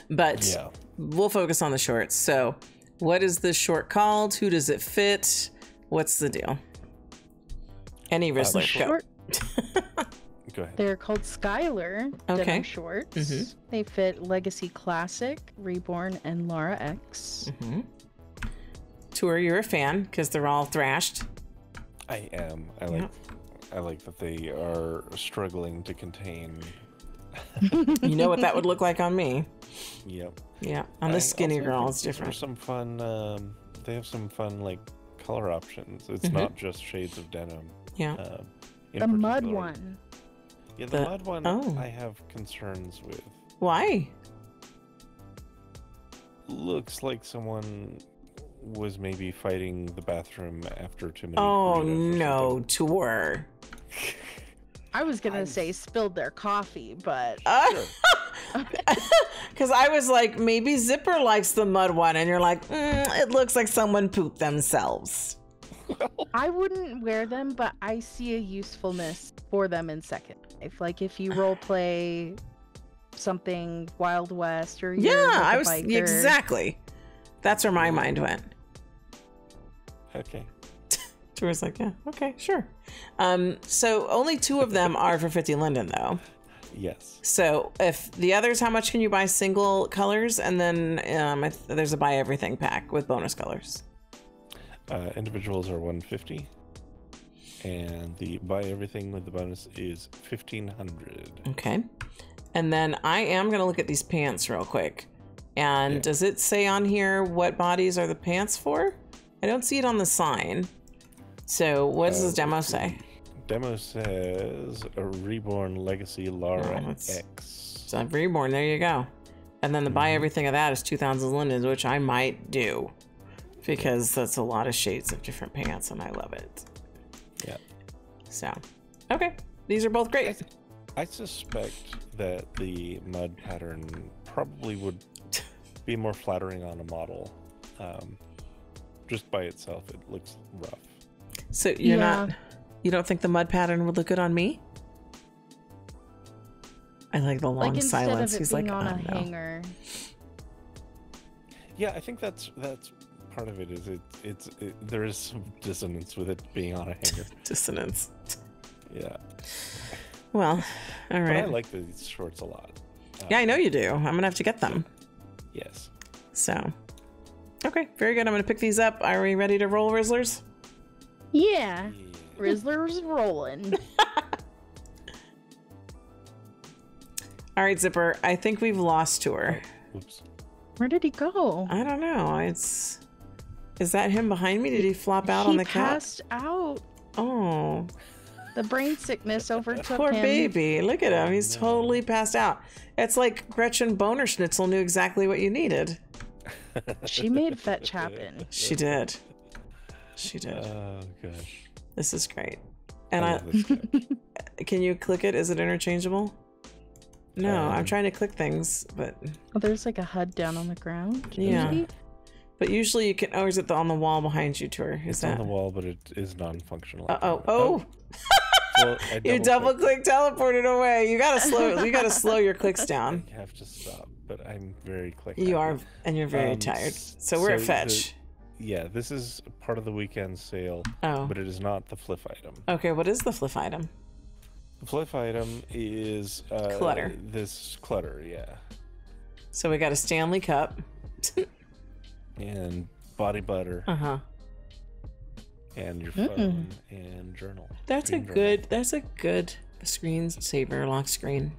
Speaker 1: But we'll focus on the shorts. So what is this short called? Who does it fit? What's the deal? Any Rizzler.
Speaker 3: Short.
Speaker 2: Go ahead.
Speaker 3: They're called Skylar denim shorts. They fit Legacy Classic, Reborn, and Laura X.
Speaker 1: Tour, you're a fan because they're all thrashed.
Speaker 2: I am. I like that they are struggling to contain.
Speaker 1: You know what that would look like on me.
Speaker 2: Yep.
Speaker 1: Yeah. On the skinny girl, it's different.
Speaker 2: There's some fun. They have some fun like color options. It's not just shades of denim.
Speaker 1: Yeah.
Speaker 3: The mud one.
Speaker 2: Yeah, the mud one I have concerns with.
Speaker 1: Why?
Speaker 2: Looks like someone was maybe fighting the bathroom after too many.
Speaker 1: Oh no, Tour.
Speaker 3: I was gonna say spilled their coffee, but
Speaker 1: because I was like, maybe Zipper likes the mud one, and you're like, it looks like someone pooped themselves.
Speaker 3: I wouldn't wear them, but I see a usefulness for them in Second Life. Like if you role play something Wild West or
Speaker 1: I was biker. Exactly. That's where my mind went.
Speaker 2: Okay.
Speaker 1: Tour's like, yeah, okay, sure. So only 2 of them are for 50 Linden though.
Speaker 2: Yes.
Speaker 1: So if the others, how much can you buy single colors? And then there's a buy everything pack with bonus colors.
Speaker 2: Individuals are 150, and the buy everything with the bonus is 1500.
Speaker 1: Okay. And then I am going to look at these pants real quick. And does it say on here what bodies are the pants for? I don't see it on the sign. So what does this demo say?
Speaker 2: Demo says a Reborn Legacy Laura X.
Speaker 1: So Reborn, there you go. And then the buy everything of that is 2000 lindens, which I might do. Because that's a lot of shades of different pants, and I love it.
Speaker 2: Yeah.
Speaker 1: So, okay. These are both great.
Speaker 2: I suspect that the mud pattern probably would be more flattering on a model. Just by itself, it looks rough.
Speaker 1: So you don't think the mud pattern would look good on me? I like the long silence. He's like,
Speaker 3: on a hanger.
Speaker 2: Yeah, I think that's part of it. Is there is some dissonance with it being on a hanger.
Speaker 1: Dissonance.
Speaker 2: Yeah.
Speaker 1: Well, all right.
Speaker 2: But I like these shorts a lot.
Speaker 1: Yeah, I know you do. I'm gonna have to get them.
Speaker 2: Yes.
Speaker 1: So, okay, very good. I'm gonna pick these up. Are we ready to roll, Rizzlers?
Speaker 3: Yeah. Rizzlers rolling.
Speaker 1: All right, Zipper. I think we've lost Tour.
Speaker 2: Oops.
Speaker 3: Where did he go?
Speaker 1: I don't know. Is that him behind me? Did he flop out on the couch? He
Speaker 3: passed out.
Speaker 1: Oh.
Speaker 3: The brain sickness overtook him.
Speaker 1: Poor baby. Look at him. He's totally passed out. It's like Gretchen Boner Schnitzel knew exactly what you needed.
Speaker 3: She made fetch happen.
Speaker 1: She did. She did.
Speaker 2: Oh, gosh.
Speaker 1: This is great. And
Speaker 2: I love this sketch.
Speaker 1: can you click it? Is it interchangeable? No, I'm trying to click things, but
Speaker 3: Oh, there's like a HUD down on the ground.
Speaker 1: Yeah.
Speaker 3: Maybe?
Speaker 1: but usually you can. Oh, is it on the wall behind you, Tour? Is
Speaker 2: It's
Speaker 1: that
Speaker 2: on the wall, but it is non-functional.
Speaker 1: Oh.
Speaker 2: Well,
Speaker 1: You double click, teleported away. You gotta slow. You gotta slow your clicks down.
Speaker 2: I have to stop, but I'm very click.
Speaker 1: You are, and you're very tired. So we're at fetch.
Speaker 2: Yeah, this is part of the weekend sale, but it is not the flip item.
Speaker 1: Okay, what is the flip item?
Speaker 2: The flip item is
Speaker 1: clutter.
Speaker 2: This clutter, yeah.
Speaker 1: So we got a Stanley Cup.
Speaker 2: And body butter.
Speaker 1: Uh-huh.
Speaker 2: And your phone and journal.
Speaker 1: That's a good screensaver lock screen.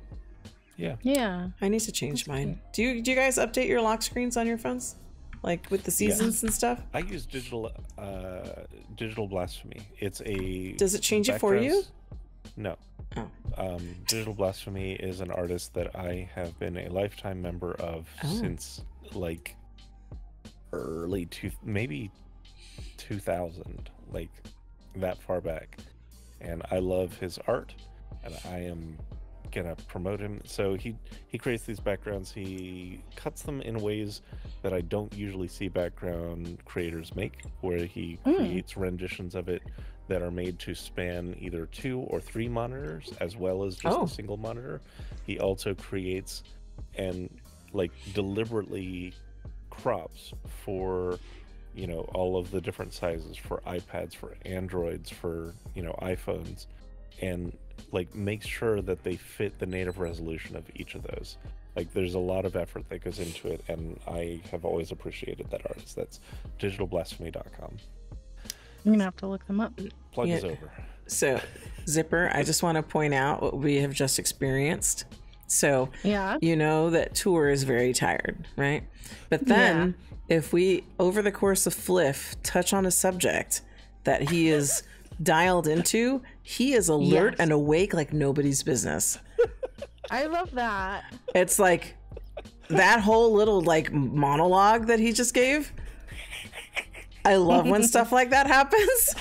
Speaker 2: Yeah.
Speaker 3: Yeah.
Speaker 1: I need to change mine. Do you guys update your lock screens on your phones? Like with the seasons and stuff?
Speaker 2: I use digital blasphemy. It's a
Speaker 1: Does it change it for you?
Speaker 2: No.
Speaker 1: Oh.
Speaker 2: Digital Blasphemy is an artist that I have been a lifetime member of since like maybe 2000, like that far back. And I love his art, and I am gonna promote him. So he creates these backgrounds. He cuts them in ways that I don't usually see background creators make, where he creates renditions of it that are made to span either 2 or 3 monitors as well as just a single monitor. He also creates and like deliberately crops for, you know, all of the different sizes for iPads, for Androids, for, you know, iPhones, and like makes sure that they fit the native resolution of each of those. Like there's a lot of effort that goes into it, and I have always appreciated that artist. That's digitalblasphemy.com.
Speaker 3: You're gonna have to look them up.
Speaker 2: Plug is over.
Speaker 1: So, Zipper, I just want to point out what we have just experienced. So, you know that Tour is very tired, right? But then, if we, over the course of Fliff, touch on a subject that he is dialed into, he is alert and awake like nobody's business.
Speaker 3: I love that.
Speaker 1: It's like that whole little like monologue that he just gave. I love when stuff like that happens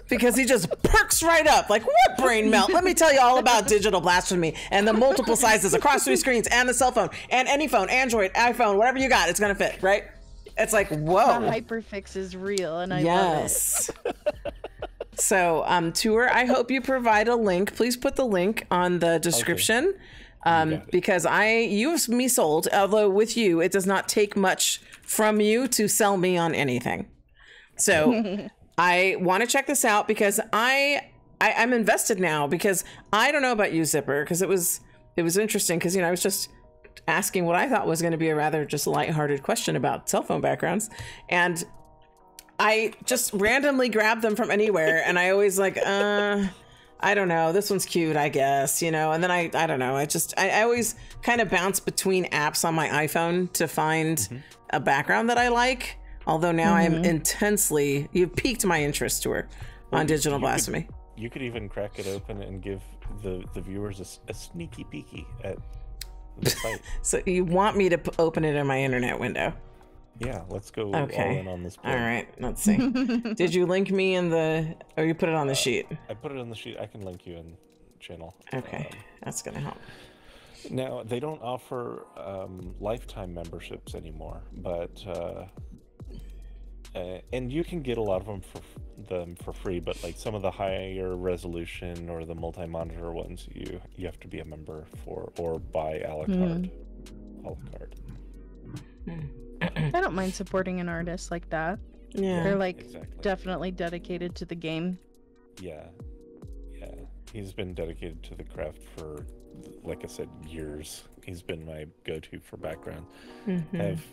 Speaker 1: because he just perks right up like, what brain melt? Let me tell you all about digital blasphemy and the multiple sizes across 3 screens and the cell phone and any phone, Android, iPhone, whatever you got, it's going to fit, right? It's like, whoa.
Speaker 3: The hyperfix is real, and I love it.
Speaker 1: So, Tour, I hope you provide a link. Please put the link on the description. Because you have me sold, although with you, it does not take much from you to sell me on anything. So I want to check this out because I'm invested now, because I don't know about you, Zipper, because it was interesting because, you know, I was just asking what I thought was going to be a rather just lighthearted question about cell phone backgrounds. And I just randomly grab them from anywhere. And I always like, I don't know, this one's cute, I guess, you know, and then I don't know. I always kind of bounce between apps on my iPhone to find a background that I like. Although now I'm you've piqued my interest, Tour, on digital blasphemy.
Speaker 2: You could even crack it open and give the viewers a sneaky peeky at the site.
Speaker 1: So you want me to open it in my internet window?
Speaker 2: Yeah, let's go all in on this board.
Speaker 1: All right, let's see. Did you link me in or you put it on the sheet?
Speaker 2: I put it on the sheet. I can link you in channel.
Speaker 1: Okay, that's gonna help.
Speaker 2: Now, they don't offer lifetime memberships anymore, but and you can get a lot of them for free, but like some of the higher resolution or the multi-monitor ones, you have to be a member for or buy a la carte.
Speaker 3: I don't mind supporting an artist like that.
Speaker 1: Yeah,
Speaker 3: they're like definitely dedicated to the game.
Speaker 2: Yeah, he's been dedicated to the craft for, like I said, years. He's been my go-to for background. I've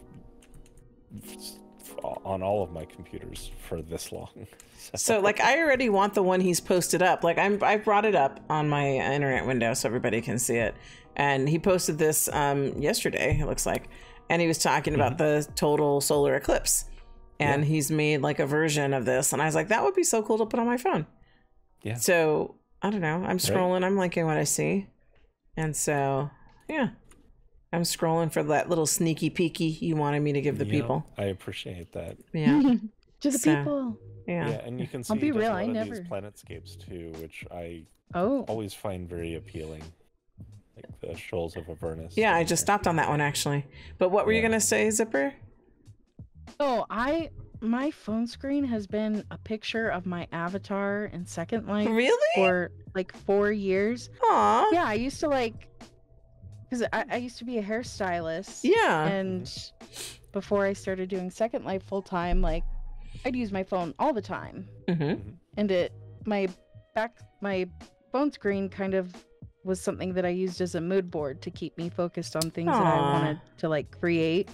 Speaker 2: on all of my computers for this long.
Speaker 1: So like I already want the one he's posted up. Like I brought it up on my internet window so everybody can see it. And he posted this yesterday, it looks like. And he was talking about the total solar eclipse. And he's made like a version of this. And I was like, that would be so cool to put on my phone. Yeah. So I don't know. I'm scrolling. I'm liking what I see. And so, yeah. I'm scrolling for that little sneaky peeky you wanted me to give the people.
Speaker 2: I appreciate that.
Speaker 1: Yeah.
Speaker 3: To the people.
Speaker 1: Yeah.
Speaker 2: Yeah, and you can see
Speaker 3: I'll be real,
Speaker 2: a
Speaker 3: I
Speaker 2: lot of
Speaker 3: never...
Speaker 2: these planetscapes too, which I
Speaker 3: Oh.
Speaker 2: always find very appealing. Like the Shoals of Avernus.
Speaker 1: Yeah, I just stopped on that one actually. But what were you gonna say, Zipper?
Speaker 3: Oh, my phone screen has been a picture of my avatar in Second Life.
Speaker 1: Really?
Speaker 3: For like 4 years.
Speaker 1: Aw.
Speaker 3: Yeah, I used to like, because I used to be a hairstylist.
Speaker 1: Yeah.
Speaker 3: And before I started doing Second Life full time, like, I'd use my phone all the time. And my phone screen kind of was something that I used as a mood board to keep me focused on things that I wanted to like create.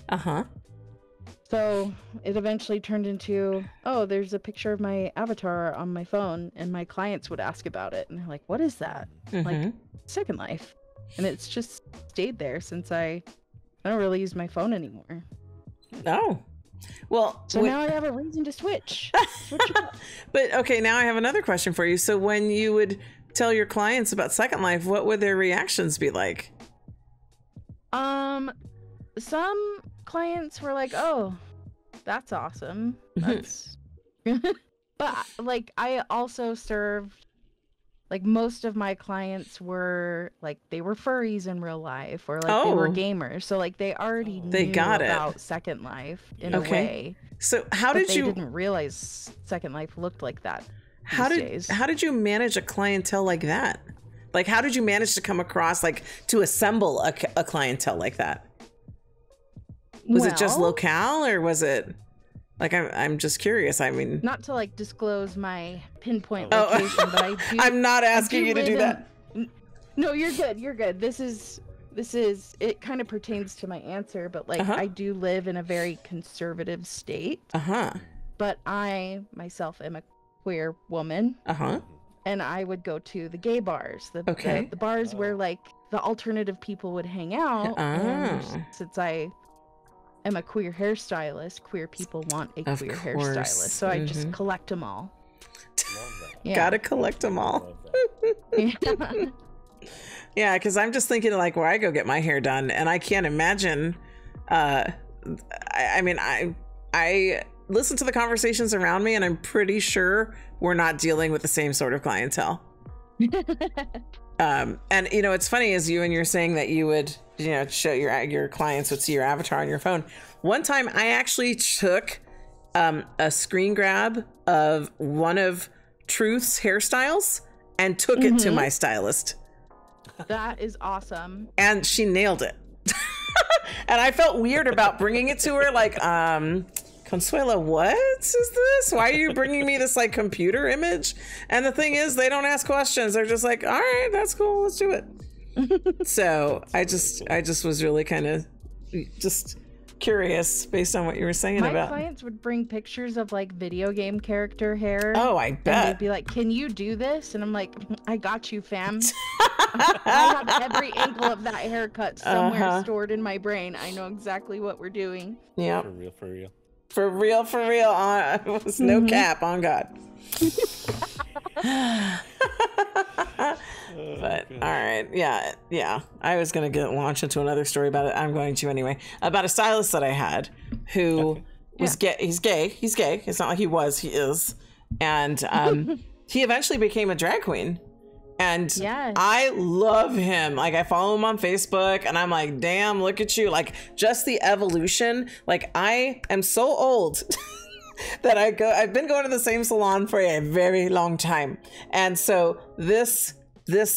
Speaker 3: So it eventually turned into, oh, there's a picture of my avatar on my phone, and my clients would ask about it, and they're like, what is that? Like, Second Life. And it's just stayed there since I don't really use my phone anymore.
Speaker 1: Oh. Well,
Speaker 3: so now I have a reason to switch.
Speaker 1: But okay, now I have another question for you. So when you would tell your clients about Second Life, what would their reactions be like?
Speaker 3: Some clients were like, oh, that's awesome. That's but like I also served, like, most of my clients were like, they were furries in real life, or like they were gamers, so like they already knew about Second Life in a way.
Speaker 1: So how did you...
Speaker 3: They didn't realize Second Life looked like that
Speaker 1: how did you manage a clientele like that? Like, how did you manage to come across, like, to assemble a clientele like that? Was it just locale, or was it... Like, I'm just curious. I mean...
Speaker 3: Not to, like, disclose my pinpoint location, but I do...
Speaker 1: I'm not asking you to do that.
Speaker 3: No, you're good. You're good. This is... It kind of pertains to my answer, but, like, I do live in a very conservative state. But I, myself, am a queer woman. And I would go to the gay bars. The bars where, like, the alternative people would hang out. And since I... I'm a queer hairstylist. Queer people want a queer hairstylist, so I just collect them all.
Speaker 1: Gotta collect them all. Yeah, because I'm just thinking, like, where I go get my hair done, and I can't imagine. I mean, I listen to the conversations around me, and I'm pretty sure we're not dealing with the same sort of clientele. And you know, it's funny, as you're saying that you would, you know, show your clients would see your avatar on your phone. One time I actually took a screen grab of one of Truth's hairstyles and took it to my stylist.
Speaker 3: That is awesome.
Speaker 1: And she nailed it. And I felt weird about bringing it to her, like, Consuela, what is this? Why are you bringing me this, like, computer image? And the thing is, they don't ask questions. They're just like, all right, that's cool, let's do it. So I just was really kind of just curious based on what you were saying about.
Speaker 3: My clients would bring pictures of, like, video game character hair.
Speaker 1: Oh, I bet.
Speaker 3: And they'd be like, can you do this? And I'm like, I got you, fam. I have every angle of that haircut somewhere stored in my brain. I know exactly what we're doing.
Speaker 1: Yeah.
Speaker 2: For real, for real.
Speaker 1: For real, for real. It was no cap, on God. But all right, yeah. I was gonna launch into another story about it. I'm going to anyway. About a stylist that I had who was gay. He's gay. It's not like he was. He is. And he eventually became a drag queen. And I love him. Like, I follow him on Facebook, and I'm like, damn, look at you. Like, just the evolution. Like, I am so old that I've been going to the same salon for a very long time. And so this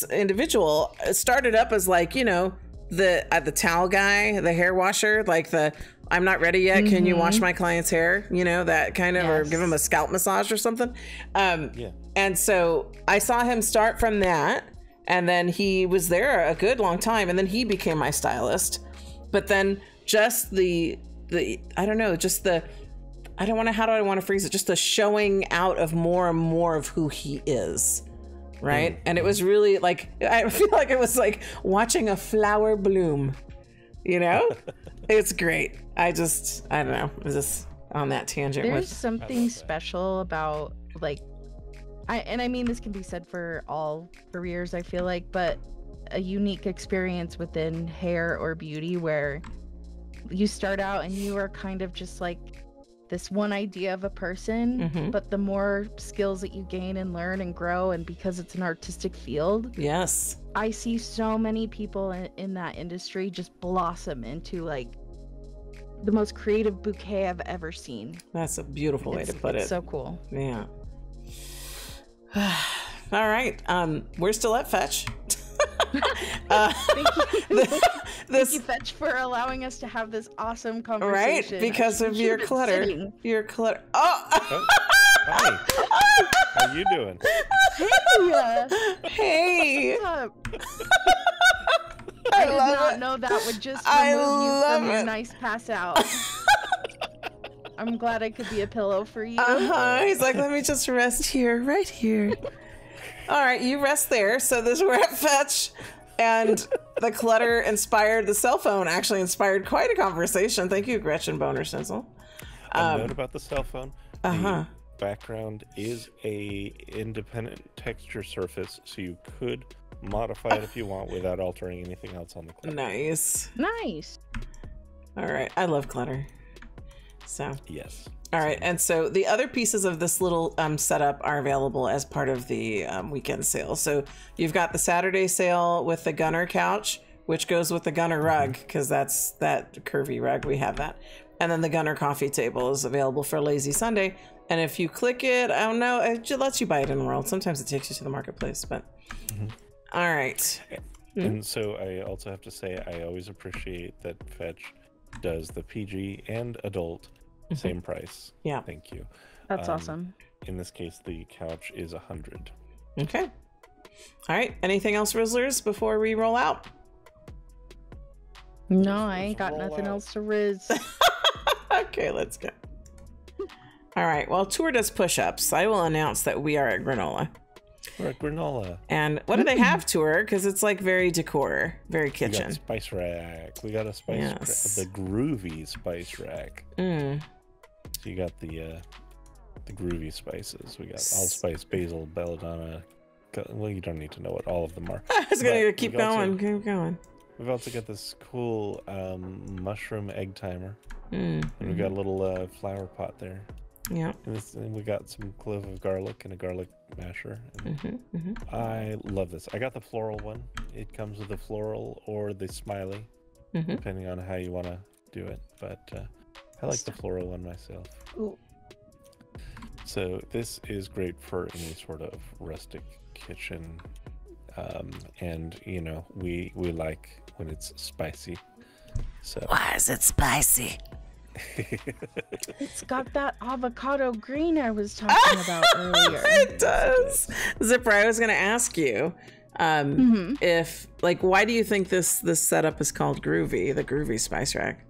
Speaker 1: individual started up as, like, you know, the towel guy, the hair washer, like the, I'm not ready yet, can you wash my client's hair? You know, that kind of, or give him a scalp massage or something. And so I saw him start from that, and then he was there a good long time, and then he became my stylist. But then just the I don't know, just the, how do I want to phrase it? Just the showing out of more and more of who he is. Right. And it was really like, I feel like it was like watching a flower bloom, you know? It's great. I don't know. I was just on that tangent.
Speaker 3: There's something special about, like, I mean, this can be said for all careers, I feel like, but a unique experience within hair or beauty where you start out and you are kind of just like this one idea of a person, but the more skills that you gain and learn and grow, and because it's an artistic field,
Speaker 1: yes,
Speaker 3: I see so many people in that industry just blossom into like the most creative bouquet I've ever seen.
Speaker 1: That's a beautiful way to put it.
Speaker 3: So cool.
Speaker 1: Yeah. All right. We're still at Fetch.
Speaker 3: Thank you, Fetch, for allowing us to have this awesome conversation.
Speaker 1: Right, because of your clutter.
Speaker 3: Sitting.
Speaker 1: Your clutter. Oh!
Speaker 2: Hi. How you doing?
Speaker 1: Hey!
Speaker 3: What's up?
Speaker 1: I
Speaker 3: did not know that would just remove you from your nice pass out. I'm glad I could be a pillow for you.
Speaker 1: He's like, let me just rest here, right here. All right, you rest there. So we're at Fetch, and the clutter inspired, the cell phone actually inspired quite a conversation. Thank you, Gretchen Boner Stencil.
Speaker 2: A note about the cell phone. The background is a independent texture surface, so you could modify it if you want without altering anything else on the clutter.
Speaker 1: Nice. All right, I love clutter. So
Speaker 2: yes.
Speaker 1: All right, and so the other pieces of this little setup are available as part of the weekend sale. So you've got the Saturday sale with the Gunner couch, which goes with the Gunner rug, because that's that curvy rug. We have that. And then the Gunner coffee table is available for Lazy Sunday. And if you click it, I don't know, it lets you buy it in World. Sometimes it takes you to the marketplace, but... All right.
Speaker 2: And so I also have to say, I always appreciate that Fetch does the PG and adult same price.
Speaker 1: Yeah.
Speaker 2: Thank you.
Speaker 3: That's awesome.
Speaker 2: In this case, the couch is 100.
Speaker 1: Okay. All right. Anything else, Rizzlers, before we roll out?
Speaker 3: No, I ain't got nothing else to Riz.
Speaker 1: Okay, let's go. All right. Well, Tour does push-ups. I will announce that we are at Granola.
Speaker 2: We're at Granola.
Speaker 1: And what do they have, Tour? Because it's like very decor, very kitchen.
Speaker 2: We got spice rack. We got a spice the groovy spice rack. So you got the groovy spices. We got allspice, basil, belladonna. Well, you don't need to know what all of them are.
Speaker 1: I was going to keep going. Keep going.
Speaker 2: We've also got this cool mushroom egg timer. And we've got a little flower pot there.
Speaker 1: Yeah.
Speaker 2: And we got some clove of garlic and a garlic masher. I love this. I got the floral one. It comes with the floral or the smiley, depending on how you want to do it. But I like the floral one myself.
Speaker 3: Ooh.
Speaker 2: So this is great for any sort of rustic kitchen. And, you know, we like when it's spicy. So
Speaker 1: why is it spicy?
Speaker 3: It's got that avocado green I was talking about earlier.
Speaker 1: It does. Zipper, I was going to ask you if, like, why do you think this setup is called Groovy, the Groovy Spice Rack?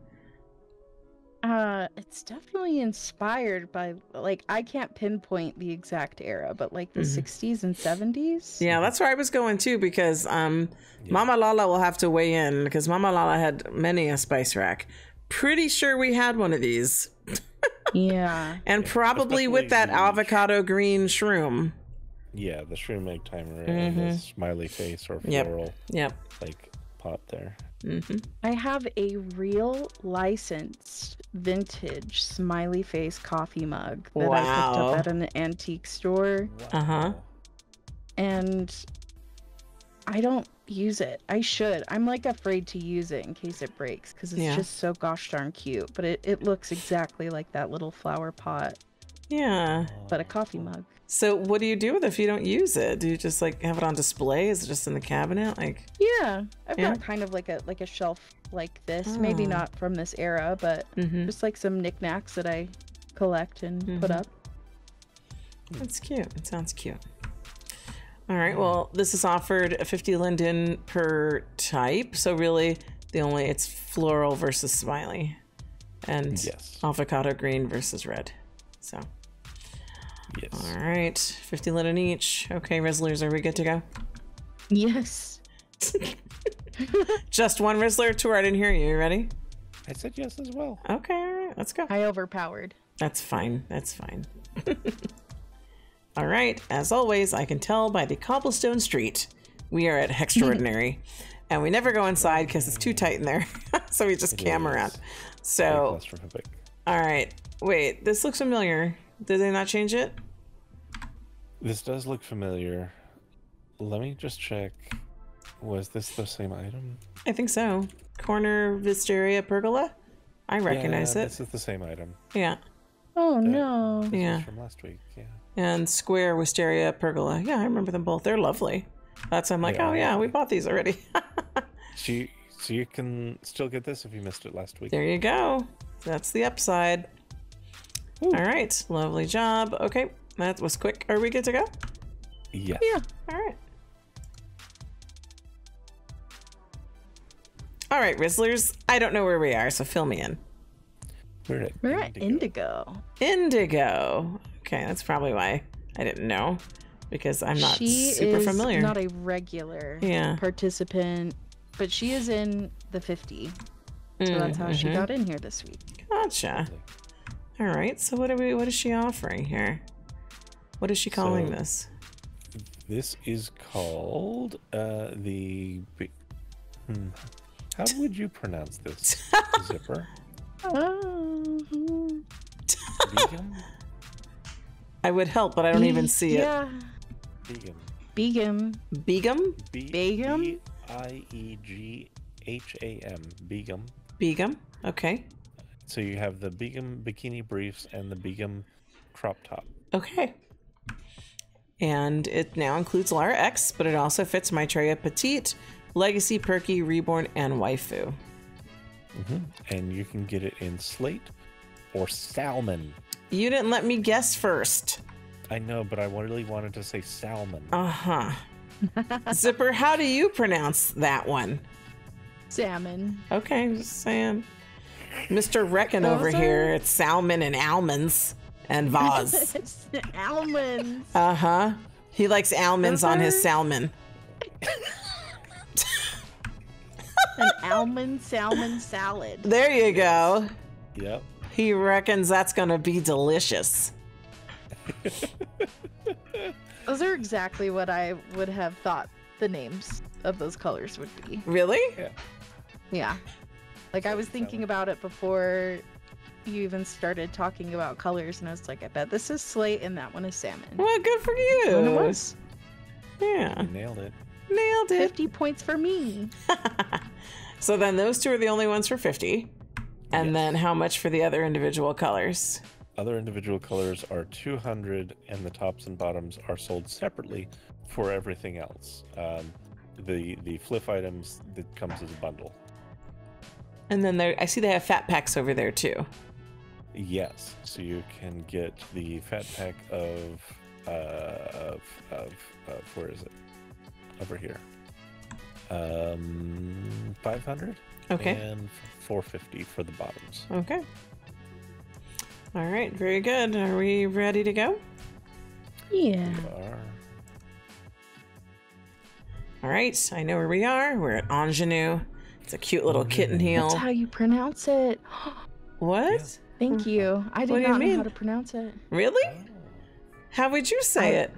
Speaker 3: It's definitely inspired by, like, I can't pinpoint the exact era, but like the 60s and 70s.
Speaker 1: Yeah, that's where I was going too, because Mama Lala will have to weigh in, because Mama Lala had many a spice rack. Pretty sure we had one of these.
Speaker 3: Yeah.
Speaker 1: And probably with that avocado green shroom.
Speaker 2: Yeah, the shroom egg timer and the smiley face or floral like pot there.
Speaker 3: I have a real licensed vintage smiley face coffee mug that I picked up at an antique store. And I don't use it. I should. I'm like afraid to use it in case it breaks because it's just so gosh darn cute. But it looks exactly like that little flower pot.
Speaker 1: Yeah.
Speaker 3: But a coffee mug.
Speaker 1: So what do you do with it if you don't use it? Do you just like have it on display? Is it just in the cabinet? Like
Speaker 3: yeah, I've got kind of like a shelf like this. Maybe not from this era, but just like some knickknacks that I collect and put up.
Speaker 1: That's cute. It sounds cute. All right. Well, this is offered 50 linden per type. So really, it's floral versus smiley, and avocado green versus red. So.
Speaker 2: Yes.
Speaker 1: All right. 50 linden each. Okay, Rizzlers, are we good to go?
Speaker 3: Yes.
Speaker 1: Just one Rizzler tour. I didn't hear you. You ready?
Speaker 2: I said yes as well.
Speaker 1: Okay. All right. Let's go.
Speaker 3: I overpowered.
Speaker 1: That's fine. That's fine. All right. As always, I can tell by the cobblestone street, we are at Hextraordinary. And we never go inside because it's too tight in there. So we just cam around. So, all right. Wait, this looks familiar. Did they not change it?
Speaker 2: This does look familiar. Let me just check. Was this the same item?
Speaker 1: I think so. Corner Wisteria Pergola? I recognize it.
Speaker 2: This is the same item.
Speaker 1: Yeah.
Speaker 3: Oh, no.
Speaker 2: This
Speaker 1: Yeah.
Speaker 2: was from last week, yeah.
Speaker 1: And Square Wisteria Pergola. Yeah, I remember them both. They're lovely. That's I'm like, oh yeah, we bought these already.
Speaker 2: So you can still get this if you missed it last week.
Speaker 1: There you go. That's the upside. Ooh. All right, lovely job. Okay, that was quick. Are we good to go?
Speaker 2: Yes.
Speaker 3: Yeah.
Speaker 1: All right. All right, Rizzlers. I don't know where we are, so fill me in.
Speaker 3: We're at Indigo.
Speaker 1: Indigo. Okay, that's probably why I didn't know, because I'm not super familiar.
Speaker 3: She is not a regular participant, but she is in the 50. So that's how she got in here this week.
Speaker 1: Gotcha. All right. So what is she offering here? What is she calling this?
Speaker 2: This is called the. How would you pronounce this? Zipper. Begum?
Speaker 1: I would help, but I don't even see it.
Speaker 3: Yeah.
Speaker 2: Begum.
Speaker 1: Begum?
Speaker 3: Begum?
Speaker 2: B-I-E-G-H-A-M. Begum.
Speaker 1: Begum. Okay.
Speaker 2: So you have the Begum bikini briefs and the Begum crop top.
Speaker 1: Okay. And it now includes Lara X, but it also fits Maitreya Petite, Legacy, Perky, Reborn, and Waifu.
Speaker 2: And you can get it in slate or salmon.
Speaker 1: You didn't let me guess first.
Speaker 2: I know, but I really wanted to say salmon.
Speaker 1: Uh-huh. Zipper, how do you pronounce that one?
Speaker 3: Salmon.
Speaker 1: Okay, just saying. Mr. Reckon over here, it's salmon and almonds and vase.
Speaker 3: Almonds.
Speaker 1: Uh-huh. He likes almonds on his salmon.
Speaker 3: An almond salmon salad.
Speaker 1: There you go.
Speaker 2: Yep.
Speaker 1: He reckons that's going to be delicious.
Speaker 3: Those are exactly what I would have thought the names of those colors would be.
Speaker 1: Really?
Speaker 2: Yeah.
Speaker 3: Yeah. Like I was thinking about it before you even started talking about colors, and I was like, I bet this is slate and that one is salmon.
Speaker 1: Well, good for you.
Speaker 3: And it was.
Speaker 1: Yeah.
Speaker 2: You nailed it.
Speaker 1: Nailed it.
Speaker 3: 50 points for me.
Speaker 1: So then those two are the only ones for 50. And then how much for the other individual colors?
Speaker 2: Other individual colors are 200, and the tops and bottoms are sold separately for everything else. The FLF items that comes as a bundle.
Speaker 1: And then I see they have fat packs over there too.
Speaker 2: Yes, so you can get the fat pack of where is it? Over here. 500.
Speaker 1: Okay.
Speaker 2: And 450 for the bottoms.
Speaker 1: Okay. All right, very good. Are we ready to go?
Speaker 3: Yeah.
Speaker 2: We are.
Speaker 1: All right, I know where we are. We're at Ingenue. It's a cute little kitten heel.
Speaker 3: That's how you pronounce it.
Speaker 1: What?
Speaker 2: Yeah.
Speaker 3: Thank you. I did
Speaker 1: What do you
Speaker 3: not know
Speaker 1: mean?
Speaker 3: how to pronounce it.
Speaker 1: Really?
Speaker 2: Oh.
Speaker 1: How would you say it?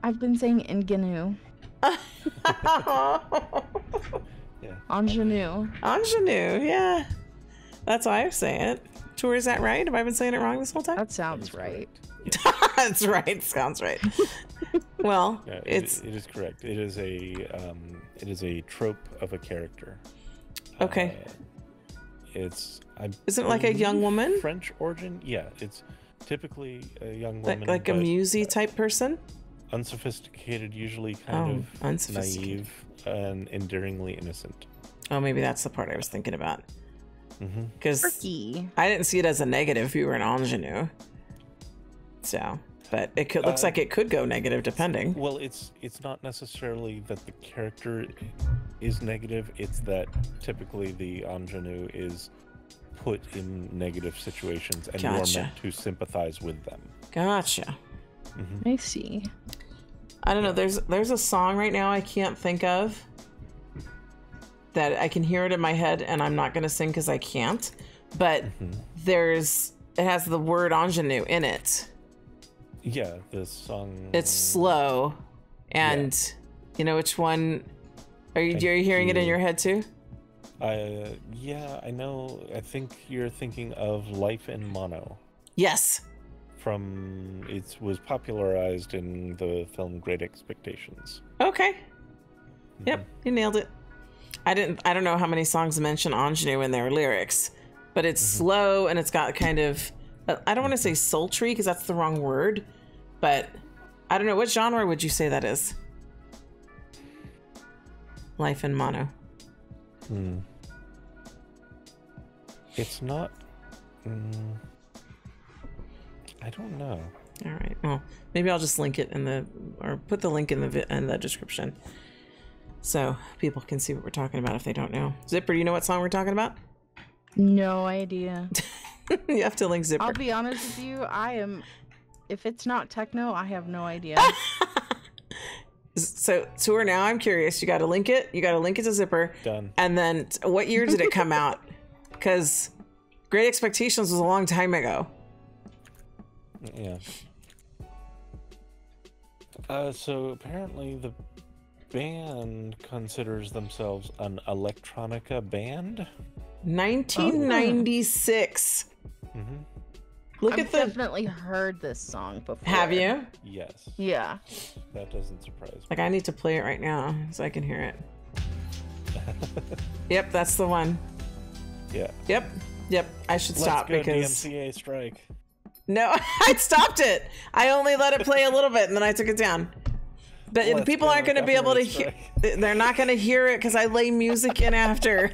Speaker 3: I've been saying Ingenue.
Speaker 2: Yeah.
Speaker 3: Ingenue.
Speaker 1: Ingenue, yeah. That's why I say it. Tour, is that right? Have I been saying it wrong this whole time?
Speaker 3: That sounds right.
Speaker 1: That's right. Sounds right. Well,
Speaker 2: Yeah,
Speaker 1: it
Speaker 2: is correct. It is a trope of a character.
Speaker 1: okay.
Speaker 2: Isn't
Speaker 1: it like a young woman?
Speaker 2: French origin? Yeah, it's typically a young woman.
Speaker 1: Like a musy type person?
Speaker 2: Unsophisticated, usually kind of
Speaker 1: unsophisticated.
Speaker 2: naive and endearingly innocent.
Speaker 1: Oh, maybe that's the part I was thinking about. Because
Speaker 3: Turkey.
Speaker 1: I didn't see it as a negative if you were an ingenue. So, but it could, looks like it could go negative depending.
Speaker 2: Well, it's not necessarily that the character is negative. It's that typically the ingenue is put in negative situations, and you are meant to sympathize with them.
Speaker 1: Gotcha.
Speaker 3: I see.
Speaker 1: I don't know. There's a song right now I can't think of that I can hear it in my head, and I'm not going to sing because I can't. But it has the word ingenue in it.
Speaker 2: Yeah, the song.
Speaker 1: It's slow, and you know which one? Are you hearing it in your head too?
Speaker 2: Yeah, I know. I think you're thinking of Life in Mono.
Speaker 1: Yes.
Speaker 2: From it was popularized in the film Great Expectations.
Speaker 1: Okay. Yep, you nailed it. I don't know how many songs mention Ingenue in their lyrics, but it's slow and it's got kind of, I don't want to say sultry because that's the wrong word, but I don't know, what genre would you say that is? Life in mono.
Speaker 2: It's not. I don't know.
Speaker 1: All right. Well, maybe I'll just link it or put the link in the description, so people can see what we're talking about if they don't know. Zipper, do you know what song we're talking about?
Speaker 3: No idea.
Speaker 1: You have to link Zipper.
Speaker 3: I'll be honest with you. If it's not techno, I have no idea.
Speaker 1: So tour now. I'm curious. You got to link it. You got to link it to Zipper.
Speaker 2: Done.
Speaker 1: And then what year did it come out? Because Great Expectations was a long time ago.
Speaker 2: Yeah. So apparently the band considers themselves an electronica band.
Speaker 1: 1996.
Speaker 3: I've definitely heard this song before.
Speaker 1: Have you?
Speaker 2: Yes.
Speaker 3: Yeah.
Speaker 2: That doesn't surprise me.
Speaker 1: Like, I need to play it right now so I can hear it. Yep, that's the one.
Speaker 2: Yeah.
Speaker 1: Yep. I should stop
Speaker 2: Let's go
Speaker 1: because
Speaker 2: DMCA strike.
Speaker 1: No, I stopped it. I only let it play a little bit and then I took it down. But people aren't going to be able to hear. They're not going to hear it because I lay music in after.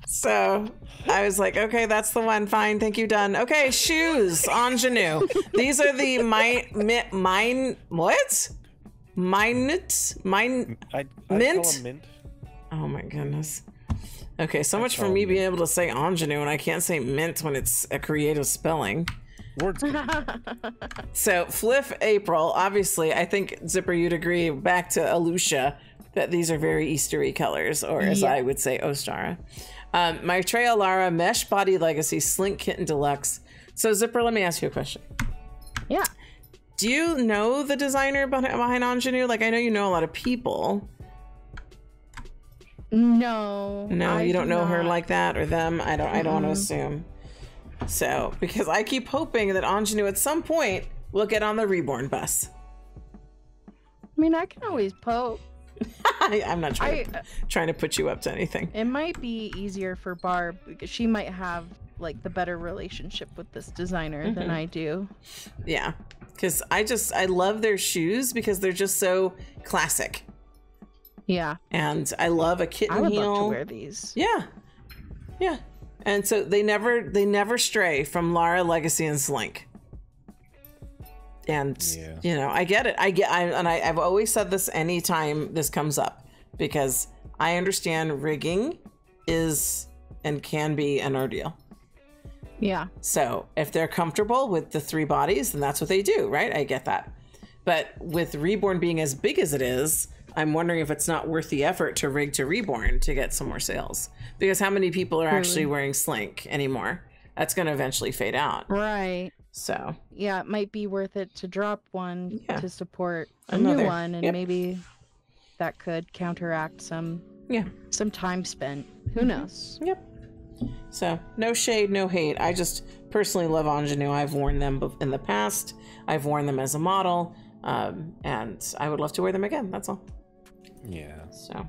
Speaker 1: So I was like, okay, that's the one. Fine, thank you, done. Okay, shoes, Ingenue. These are the mint. Oh my goodness. Okay, so much for me being able to say Ingenue and I can't say mint when it's a creative spelling.
Speaker 2: Words.
Speaker 1: So FLF April, obviously, I think Zipper, you'd agree, back to Aleutia, that these are very Eastery colors, or as I would say, Ostara. Maitreya Lara, Mesh Body Legacy, Slink Kitten Deluxe. So Zipper, let me ask you a question.
Speaker 3: Yeah.
Speaker 1: Do you know the designer behind Ingenue? Like, I know you know a lot of people.
Speaker 3: No,
Speaker 1: you don't know her like that or them. I don't want to assume. So, because I keep hoping that Ingenue at some point will get on the Reborn bus.
Speaker 3: I mean, I can always poke.
Speaker 1: I'm not trying to put you up to anything.
Speaker 3: It might be easier for Barb because she might have like the better relationship with this designer than I do.
Speaker 1: Yeah, because I love their shoes because they're just so classic.
Speaker 3: Yeah.
Speaker 1: And I love a kitten heel.
Speaker 3: I would love to wear these.
Speaker 1: Yeah. And so they never stray from Lara, Legacy, and Slink. And you know, I get it. I've always said this anytime this comes up because I understand rigging is and can be an ordeal.
Speaker 3: Yeah.
Speaker 1: So if they're comfortable with the 3 bodies, then that's what they do, right? I get that. But with Reborn being as big as it is, I'm wondering if it's not worth the effort to rig to Reborn to get some more sales. Because how many people are actually wearing Slink anymore? That's going to eventually fade out.
Speaker 3: Right.
Speaker 1: So.
Speaker 3: Yeah, it might be worth it to drop one to support a new one. And maybe that could counteract some time spent. Who knows?
Speaker 1: Yep. So no shade, no hate. I just personally love Ingenue. I've worn them in the past. I've worn them as a model. And I would love to wear them again. That's all.
Speaker 2: Yeah.
Speaker 1: So,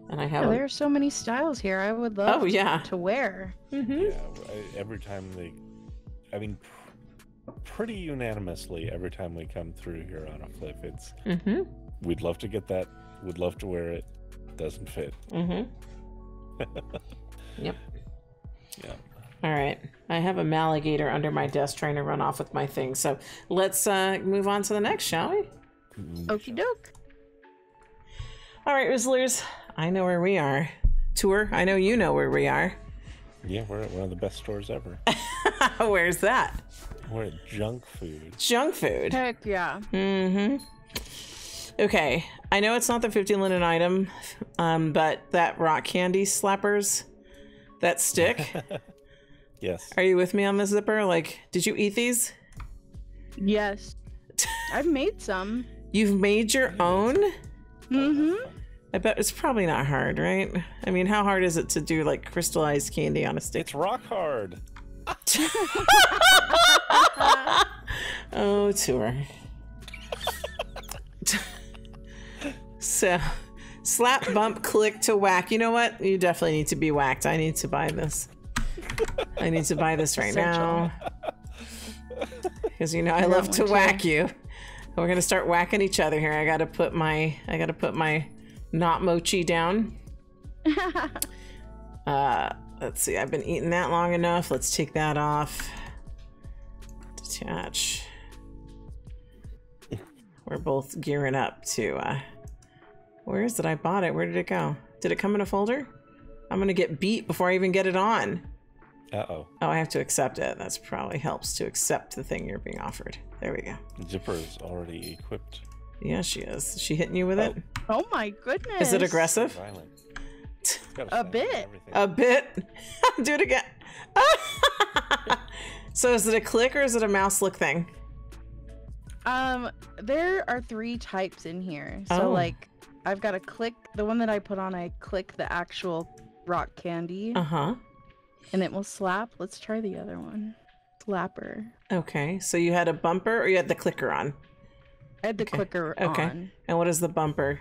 Speaker 1: and I have.
Speaker 3: There are so many styles here. I would love to wear.
Speaker 2: Yeah. Every time pretty unanimously, every time we come through here on a FLF, it's we'd love to get that. Would love to wear it. Doesn't fit.
Speaker 1: Yep. Yeah. All right. I have a Maligator under my desk trying to run off with my thing. So let's move on to the next, shall we?
Speaker 3: Okie doke.
Speaker 1: All right, Rizzlers. I know where we are. Tour, I know you know where we are.
Speaker 2: Yeah, we're at one of the best stores ever.
Speaker 1: Where's that?
Speaker 2: We're at Junk Food.
Speaker 1: Junk Food.
Speaker 3: Heck yeah.
Speaker 1: Okay. I know it's not the 50 linen item, but that rock candy slappers, that stick.
Speaker 2: Yes.
Speaker 1: Are you with me on this, Zipper? Like, did you eat these?
Speaker 3: Yes. I've made some.
Speaker 1: You've made your own? I bet it's probably not hard, right? I mean, how hard is it to do like crystallized candy on a stick?
Speaker 2: It's rock hard.
Speaker 1: Oh, tour. So, slap, bump, click to whack. You know what? You definitely need to be whacked. I need to buy this. I need to buy this right now. Because you know I love to whack you. We're gonna start whacking each other here. I gotta put my not mochi down. Let's see. I've been eating that long enough. Let's take that off. Detach. We're both gearing up to. Where is it? I bought it. Where did it go? Did it come in a folder? I'm gonna get beat before I even get it on.
Speaker 2: Uh-oh.
Speaker 1: Oh, I have to accept it. That's probably helps to accept the thing you're being offered. There we go.
Speaker 2: Zipper is already equipped.
Speaker 1: Yeah, she is. Is she hitting you with it?
Speaker 3: Oh my goodness.
Speaker 1: Is it aggressive?
Speaker 2: Violent.
Speaker 3: A bit.
Speaker 1: A bit? Do it again. So is it a click or is it a mouse look thing?
Speaker 3: There are 3 types in here. So like I've got a click. The one that I put on, I click the actual rock candy.
Speaker 1: Uh-huh.
Speaker 3: And it will slap. Let's try the other one. Slapper.
Speaker 1: Okay. So you had a bumper or you had the clicker on?
Speaker 3: I had the clicker on.
Speaker 1: And what is the bumper?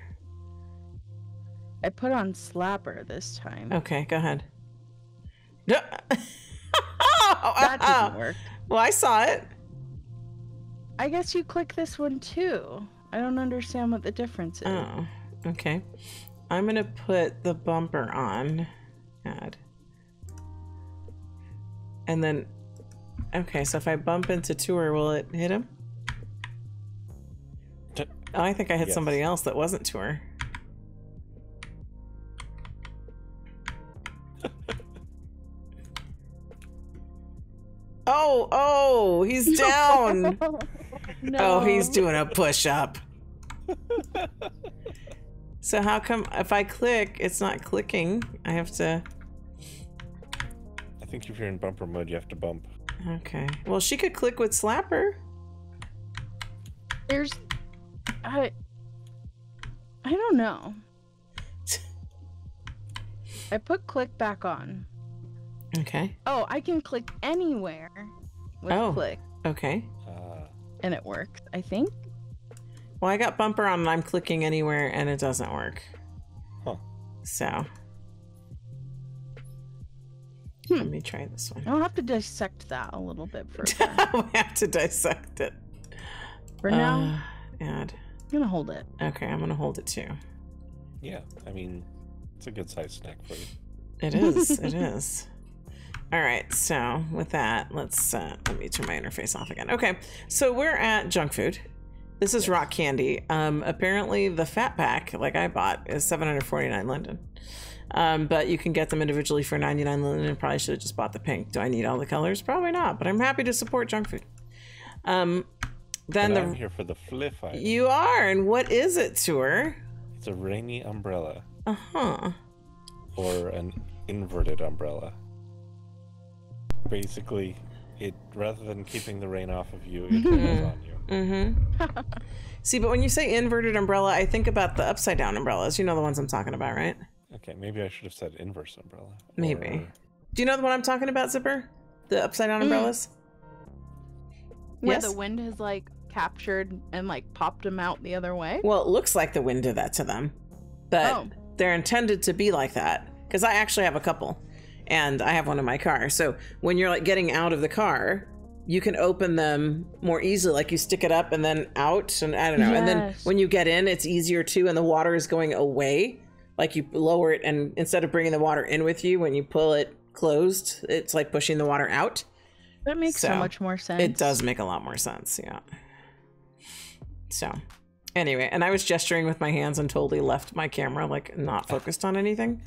Speaker 3: I put on slapper this time.
Speaker 1: Okay, go ahead.
Speaker 3: That didn't work.
Speaker 1: Well, I saw it.
Speaker 3: I guess you click this one too. I don't understand what the difference is.
Speaker 1: Oh, okay. I'm gonna put the bumper on. Add. And then, okay, so if I bump into Tour, will it hit him? Oh, I think I hit somebody else that wasn't Tour. Oh, he's down.
Speaker 3: No.
Speaker 1: Oh, he's doing a push-up. So how come if I click, it's not clicking? I have to...
Speaker 2: I think if you're in bumper mode, you have to bump.
Speaker 1: Okay. Well, she could click with Slapper.
Speaker 3: There's... I don't know. I put click back on.
Speaker 1: Okay.
Speaker 3: Oh, I can click anywhere with click.
Speaker 1: Okay.
Speaker 3: And it works, I think.
Speaker 1: Well, I got bumper on and I'm clicking anywhere and it doesn't work.
Speaker 2: Huh.
Speaker 1: So. Let me try this one.
Speaker 3: I'll have to dissect that a little bit further.
Speaker 1: We have to dissect it.
Speaker 3: For now,
Speaker 1: add.
Speaker 3: I'm going to hold it.
Speaker 1: Okay, I'm going to hold it too.
Speaker 2: Yeah, I mean, it's a good size snack for you.
Speaker 1: It is. It is. All right, so with that, let's let me turn my interface off again. Okay, so we're at junk food. This is rock candy. Apparently the fat pack, like I bought, is 749 London. But you can get them individually for 99 London. Probably should have just bought the pink. Do I need all the colors? Probably not, but I'm happy to support junk food. Then
Speaker 2: I'm here for the FLF item.
Speaker 1: You are, and what is it, Tour?
Speaker 2: It's a rainy umbrella.
Speaker 1: Uh-huh.
Speaker 2: Or an inverted umbrella. Basically, it rather than keeping the rain off of you, it rains on you.
Speaker 1: Mm-hmm. See, but when you say inverted umbrella, I think about the upside down umbrellas. You know the ones I'm talking about, right?
Speaker 2: Okay, maybe I should have said inverse umbrella.
Speaker 1: Maybe.
Speaker 2: Or...
Speaker 1: Do you know the one I'm talking about, Zipper? The upside down umbrellas?
Speaker 3: Where
Speaker 1: Yes?
Speaker 3: the wind has like captured and like popped them out the other way?
Speaker 1: Well, it looks like the wind did that to them. But they're intended to be like that. Because I actually have a couple. And I have one in my car. So when you're like getting out of the car, you can open them more easily. Like you stick it up and then out. And I don't know.
Speaker 3: Yes.
Speaker 1: And then when you get in, it's easier too. And the water is going away. Like you lower it. And instead of bringing the water in with you, when you pull it closed, it's like pushing the water out.
Speaker 3: That makes so much more sense.
Speaker 1: It does make a lot more sense. Yeah. So anyway, and I was gesturing with my hands and totally left my camera like not focused on anything.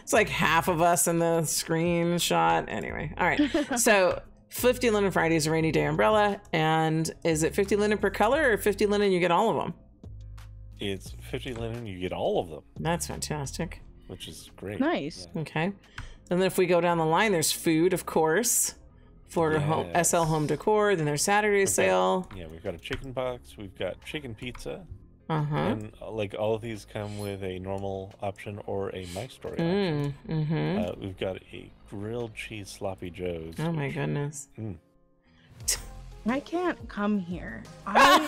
Speaker 1: It's like half of us in the screenshot. Anyway, all right. So 50 linen Friday is a rainy day umbrella. And is it 50 linen per color or 50 linen you get all of them?
Speaker 2: It's 50 linen, you get all of them.
Speaker 1: That's fantastic.
Speaker 2: Which is great.
Speaker 3: Nice.
Speaker 2: Yeah.
Speaker 1: Okay. And then if we go down the line, there's food, of course, for home, SL Home Decor. Then there's Saturday sale.
Speaker 2: We've got a chicken box. We've got chicken pizza. And like all of these come with a normal option or a My Story option. We've got a grilled cheese sloppy joes.
Speaker 1: Oh my goodness.
Speaker 3: I can't come here. I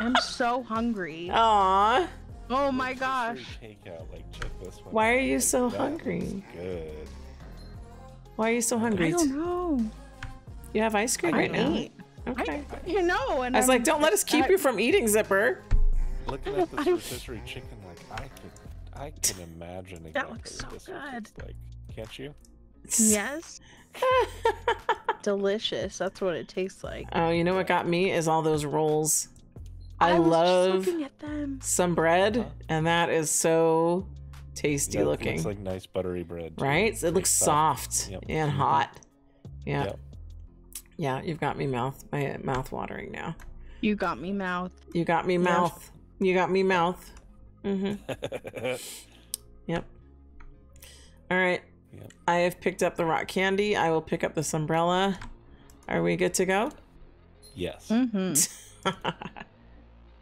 Speaker 3: am so hungry.
Speaker 1: Aw.
Speaker 3: Oh my gosh.
Speaker 2: Takeout, like, check this one.
Speaker 1: Why are you
Speaker 2: Like,
Speaker 1: so
Speaker 2: that
Speaker 1: hungry?
Speaker 2: looks good.
Speaker 1: Why are you so hungry?
Speaker 3: I don't know.
Speaker 1: You have ice cream right now. Okay.
Speaker 3: You know, and
Speaker 1: I was like, don't let us keep you from eating, Zipper.
Speaker 2: Looking at this rotisserie chicken, like, I can imagine exactly
Speaker 3: That looks so
Speaker 2: what this
Speaker 3: good.
Speaker 2: tastes like. Can't you?
Speaker 3: Yes. Delicious. That's what it tastes like.
Speaker 1: Oh, you know what got me is all those rolls. I
Speaker 3: was
Speaker 1: love
Speaker 3: just looking at them.
Speaker 1: some bread, and that is so tasty
Speaker 2: That
Speaker 1: looking.
Speaker 2: looks like nice buttery bread. Too.
Speaker 1: Right? It
Speaker 2: Very
Speaker 1: looks soft
Speaker 2: Yep.
Speaker 1: and hot. Yeah.
Speaker 2: Yep.
Speaker 1: Yeah, you've got me my mouth watering now.
Speaker 3: You got me, mouth.
Speaker 1: You got me mouth. You got me mouth. Yep. All right.
Speaker 2: Yep.
Speaker 1: I have picked up the rock candy. I will pick up this umbrella. Are we good to go?
Speaker 2: Yes.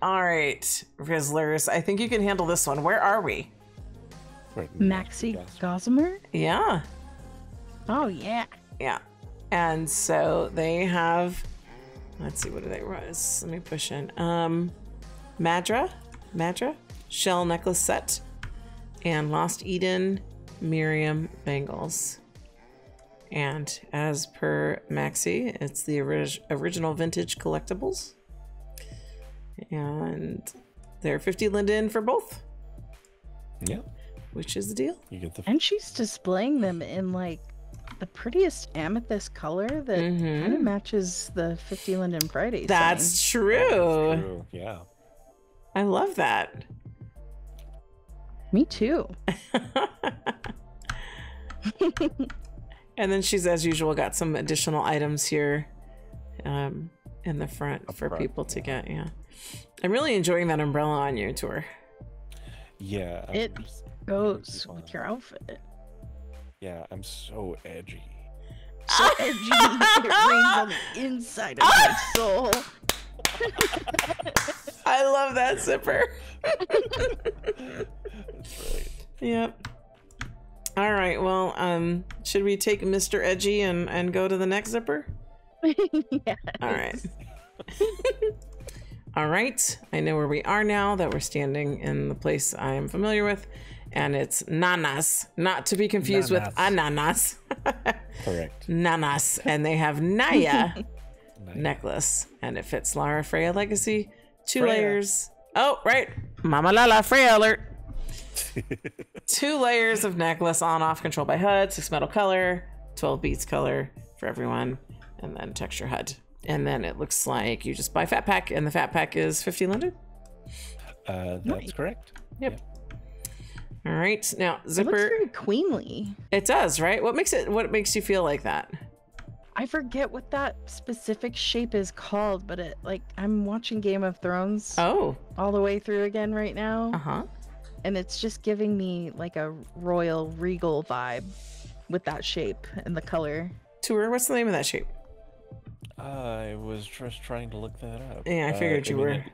Speaker 1: All right, Rizzlers. I think you can handle this one. Where are we?
Speaker 2: Right.
Speaker 3: Maxi Gossamer?
Speaker 1: Yeah.
Speaker 3: Oh, yeah.
Speaker 1: Yeah. And so they have, let's see, what do they rise? Let me push in. Madra, shell necklace set, and Lost Eden Miriam bangles. And as per Maxi, it's the original vintage collectibles. And they're 50 linden for both.
Speaker 2: Yeah.
Speaker 1: Which is the deal.
Speaker 2: You get the.
Speaker 3: And she's displaying them in like the prettiest amethyst color that kind of matches the 50 Linden Friday.
Speaker 1: That's true.
Speaker 2: That's true. Yeah.
Speaker 1: I love that.
Speaker 3: Me too.
Speaker 1: And then she's, as usual, got some additional items here in the front for people to get. Yeah. I'm really enjoying that umbrella on you, Tour.
Speaker 2: Yeah.
Speaker 3: It goes with your outfit.
Speaker 2: Yeah, I'm so edgy.
Speaker 3: So edgy. It rains on the inside of my soul.
Speaker 1: I love that, Zipper.
Speaker 2: That's right.
Speaker 1: Yep. All right. Well, should we take Mr. Edgy and go to the next Zipper?
Speaker 3: Yeah.
Speaker 1: All right. All right. I know where we are now, that we're standing in the place I am familiar with, and it's NaaNaa's, not to be confused with Ananas.
Speaker 2: Correct.
Speaker 1: NaaNaa's, and they have Naya necklace, and it fits Lara Freya Legacy, 2 layers. Oh, right. Mama Lala Freya alert. 2 layers of necklace on off, controlled by HUD, 6 metal color, 12 beads color for everyone, and then texture HUD. And then it looks like you just buy Fat Pack, and the Fat Pack is 50 Linden.
Speaker 2: That's correct.
Speaker 1: Yep. All right. Now,
Speaker 3: It
Speaker 1: Zipper.
Speaker 3: looks very queenly.
Speaker 1: It does, right? What makes you feel like that?
Speaker 3: I forget what that specific shape is called, but it I'm watching Game of Thrones
Speaker 1: Oh.
Speaker 3: all the way through again right now.
Speaker 1: Uh-huh.
Speaker 3: And it's just giving me like a royal regal vibe with that shape and the color.
Speaker 1: Tour, what's the name of that shape?
Speaker 2: I was just trying to look that up.
Speaker 1: Yeah, I figured you were.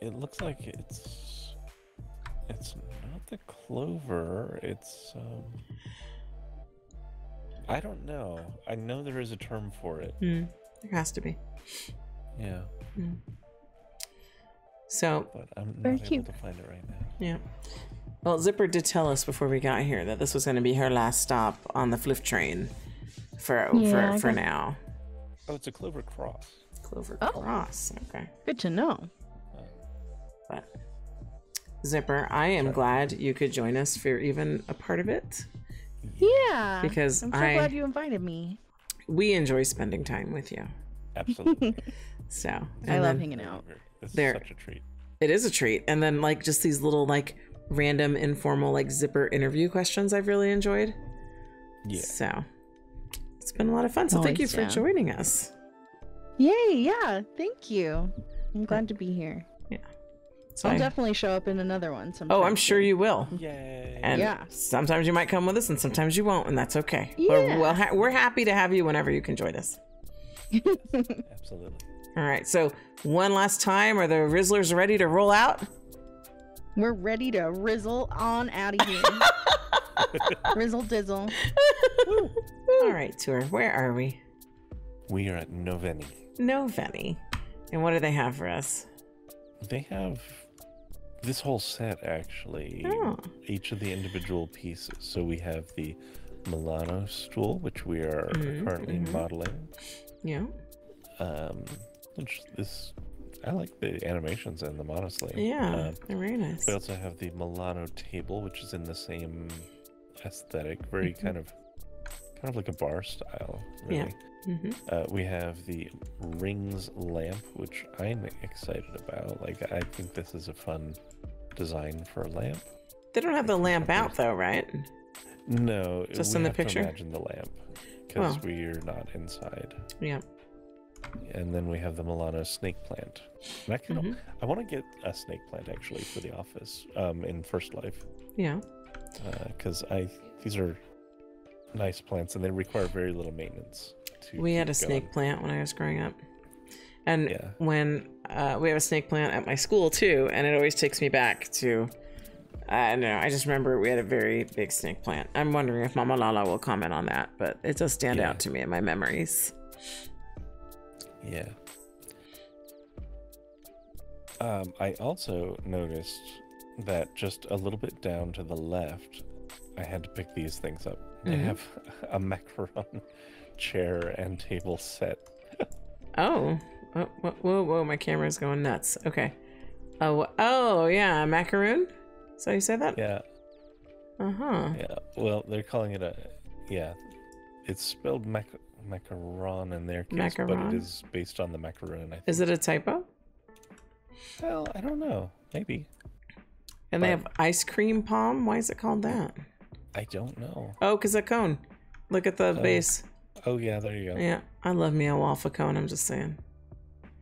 Speaker 2: It looks like it's not the clover. It's I don't know. I know there is a term for it.
Speaker 1: There has to be.
Speaker 2: Yeah.
Speaker 1: So,
Speaker 2: But I'm
Speaker 3: Very
Speaker 2: not able
Speaker 3: cute.
Speaker 2: to find it right now.
Speaker 1: yeah. Well, Zipper did tell us before we got here that this was going to be her last stop on the FLF train for now.
Speaker 2: Oh, it's a clover cross.
Speaker 1: Clover Cross. Okay.
Speaker 3: Good to know.
Speaker 1: But Zipper, I am glad you could join us for even a part of it.
Speaker 3: Yeah.
Speaker 1: Because
Speaker 3: I'm so glad you invited me.
Speaker 1: We enjoy spending time with you.
Speaker 2: Absolutely.
Speaker 1: So
Speaker 3: I love hanging out.
Speaker 2: This is
Speaker 1: There-
Speaker 2: such a treat.
Speaker 1: It is a treat. And then just these little random informal Zipper interview questions I've really enjoyed.
Speaker 2: Yeah.
Speaker 1: So it's been a lot of fun. So thank you for joining us.
Speaker 3: Yay, yeah. Thank you. I'm glad to be here.
Speaker 1: Yeah. So
Speaker 3: I'll definitely show up in another one sometime.
Speaker 1: Oh, I'm sure you will.
Speaker 2: Yay.
Speaker 1: And
Speaker 3: Yeah.
Speaker 1: sometimes you might come with us and sometimes you won't, and that's okay.
Speaker 3: Yeah.
Speaker 1: We're happy to have you whenever you can join us.
Speaker 2: Absolutely.
Speaker 1: All right. So one last time, are the Rizzlers ready to roll out?
Speaker 3: We're ready to rizzle on out of here. Rizzle dizzle.
Speaker 1: All right, Tour. Where are we?
Speaker 2: We are at Noveny.
Speaker 1: Noveny. And what do they have for us?
Speaker 2: They have this whole set, actually.
Speaker 1: Oh.
Speaker 2: Each of the individual pieces. So we have the Milano stool, which we are currently modeling.
Speaker 1: Yeah.
Speaker 2: Which is, I like the animations in them, honestly.
Speaker 1: Yeah, they're very nice.
Speaker 2: We also have the Milano table, which is in the same aesthetic, very kind of like a bar style, really.
Speaker 1: Yeah.
Speaker 2: We have the rings lamp, which I'm excited about. Like, I think this is a fun design for a lamp.
Speaker 1: They don't have the lamp out though, right?
Speaker 2: No,
Speaker 1: just
Speaker 2: we
Speaker 1: in the
Speaker 2: have
Speaker 1: picture.
Speaker 2: To imagine the lamp because we're not inside.
Speaker 1: Yeah.
Speaker 2: And then we have the Milano snake plant. And I want to get a snake plant actually for the office in First Life.
Speaker 1: Yeah.
Speaker 2: Because these are nice plants and they require very little maintenance.
Speaker 1: We had a snake plant when I was growing up, and when we have a snake plant at my school too, and it always takes me back to. I don't know. I just remember we had a very big snake plant. I'm wondering if Mama Lala will comment on that, but it does stand out to me in my memories.
Speaker 2: Yeah. I also noticed that just a little bit down to the left, I had to pick these things up. They have a macaron chair and table set.
Speaker 1: Oh, whoa, my camera's going nuts. Okay. Oh, yeah, macaroon? So you said that?
Speaker 2: Yeah.
Speaker 1: Uh-huh.
Speaker 2: Yeah, well, they're calling it it's spelled macaron in their case, but it is based on the macaroon, I think.
Speaker 1: Is it a typo?
Speaker 2: Well, I don't know. Maybe.
Speaker 1: And they have ice cream palm? Why is it called that?
Speaker 2: I don't know.
Speaker 1: Oh, because a cone. Look at the base.
Speaker 2: Oh, yeah, there you go.
Speaker 1: Yeah, I love me a waffle cone, I'm just saying.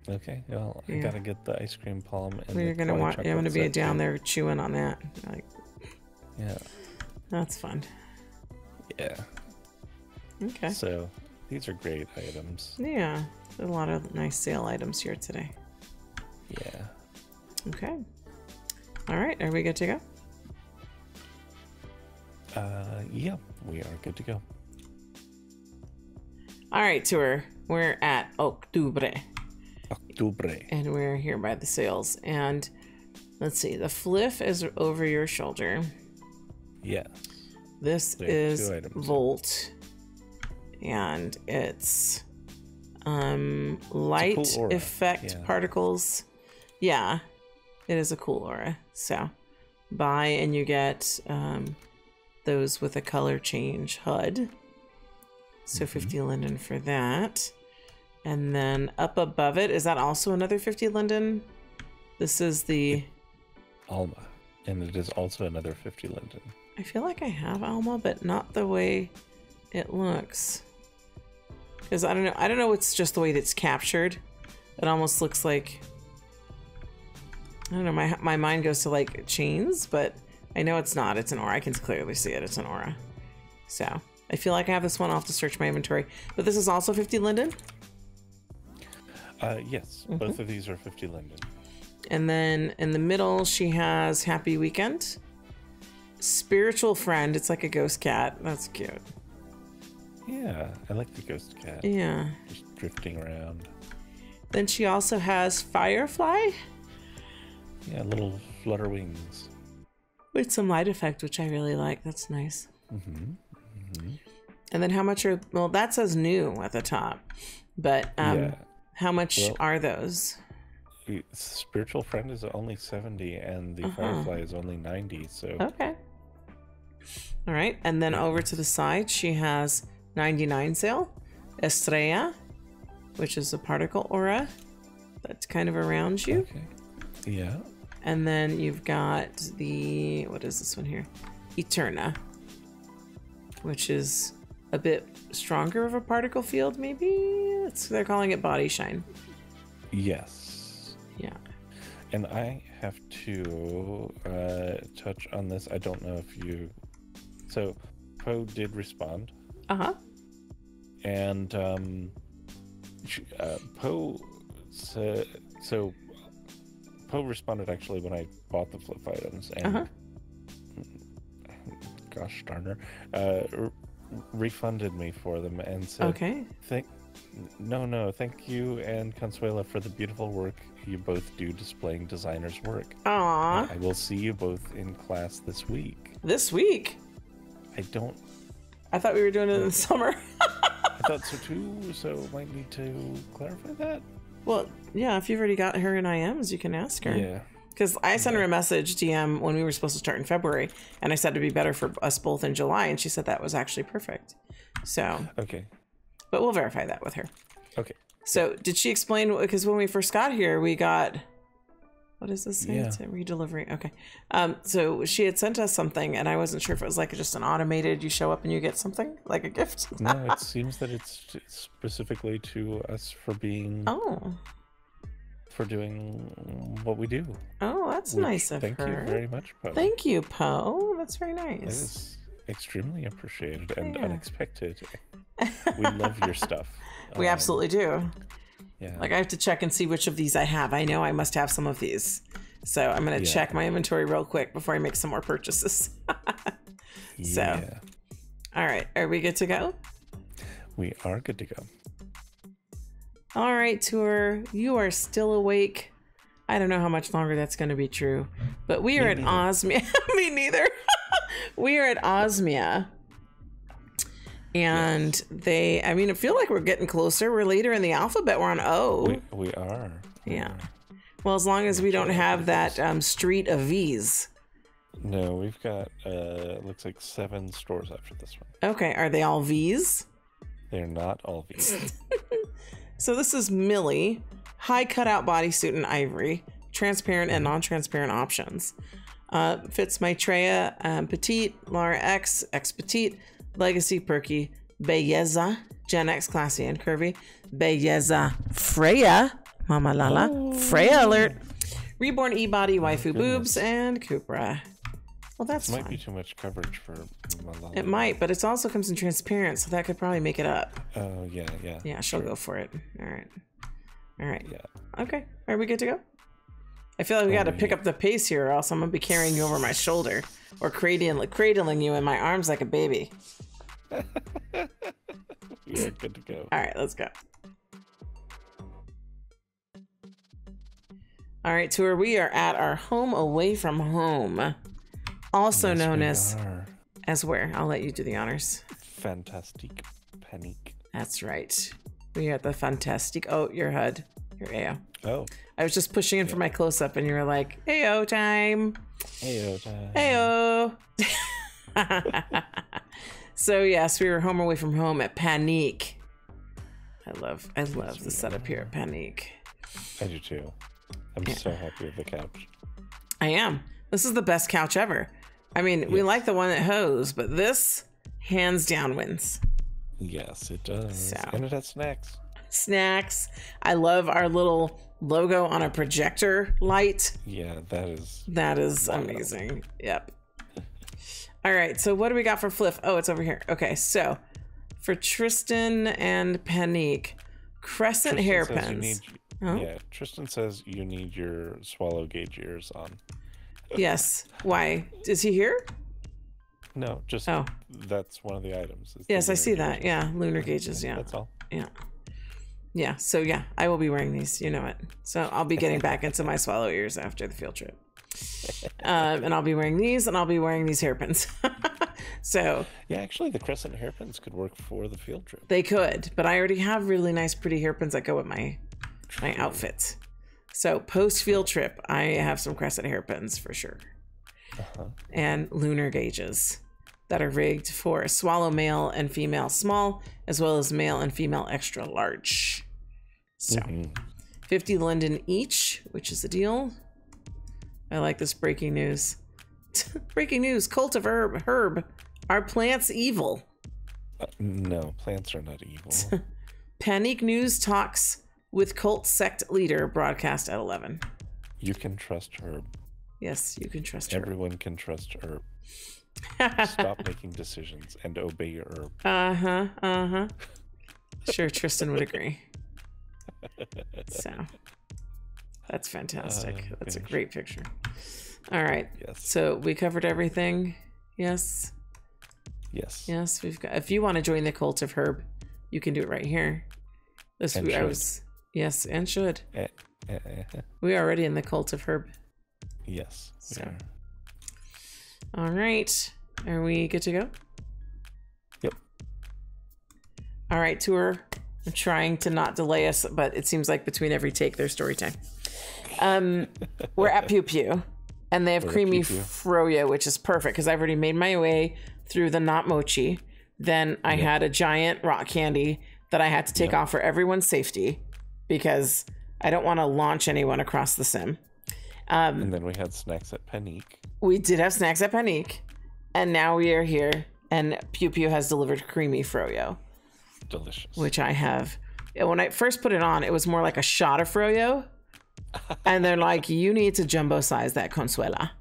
Speaker 2: Okay, well, I gotta get the ice cream palm. And
Speaker 1: you're gonna want. I'm gonna be down there chewing on that. Like,
Speaker 2: yeah,
Speaker 1: that's fun.
Speaker 2: Yeah.
Speaker 1: Okay.
Speaker 2: So these are great items.
Speaker 1: Yeah, there's a lot of nice sale items here today.
Speaker 2: Yeah.
Speaker 1: Okay. All right, are we good to go?
Speaker 2: Yeah, we are good to go.
Speaker 1: All right, Tour. We're at Octubre.
Speaker 2: Octubre.
Speaker 1: And we're here by the sales. And let's see, the fliff is over your shoulder.
Speaker 2: Yeah.
Speaker 1: This is Volt. And it's light
Speaker 2: it's a cool
Speaker 1: effect particles. Yeah, it is a cool aura. So buy and you get those with a color change HUD. So 50 linden for that. And then up above it, is that also another 50 linden? This is the
Speaker 2: Alma, and it is also another 50 linden.
Speaker 1: I feel like I have Alma, but not the way it looks. Because I don't know, it's just the way that's captured. It almost looks like, I don't know, my mind goes to like chains, but I know it's not. It's an aura. I can clearly see it. It's an aura. So I feel like I have this one. I'll have to search my inventory. But this is also 50 linden?
Speaker 2: Yes, both of these are 50 linden.
Speaker 1: And then in the middle, she has Happy Weekend. Spiritual Friend. It's like a ghost cat. That's cute.
Speaker 2: Yeah, I like the ghost cat.
Speaker 1: Yeah.
Speaker 2: Just drifting around.
Speaker 1: Then she also has Firefly.
Speaker 2: Yeah, little flutter wings.
Speaker 1: With some light effect, which I really like. That's nice. And then how much are... Well, that says new at the top. But how much are those?
Speaker 2: Spiritual Friend is only 70 and the Firefly is only 90, so...
Speaker 1: Okay. All right, and then over to the side, she has 99 sale. Estrella, which is a particle aura that's kind of around you.
Speaker 2: Okay. Yeah.
Speaker 1: And then you've got the... What is this one here? Eterna, which is a bit stronger of a particle field, maybe? They're calling it Body Shine.
Speaker 2: Yes.
Speaker 1: Yeah.
Speaker 2: And I have to touch on this. I don't know if you... So, Poe did respond. And Poe said... So, Poe responded actually when I bought the flip items, and gosh darn her, refunded me for them and said,
Speaker 1: okay.
Speaker 2: Thank you and Consuela for the beautiful work you both do displaying designers' work.
Speaker 1: Aww.
Speaker 2: And I will see you both in class this week.
Speaker 1: This week?
Speaker 2: I
Speaker 1: thought we were doing it in the summer.
Speaker 2: I thought so too, so might need to clarify that.
Speaker 1: Well, yeah, if you've already got her in IMs, you can ask her.
Speaker 2: Yeah.
Speaker 1: Because I sent her a message DM when we were supposed to start in February, and I said it'd be better for us both in July, and she said that was actually perfect. So.
Speaker 2: Okay.
Speaker 1: But we'll verify that with her.
Speaker 2: Okay.
Speaker 1: So did she explain, because when we first got here, we got, what does this say?
Speaker 2: Yeah.
Speaker 1: It's a redelivery. Okay. So she had sent us something, and I wasn't sure if it was like just an automated, you show up and you get something, like a gift.
Speaker 2: No, it seems that it's specifically to us for being, for doing what we do.
Speaker 1: Oh, that's nice of her.
Speaker 2: Thank you very much, Poe.
Speaker 1: Thank you, Poe. That's very nice.
Speaker 2: It is extremely appreciated and unexpected. We love your stuff.
Speaker 1: We absolutely do.
Speaker 2: Yeah.
Speaker 1: Like, I have to check and see which of these I have. I know I must have some of these. So I'm going to check my inventory real quick before I make some more purchases. So, all right. Are we good to go?
Speaker 2: We are good to go.
Speaker 1: All right, Tour. You are still awake. I don't know how much longer that's going to be true. But we are at Osmia. Me neither. We are at Osmia. And I mean, I feel like we're getting closer. We're later in the alphabet. We're on O.
Speaker 2: We are.
Speaker 1: Yeah. Well, as long as we don't have that street of V's.
Speaker 2: No, we've got, looks like 7 stores after this one.
Speaker 1: Okay. Are they all V's?
Speaker 2: They're not all V's.
Speaker 1: So this is Millie. High cutout bodysuit in ivory. Transparent and non-transparent options. Fits Maitreya, Petite, Lara X, X Petite, Legacy Perky, Belleza, Gen X Classy and Curvy, Belleza Freya, Mama Lala, Freya alert, Reborn E-Body, Waifu Boobs, and Cupra. Well, that's
Speaker 2: might be too much coverage for Malala.
Speaker 1: It might, but it also comes in transparent, so that could probably make it up.
Speaker 2: Oh, yeah.
Speaker 1: Yeah, she'll go for it. All right.
Speaker 2: Yeah.
Speaker 1: Okay, are we good to go? I feel like we got to pick up the pace here, or else I'm going to be carrying you over my shoulder or cradling you in my arms like a baby.
Speaker 2: We are good to go.
Speaker 1: All right, let's go. All right, Tour, we are at our home away from home, also known as where? I'll let you do the honors.
Speaker 2: Fantastique Paniq.
Speaker 1: That's right. We are at the Fantastique. Oh, your HUD. Your AO.
Speaker 2: Oh.
Speaker 1: I was just pushing in for my close-up, and you were like, AO time.
Speaker 2: AO time.
Speaker 1: AO. So, yes, we were home away from home at Paniq. I love the setup here at Paniq.
Speaker 2: I do too. I'm so happy with the couch.
Speaker 1: I am. This is the best couch ever. I mean, we like the one at Hose, but this, hands down, wins.
Speaker 2: Yes, it does.
Speaker 1: So.
Speaker 2: And it has snacks.
Speaker 1: Snacks. I love our little logo on a projector light.
Speaker 2: Yeah, that is
Speaker 1: amazing. Yep. All right, so what do we got for Fliff? Oh, it's over here. Okay, so for Tristan and Paniq, crescent hairpins.
Speaker 2: Yeah, Tristan says you need your swallow gauge ears on.
Speaker 1: Yes. Why? Is he here?
Speaker 2: No, just that's one of the items.
Speaker 1: Yes, I see that. Yeah, lunar gauges. Yeah,
Speaker 2: that's all.
Speaker 1: Yeah. Yeah, so yeah, I will be wearing these, you know it. So I'll be getting back into my swallow ears after the field trip. And I'll be wearing these, and I'll be wearing these hairpins. So
Speaker 2: yeah, actually the crescent hairpins could work for the field trip.
Speaker 1: They could, but I already have really nice, pretty hairpins that go with my outfits. So post field trip, I have some crescent hairpins for sure. And lunar gauges that are rigged for swallow male and female small, as well as male and female extra large. So 50 London each, which is a deal. I like this breaking news. Breaking news, cult of herb. Are plants evil?
Speaker 2: No, plants are not evil.
Speaker 1: Paniq News talks with cult sect leader broadcast at 11.
Speaker 2: You can trust Herb.
Speaker 1: Yes, you can trust Herb.
Speaker 2: Everyone can trust Herb. Stop making decisions and obey Herb.
Speaker 1: Sure, Tristan would agree. So, That's fantastic. That's a great picture. All right.
Speaker 2: Yes.
Speaker 1: So we covered everything. Yes.
Speaker 2: Yes.
Speaker 1: Yes. We've got. If you want to join the cult of Herb, you can do it right here. This
Speaker 2: And
Speaker 1: I
Speaker 2: should.
Speaker 1: was. Yes, and should. We are already in the cult of Herb.
Speaker 2: Yes.
Speaker 1: So. All right. Are we good to go?
Speaker 2: Yep.
Speaker 1: All right, tour. I'm trying to not delay us, but it seems like between every take, there's story time. We're at PewPew, and they have creamy froyo, which is perfect because I've already made my way through the not mochi. Then I had a giant rock candy that I had to take off for everyone's safety because I don't want to launch anyone across the sim.
Speaker 2: And then we had snacks at Paniq.
Speaker 1: We did have snacks at Paniq, and now we are here, and PewPew has delivered creamy froyo.
Speaker 2: Delicious.
Speaker 1: Which I have. When I first put it on, it was more like a shot of froyo. And they're like, you need to jumbo size that Consuela.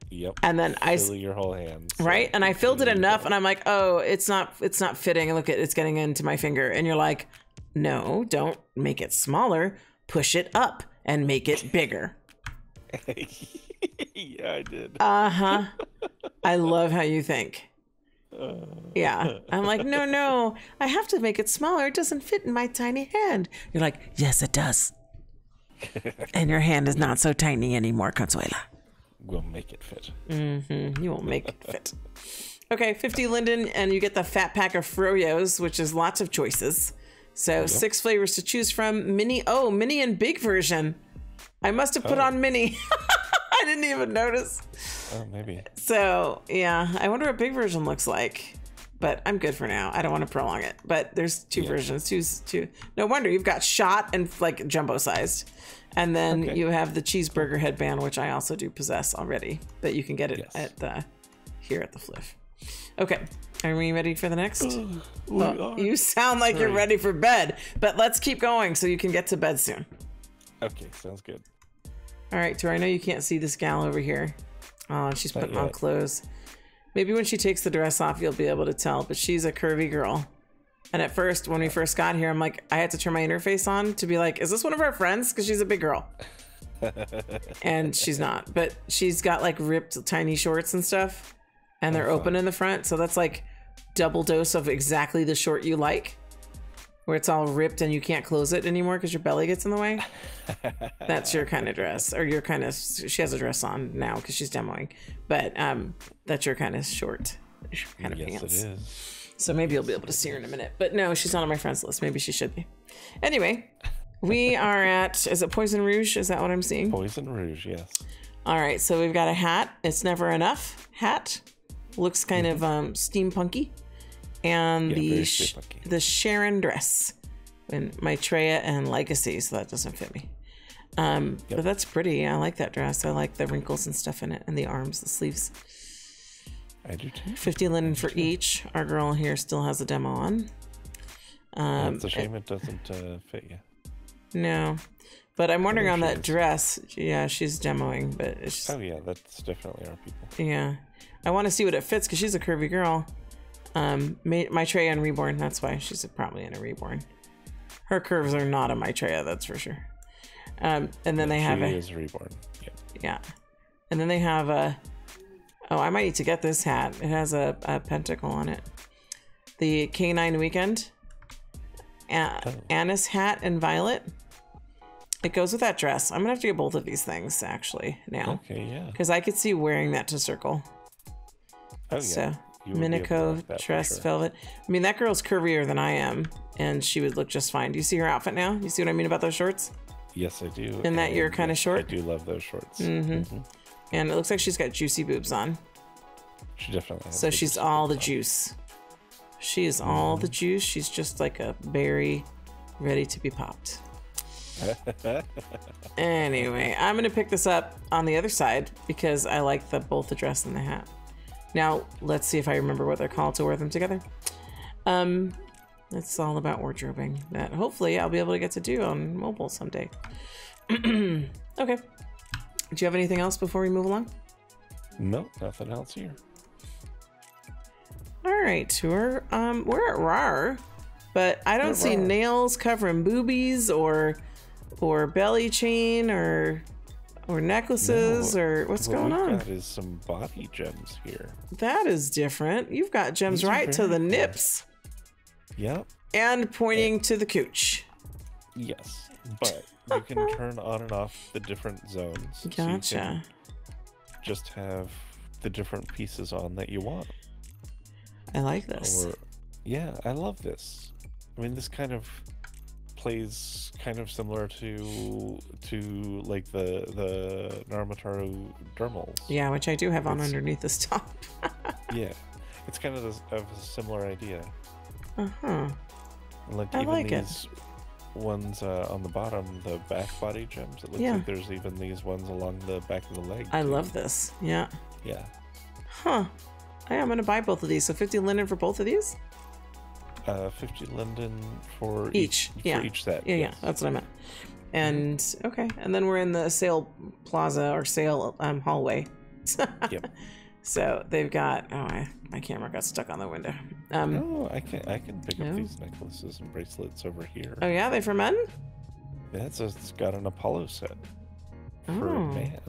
Speaker 2: Yep.
Speaker 1: And then
Speaker 2: fill your whole hand.
Speaker 1: Right? And I filled it enough and I'm like, oh, it's not fitting. Look, it's getting into my finger. And you're like, no, don't make it smaller. Push it up and make it bigger.
Speaker 2: Yeah, I did.
Speaker 1: Uh-huh. I love how you think. Yeah. I'm like, no, I have to make it smaller. It doesn't fit in my tiny hand. You're like, yes, it does. And your hand is not so tiny anymore, Consuela.
Speaker 2: We'll make it fit.
Speaker 1: Mm-hmm. You won't make it fit. Okay, 50 Linden, and you get the fat pack of Froyos, which is lots of choices. So 6 flavors to choose from. Mini and big version. I must have put on mini. I didn't even notice.
Speaker 2: Oh, maybe.
Speaker 1: So, yeah, I wonder what big version looks like. But I'm good for now. I don't want to prolong it. But there's 2 versions. Two. No wonder you've got shot and like jumbo sized. And then you have the cheeseburger headband, which I also do possess already. But you can get it at here at the FLF. Okay. Are we ready for the next? You sound like you're ready for bed. But let's keep going so you can get to bed soon.
Speaker 2: Okay, sounds good.
Speaker 1: All right, Tori, I know you can't see this gal over here. Oh, she's putting on clothes. Maybe when she takes the dress off, you'll be able to tell, but she's a curvy girl. And at first, when we first got here, I'm like, I had to turn my interface on to be like, is this one of our friends? Because she's a big girl. And she's not, but she's got like ripped tiny shorts and stuff, and they're open in the front. So that's like double dose of exactly the short you like, where it's all ripped and you can't close it anymore because your belly gets in the way. That's your kind of dress, or your kind of, she has a dress on now because she's demoing, but that's your kind of short kind of pants. It is. So maybe you'll be able to see her in a minute, but no, she's not on my friends list. Maybe she should be. Anyway, we are at, is it Poison Rouge? Is that what I'm seeing?
Speaker 2: Poison Rouge, yes.
Speaker 1: All right, so we've got a hat. It's never enough hat. Looks kind of steampunky. And the Sharon dress in Maitreya and Legacy, so that doesn't fit me. But that's pretty. I like that dress. I like the wrinkles and stuff in it, and the arms, the sleeves.
Speaker 2: I do too.
Speaker 1: 50 linen for each. Our girl here still has a demo on.
Speaker 2: It's a shame it doesn't fit you.
Speaker 1: No, but I'm wondering on that dress. Yeah, she's demoing, but it's just,
Speaker 2: that's definitely our people.
Speaker 1: Yeah, I want to see what it fits because she's a curvy girl. Maitreya and Reborn. That's why she's probably in a Reborn. Her curves are not a Maitreya, that's for sure. And then they have
Speaker 2: she is Reborn.
Speaker 1: Yeah, and then they have a. Oh, I might need to get this hat. It has a pentacle on it. The K9 Weekend. Anise hat and violet. It goes with that dress. I'm gonna have to get both of these things actually now.
Speaker 2: Okay, yeah.
Speaker 1: Because I could see wearing that to circle.
Speaker 2: Oh yeah.
Speaker 1: So Minico Tress Velvet. I mean, that girl's curvier than I am, and she would look just fine. Do you see her outfit now? You see what I mean about those shorts?
Speaker 2: Yes, I do.
Speaker 1: And that you're kind of short?
Speaker 2: I do love those shorts.
Speaker 1: Mm-hmm. And it looks like she's got juicy boobs on.
Speaker 2: She definitely has.
Speaker 1: So she's all the juice. She is all the juice. She's just like a berry ready to be popped. Anyway, I'm going to pick this up on the other side because I like both the dress and the hat. Now, let's see if I remember what they're called to wear them together. It's all about wardrobing that hopefully I'll be able to get to do on mobile someday. Okay. Do you have anything else before we move along?
Speaker 2: No, nothing else here.
Speaker 1: All right, we're at Rawr, but I don't see nails covering boobies or or belly chain or necklaces or what's going on?
Speaker 2: That is some body gems here.
Speaker 1: That is different. You've got gems right to the nips.
Speaker 2: Yep.
Speaker 1: And pointing to the cooch.
Speaker 2: Yes, but you can turn on and off the different zones.
Speaker 1: Gotcha.
Speaker 2: So you can just have the different pieces on that you want.
Speaker 1: I like this.
Speaker 2: Yeah, I love this. I mean, this kind of plays kind of similar to like the Narumataru dermals.
Speaker 1: Yeah, which I do have on underneath this top.
Speaker 2: Yeah, it's kind of a similar idea. Like
Speaker 1: I
Speaker 2: even
Speaker 1: like
Speaker 2: these ones on the bottom, the back body gems. It looks like there's even these ones along the back of the leg.
Speaker 1: I love this. Yeah.
Speaker 2: Yeah.
Speaker 1: Huh. Hey, I'm gonna buy both of these. So 50 linden for both of these?
Speaker 2: 50 linden for
Speaker 1: each.
Speaker 2: For each set.
Speaker 1: Yeah, yeah, that's what I meant. And okay, and then we're in the sale plaza or sale hallway.
Speaker 2: Yep.
Speaker 1: So they've got my camera got stuck on the window.
Speaker 2: Oh, I can pick up these necklaces and bracelets over here.
Speaker 1: Oh yeah, they for men?
Speaker 2: Yeah, it's got an Apollo set for a man.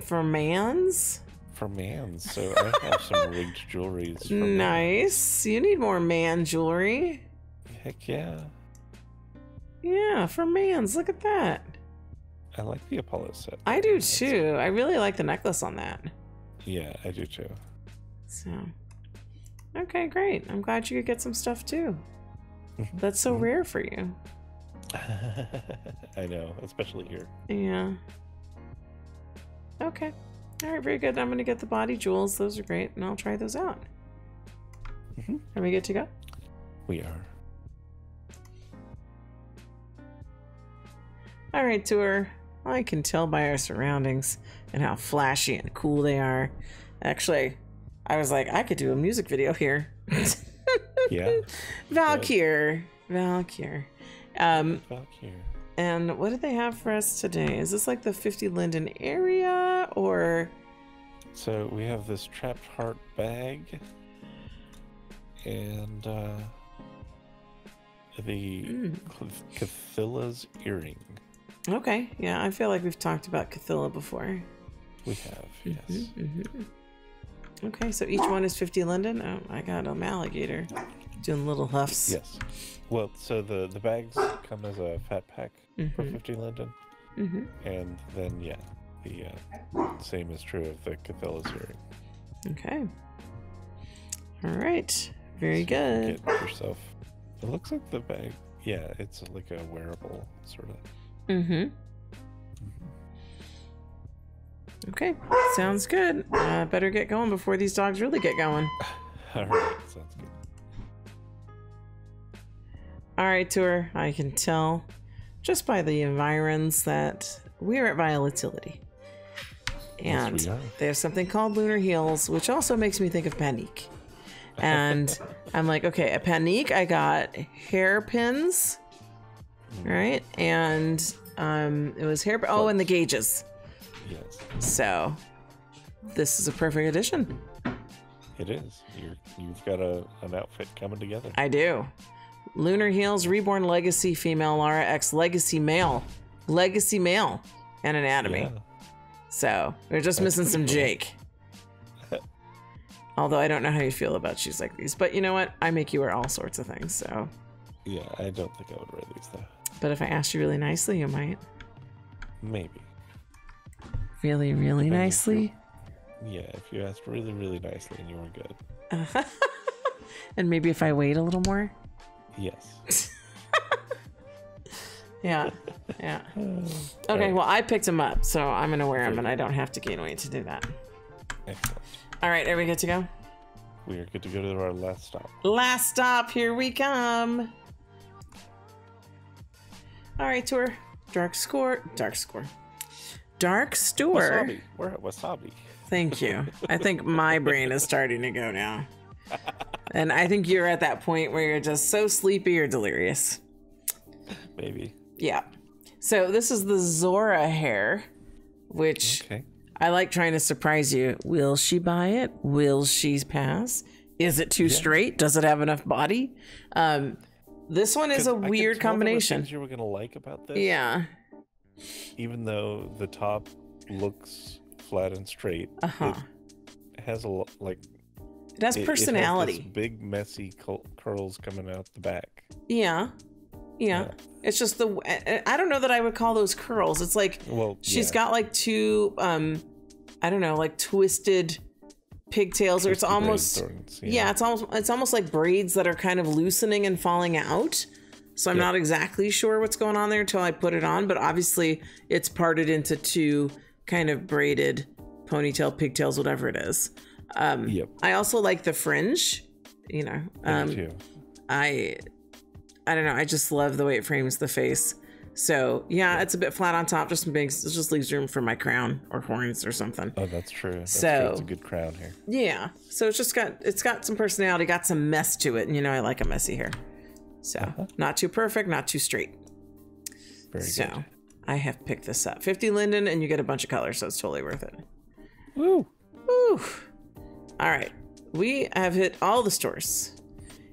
Speaker 1: For mans?
Speaker 2: For mans. So I have some rigged jewelries. For
Speaker 1: nice. You need more man jewelry.
Speaker 2: Heck yeah.
Speaker 1: Yeah, for mans. Look at that.
Speaker 2: I like the Apollo set.
Speaker 1: I do too. I really like the necklace on that.
Speaker 2: Yeah, I do too.
Speaker 1: So, okay, great. I'm glad you could get some stuff too. That's so rare for you.
Speaker 2: I know, especially here.
Speaker 1: Yeah. Okay. All right, very good. I'm going to get the body jewels. Those are great, and I'll try those out. Are we good to go?
Speaker 2: We are.
Speaker 1: All right, tour. I can tell by our surroundings and how flashy and cool they are. Actually, I was like, I could do a music video here.
Speaker 2: Yeah.
Speaker 1: Valkyr. Valkyr.
Speaker 2: Valkyr.
Speaker 1: And what did they have for us today? Is this like the 50 linden area or?
Speaker 2: So we have this trapped heart bag and the Cathilla's earring.
Speaker 1: Okay, yeah, I feel like we've talked about Cathilla before.
Speaker 2: We have, yes.
Speaker 1: Okay, so each one is 50 linden. Oh, I got an alligator doing little huffs.
Speaker 2: Yes. Well, so the bags come as a fat pack for 50 linden. And then, yeah, the same is true of the Cathilla's earring. Okay.
Speaker 1: All right. Very good.
Speaker 2: Get yourself. It looks like the bag. Yeah, it's like a wearable sort of.
Speaker 1: Okay, sounds good. Better get going before these dogs really get going.
Speaker 2: All right, sounds good.
Speaker 1: All right, tour. I can tell just by the environs that we're at Violetility. And
Speaker 2: yes, we are.
Speaker 1: They have something called Lunar Heels, which also makes me think of Paniq. And I'm like, okay, at Paniq, I got hairpins, right? And it was hair. Oh, and the gauges.
Speaker 2: Yes.
Speaker 1: So this is a perfect addition.
Speaker 2: It is. You've got an outfit coming together.
Speaker 1: I do. Lunar Heels, Reborn Legacy Female Lara X Legacy Male. Legacy Male and Anatomy.
Speaker 2: Yeah.
Speaker 1: So we're just missing some
Speaker 2: cool.
Speaker 1: Jake. Although I don't know how you feel about shoes like these. But you know what? I make you wear all sorts of things, so.
Speaker 2: Yeah, I don't think I would wear these though.
Speaker 1: But if I asked you really nicely, you might.
Speaker 2: Maybe.
Speaker 1: Really, really nicely?
Speaker 2: Yeah, if you asked really, really nicely and you were good.
Speaker 1: And maybe if I wait a little more?
Speaker 2: Yes.
Speaker 1: Yeah. Yeah. Okay, well, I picked them up, so I'm going to wear them, and I don't have to gain weight to do that.
Speaker 2: Excellent.
Speaker 1: All right, are we good to go?
Speaker 2: We are good to go to our last stop.
Speaker 1: Last stop, here we come. All right, tour. Dark Store.
Speaker 2: Wasabi. We're at Wasabi.
Speaker 1: Thank you. I think my brain is starting to go now. And I think you're at that point where you're just so sleepy or delirious.
Speaker 2: Maybe.
Speaker 1: Yeah. So this is the Zora hair, which I like trying to surprise you. Will she buy it? Will she pass? Is it too straight? Does it have enough body? This one is a weird combination.
Speaker 2: Things you were gonna like about this,
Speaker 1: yeah.
Speaker 2: Even though the top looks flat and straight, it has a like.
Speaker 1: It has personality.
Speaker 2: It has this big messy curls coming out the back.
Speaker 1: Yeah. It's just I don't know that I would call those curls. It's like she's got like two I don't know, like twisted pigtails, or it's almost it's almost like braids that are kind of loosening and falling out. So I'm not exactly sure what's going on there until I put it on, but obviously it's parted into two kind of braided ponytail, pigtails, whatever it is. I also like the fringe, you know. I don't know, I just love the way it frames the face. So it's a bit flat on top, just leaves room for my crown or horns or something.
Speaker 2: Oh, that's true. That's true. It's a good crown here. Yeah.
Speaker 1: So it's got some personality, got some mess to it, and you know I like a messy hair. So not too perfect, not too straight.
Speaker 2: Very good.
Speaker 1: I have picked this up. 50 linden, and you get a bunch of colors, so it's totally worth it.
Speaker 2: Woo!
Speaker 1: Woo! All right, we have hit all the stores.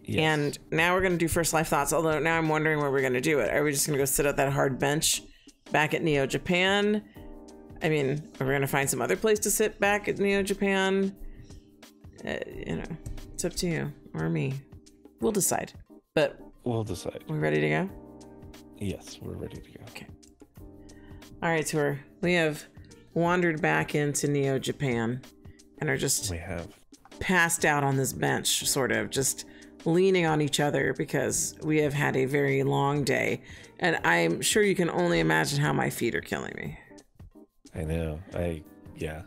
Speaker 1: Yes. And now we're going to do first life thoughts, although now I'm wondering where we're going to do it. Are we just going to go sit at that hard bench back at Neo Japan? I mean, are we going to find some other place to sit back at Neo Japan? You know, it's up to you or me. We'll decide. But
Speaker 2: we'll decide.
Speaker 1: We ready to go?
Speaker 2: Yes, we're ready to go.
Speaker 1: Okay. All right, tour. We have wandered back into Neo Japan and are just passed out on this bench, sort of just leaning on each other because we have had a very long day, and I'm sure you can only imagine how my feet are killing me.
Speaker 2: I know. Yeah.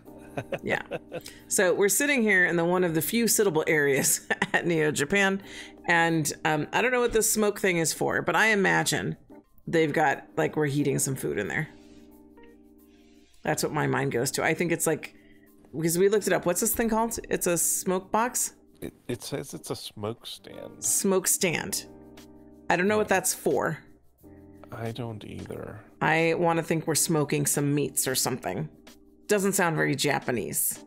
Speaker 1: So we're sitting here in one of the few sittable areas at Neo Japan, and I don't know what this smoke thing is for, but I imagine they've got, like, we're heating some food in there. That's what my mind goes to. I think it's like, because we looked it up. What's this thing called? It's a smoke box?
Speaker 2: It says it's a smoke stand.
Speaker 1: Smoke stand. I don't know what that's for.
Speaker 2: I don't either.
Speaker 1: I want to think we're smoking some meats or something. Doesn't sound very Japanese.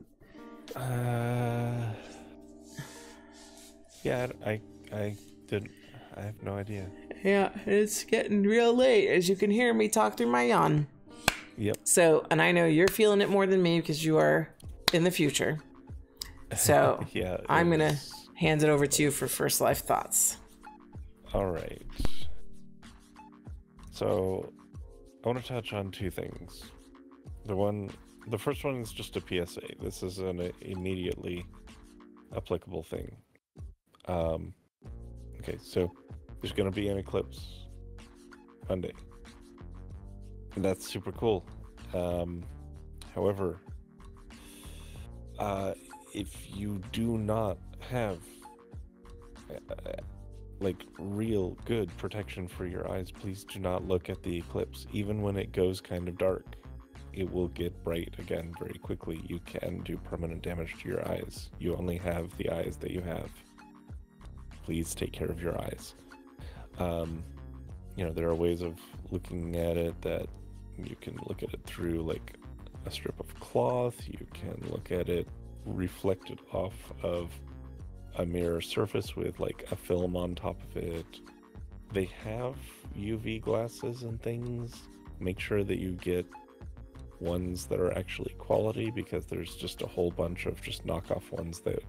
Speaker 2: Yeah, I have no idea.
Speaker 1: Yeah, it's getting real late, as you can hear me talk through my yawn.
Speaker 2: Yep.
Speaker 1: So, and I know you're feeling it more than me because you are in the future. So I'm going to hand it over to you for first life thoughts.
Speaker 2: All right. So I want to touch on two things. The first one is just a PSA. This is an immediately applicable thing. Okay, so there's going to be an eclipse Monday. And that's super cool. However, if you do not have like real good protection for your eyes, please do not look at the eclipse. Even when it goes kind of dark, it will get bright again very quickly. You can do permanent damage to your eyes. You only have the eyes that you have. Please take care of your eyes. You know, there are ways of looking at it that you can look at it through like a strip of cloth. You can look at it reflected off of a mirror surface with like a film on top of it. They have UV glasses and things. Make sure that you get ones that are actually quality, because there's just a whole bunch of just knockoff ones that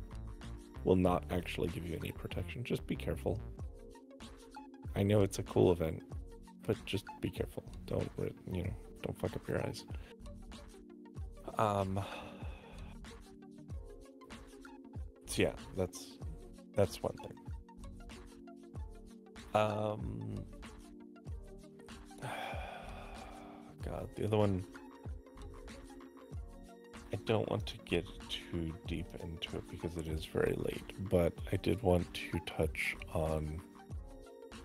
Speaker 2: will not actually give you any protection. Just be careful. I know it's a cool event, but just be careful. Don't fuck up your eyes. So yeah, that's one thing. God, the other one, I don't want to get too deep into it because it is very late, but I did want to touch on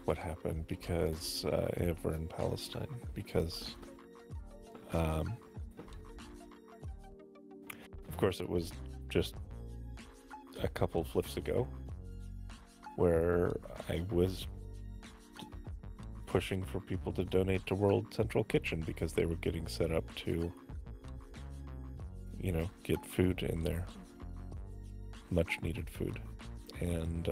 Speaker 2: what happened because over in Palestine, because of course it was just a couple flips ago where I was pushing for people to donate to World Central Kitchen because they were getting set up to, you know, get food in there, much needed food. And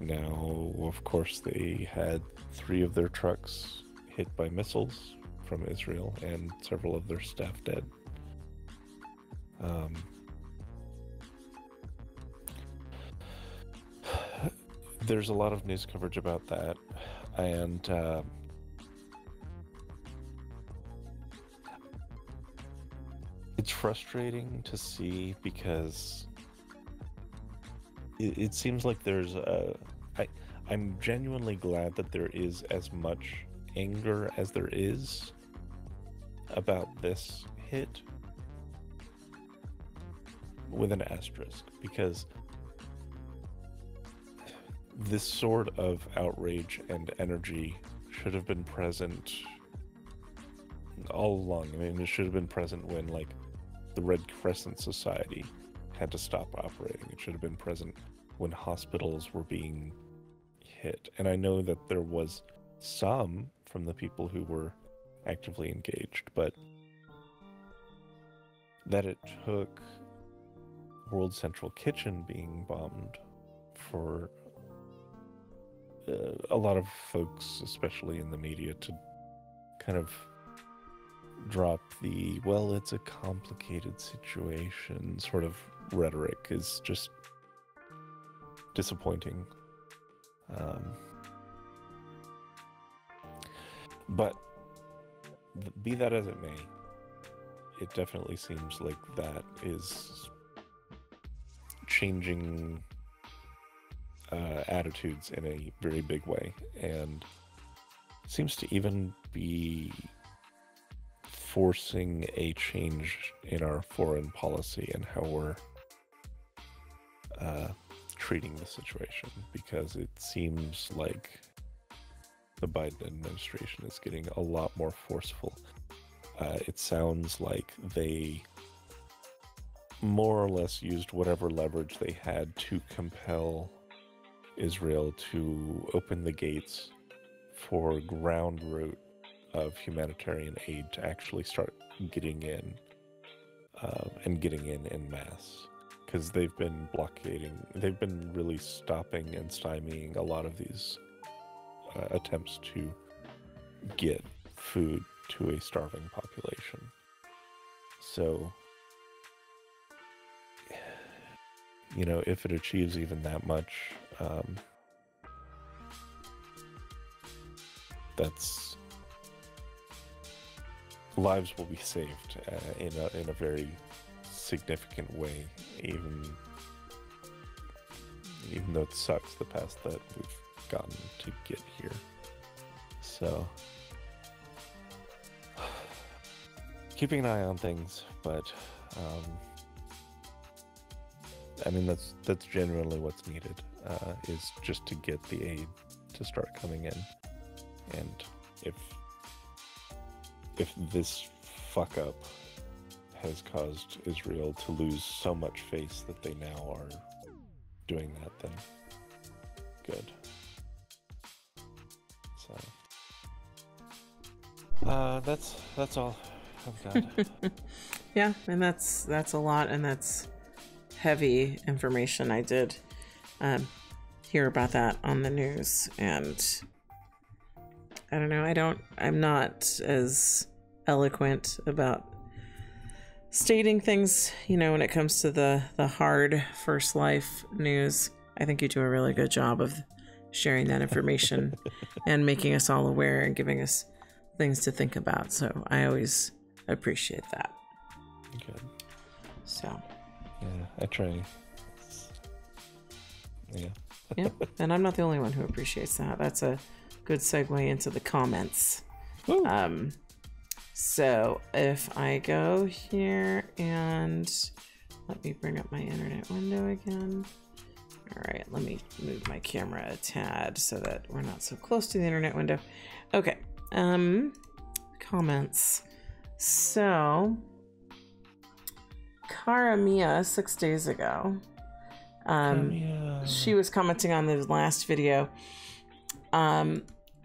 Speaker 2: now, of course, they had 3 of their trucks hit by missiles from Israel and several of their staff dead. There's a lot of news coverage about that, and it's frustrating to see because it seems like there's I'm genuinely glad that there is as much anger as there is about this hit, with an asterisk, because this sort of outrage and energy should have been present all along. I mean, it should have been present when, like, the Red Crescent Society had to stop operating. It should have been present when hospitals were being hit. And I know that there was some from the people who were actively engaged, but that it took World Central Kitchen being bombed for a lot of folks, especially in the media, to kind of drop the, well, it's a complicated situation sort of rhetoric is just disappointing. But be that as it may, it definitely seems like that is changing attitudes in a very big way, and seems to even be forcing a change in our foreign policy and how we're treating the situation, because it seems like the Biden administration is getting a lot more forceful. It sounds like they more or less used whatever leverage they had to compel Israel to open the gates for ground route of humanitarian aid to actually start getting in, and getting in masse, because they've been blockading, they've been really stopping and stymieing a lot of these attempts to get food to a starving population. So, you know, if it achieves even that much, that's, lives will be saved in a very significant way, even though it sucks the path that we've gotten to get here. So, keeping an eye on things, but I mean, that's genuinely what's needed, is just to get the aid to start coming in. And if this fuck up has caused Israel to lose so much face that they now are doing that, then good. So that's all I've got.
Speaker 1: Yeah, and that's a lot, and that's heavy information. I did hear about that on the news, and I don't know, I'm not as eloquent about stating things, you know, when it comes to the hard first life news. I think you do a really good job of sharing that information and making us all aware and giving us things to think about. So I always appreciate that.
Speaker 2: Good.
Speaker 1: So.
Speaker 2: Yeah, I try. Yeah.
Speaker 1: Yeah, and I'm not the only one who appreciates that. That's a good segue into the comments.
Speaker 2: Woo.
Speaker 1: So if I go here and let me bring up my internet window again. All right, let me move my camera a tad so that we're not so close to the internet window. Okay, comments. So Cara Mia 6 days ago, she was commenting on the last video.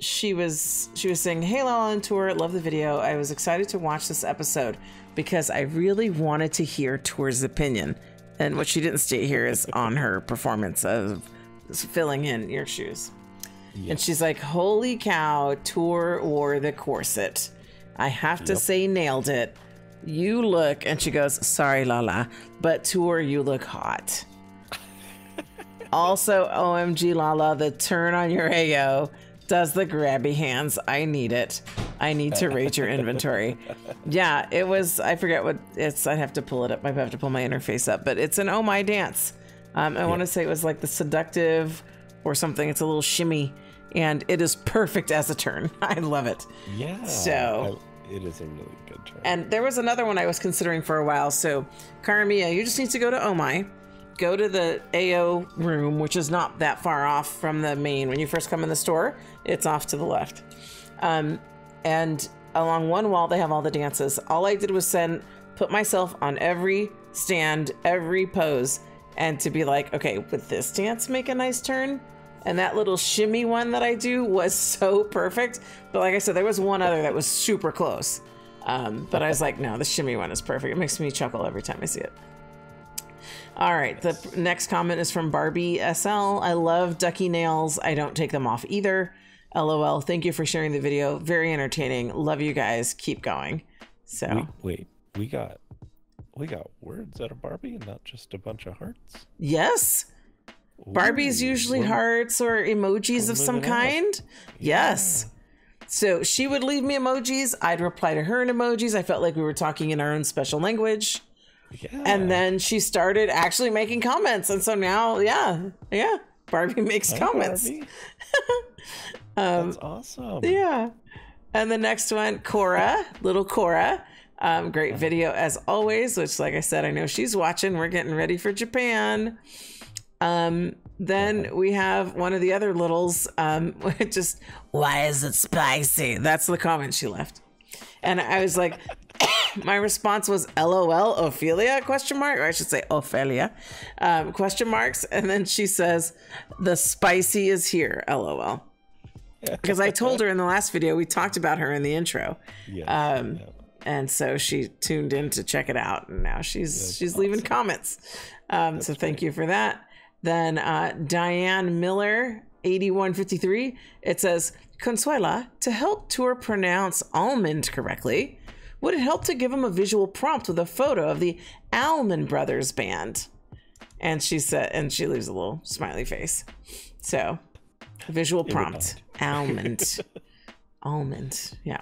Speaker 1: She was saying, "Hey, Lala on tour, love the video. I was excited to watch this episode because I really wanted to hear Tour's opinion." And what she didn't state here is on her performance of filling in your shoes.
Speaker 2: Yes.
Speaker 1: And she's like, holy cow, Tour wore the corset. I have to say, nailed it. You look, and she goes, sorry, Lala, but Tour, you look hot. Also, OMG, Lala, the turn on your AO does the grabby hands. I need it. I need to rate your inventory. Yeah, it was, I forget what it's, I'd have to pull it up. I have to pull my interface up, but it's an Oh My dance. I want to say it was like the seductive or something. It's a little shimmy, and it is perfect as a turn. I love it.
Speaker 2: Yeah.
Speaker 1: So
Speaker 2: it is a really good turn.
Speaker 1: And there was another one I was considering for a while. So Karamia, you just need to go to Oh My. Go to the AO room, which is not that far off from the main. When you first come in the store, it's off to the left. And along one wall, they have all the dances. All I did was put myself on every stand, every pose, and to be like, okay, would this dance make a nice turn? And that little shimmy one that I do was so perfect. But like I said, there was one other that was super close. But I was like, no, the shimmy one is perfect. It makes me chuckle every time I see it. All right, the next comment is from Barbie SL. I love ducky nails. I don't take them off either. LOL. Thank you for sharing the video. Very entertaining. Love you guys. Keep going. So
Speaker 2: wait, we got words out of Barbie and not just a bunch of hearts.
Speaker 1: Yes. Ooh, Barbie's usually hearts or emojis of some kind. Yeah. Yes. So she would leave me emojis. I'd reply to her in emojis. I felt like we were talking in our own special language. Yeah. And then she started actually making comments. And so now, yeah, Barbie makes comments.
Speaker 2: Barbie. That's awesome.
Speaker 1: Yeah. And the next one, Cora, little Cora. Great video as always, which like I said, I know she's watching. We're getting ready for Japan. Then we have one of the other littles, just, why is it spicy? That's the comment she left. And I was like, my response was LOL, Ophelia, question mark, or I should say Ophelia, question marks. And then she says, the spicy is here, LOL. Because I told her in the last video, we talked about her in the intro. Yes, and so she tuned in to check it out. And now she's leaving comments. So thank you for that. Then Diane Miller, 8153, it says, Consuela, to help Tour pronounce almond correctly, would it help to give him a visual prompt with a photo of the Allman Brothers band? And she said, and she leaves a little smiley face. So, visual prompt, almond. Almond, yeah.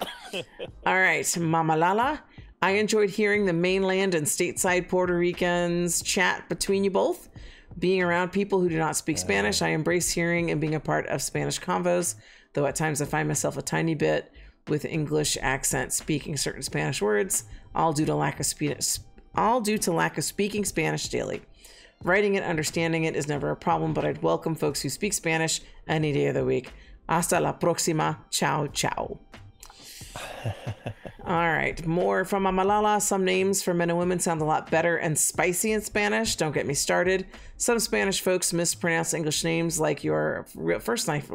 Speaker 1: All right, Mama Lala, I enjoyed hearing the mainland and stateside Puerto Ricans chat between you both. Being around people who do not speak Spanish, I embrace hearing and being a part of Spanish convos, though at times I find myself a tiny bit with English accent speaking certain Spanish words, all due to lack of speaking Spanish daily. Writing and understanding it is never a problem, but I'd welcome folks who speak Spanish any day of the week. Hasta la próxima. Ciao, ciao. All right, more from Amalala. Some names for men and women sound a lot better and spicy in Spanish. Don't get me started. Some Spanish folks mispronounce English names, like your first life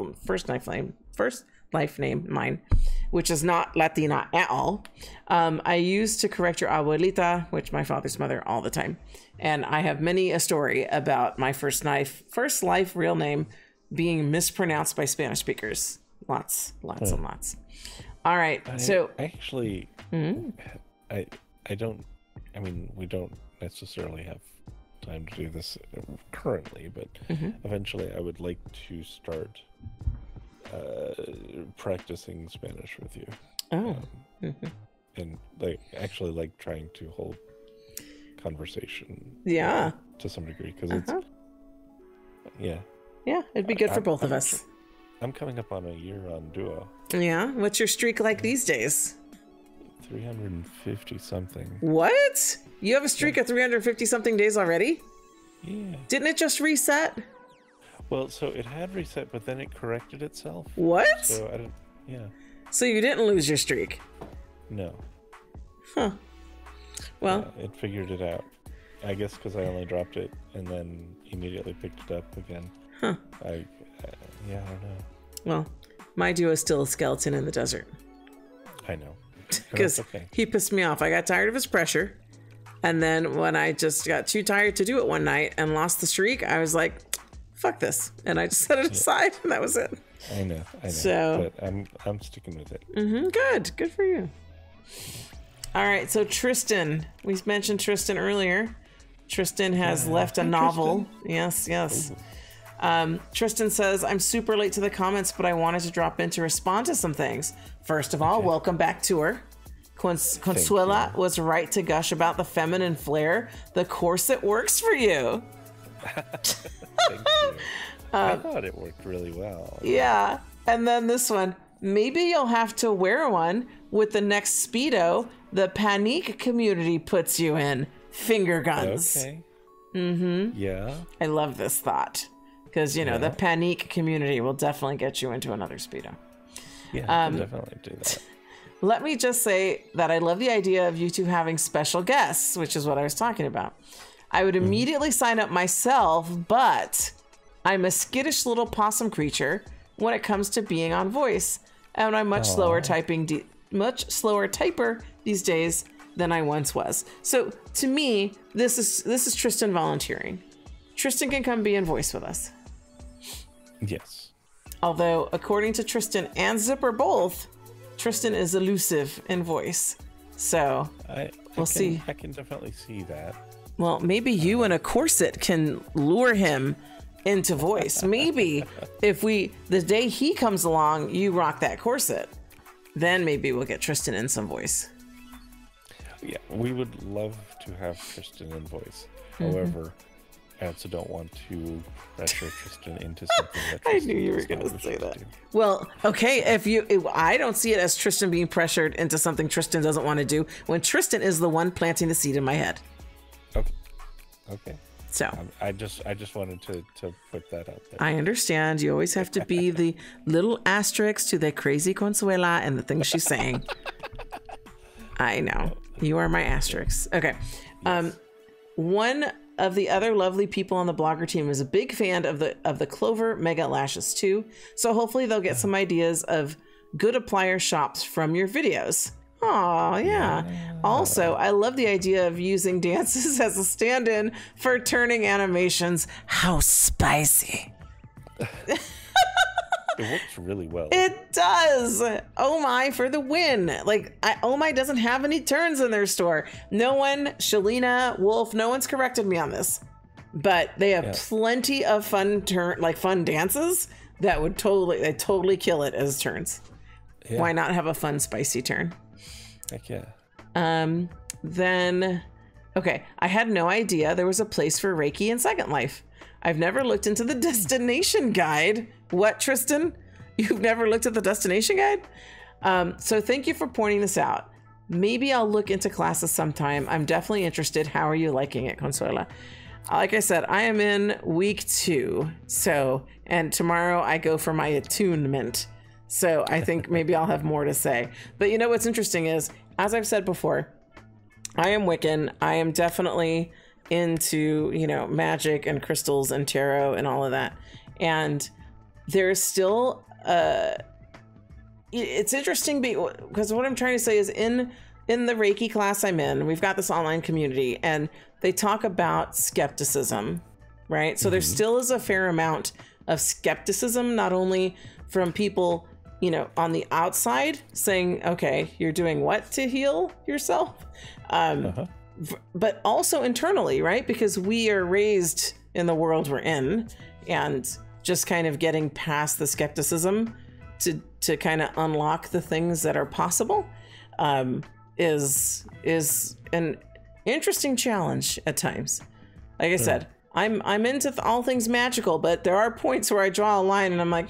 Speaker 1: name, mine, which is not Latina at all. I used to correct your abuelita, which my father's mother, all the time. And I have many a story about my first life real name being mispronounced by Spanish speakers. Lots and lots. All right. So
Speaker 2: actually, we don't necessarily have time to do this currently, but eventually I would like to start practicing Spanish with you. And like trying to hold conversation.
Speaker 1: Yeah.
Speaker 2: To some degree, because it's
Speaker 1: it'd be good for both of us.
Speaker 2: I'm coming up on a year on Duo.
Speaker 1: Yeah? What's your streak like these days?
Speaker 2: 350 something.
Speaker 1: What? You have a streak of 350 something days already?
Speaker 2: Yeah.
Speaker 1: Didn't it just reset?
Speaker 2: Well, so it had reset, but then it corrected itself.
Speaker 1: What?
Speaker 2: So I didn't, yeah.
Speaker 1: So you didn't lose your streak?
Speaker 2: No.
Speaker 1: Huh. Well.
Speaker 2: Yeah, it figured it out. I guess because I only dropped it and then immediately picked it up again.
Speaker 1: Huh.
Speaker 2: I don't know.
Speaker 1: Well, my duo is still a skeleton in the desert.
Speaker 2: I know.
Speaker 1: Because he pissed me off. I got tired of his pressure. And then when I just got too tired to do it one night and lost the streak, I was like, fuck this. And I just set it aside, and that was it.
Speaker 2: I know.
Speaker 1: So,
Speaker 2: but I'm sticking with it.
Speaker 1: Good for you. All right, so Tristan. We mentioned Tristan earlier. Tristan has left a novel. Tristan. Yes. Tristan says, I'm super late to the comments, but I wanted to drop in to respond to some things. First of all, welcome back to her. Consuela was right to gush about the feminine flair. The corset works for you.
Speaker 2: Thank you. I thought it worked really well.
Speaker 1: Yeah. And then this one. Maybe you'll have to wear one with the next Speedo the Paniq community puts you in. Finger guns.
Speaker 2: Okay. Yeah.
Speaker 1: I love this thought. Because, you know, the Paniq community will definitely get you into another Speedo.
Speaker 2: Yeah, I can definitely do that.
Speaker 1: Let me just say that I love the idea of you two having special guests, which is what I was talking about. I would immediately sign up myself, but I'm a skittish little possum creature when it comes to being on voice. And I'm much slower typer these days than I once was. So to me, this is Tristan volunteering. Tristan can come be in voice with us.
Speaker 2: Yes.
Speaker 1: Although, according to Tristan and Zipper both, Tristan is elusive in voice. So we'll see.
Speaker 2: I can definitely see that.
Speaker 1: Well, maybe you in a corset can lure him into voice. Maybe if the day he comes along, you rock that corset. Then maybe we'll get Tristan in some voice.
Speaker 2: Yeah, we would love to have Tristan in voice. However, I also don't want to pressure Tristan into something that Tristan
Speaker 1: I knew you were going to say that. Well, okay, I don't see it as Tristan being pressured into something Tristan doesn't want to do when Tristan is the one planting the seed in my head.
Speaker 2: Okay.
Speaker 1: So
Speaker 2: I just wanted to put that out there.
Speaker 1: I understand. You always have to be the little asterisk to the crazy Consuela and the things she's saying. I know. You are my asterisk. Okay. Yes. One of the other lovely people on the blogger team is a big fan of the Clover Mega Lashes too. So hopefully they'll get some ideas of good applier shops from your videos. Oh, yeah. Also, I love the idea of using dances as a stand-in for turning animations. How spicy.
Speaker 2: It works really well.
Speaker 1: It does. Oh my, for the win. Like, Oh my doesn't have any turns in their store. No one, Shalina, Wolf, no one's corrected me on this. But they have plenty of fun dances that would totally kill it as turns. Yeah. Why not have a fun, spicy turn?
Speaker 2: Heck yeah.
Speaker 1: Then, okay, I had no idea there was a place for Reiki in Second Life. I've never looked into the destination guide. What, Tristan? You've never looked at the destination guide? So thank you for pointing this out. Maybe I'll look into classes sometime. I'm definitely interested. How are you liking it, Consuela? Like I said, I am in week 2. And tomorrow I go for my attunement. So I think maybe I'll have more to say. But you know what's interesting is, as I've said before, I am Wiccan. I am definitely into, magic and crystals and tarot and all of that. And there's still, it's interesting because what I'm trying to say is in the Reiki class I'm in, we've got this online community and they talk about skepticism, right? So there still is a fair amount of skepticism, not only from people, on the outside saying, okay, you're doing what to heal yourself? But also internally, right? Because we are raised in the world we're in, and just kind of getting past the skepticism to kind of unlock the things that are possible is an interesting challenge at times. Like I said, I'm into all things magical, but there are points where I draw a line and I'm like,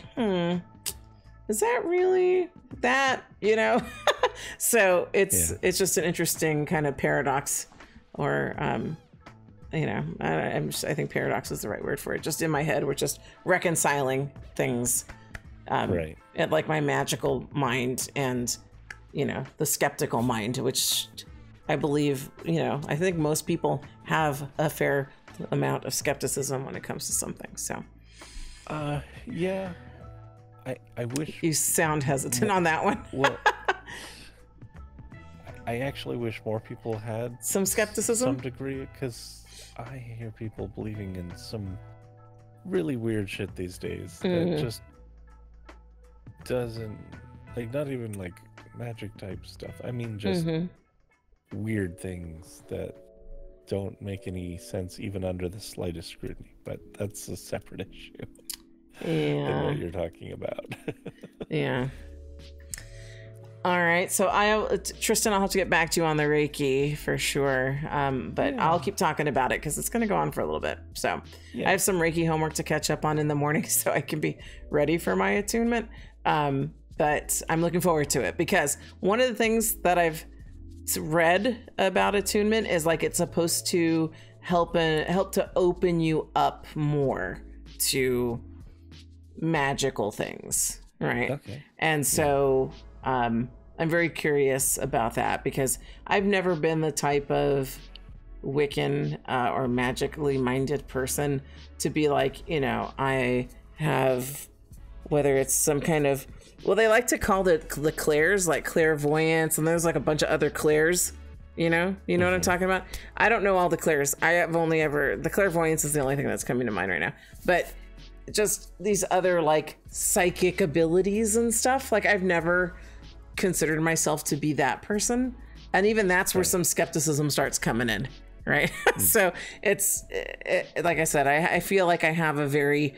Speaker 1: is that really that? So it's just an interesting kind of paradox, or I think paradox is the right word for it. Just in my head, we're just reconciling things, right? At like my magical mind and the skeptical mind, which I believe I think most people have a fair amount of skepticism when it comes to something. So,
Speaker 2: yeah. I wish...
Speaker 1: You sound hesitant on that one.
Speaker 2: Well, I actually wish more people had...
Speaker 1: Some skepticism?
Speaker 2: Some degree, because I hear people believing in some really weird shit these days that just doesn't, like, not even like magic type stuff. I mean, just weird things that don't make any sense even under the slightest scrutiny. But that's a separate issue than what you're talking about.
Speaker 1: Yeah. All right, so Tristan, I'll have to get back to you on the Reiki for sure, but I'll keep talking about it because it's going to go on for a little bit. So I have some Reiki homework to catch up on in the morning so I can be ready for my attunement. But I'm looking forward to it because one of the things that I've read about attunement is like it's supposed to help to open you up more to magical things, right? Okay. And so I'm very curious about that because I've never been the type of Wiccan or magically minded person to be like, you know, I have, whether it's some kind of, well, they like to call the clairs, like clairvoyance, and there's like a bunch of other clairs, you know what I'm talking about? I don't know all the clairs. I have only ever, the clairvoyance is the only thing that's coming to mind right now. But just these other like psychic abilities and stuff, like I've never considered myself to be that person. And even that's where some skepticism starts coming in, right? So it's like I said, I feel like I have a very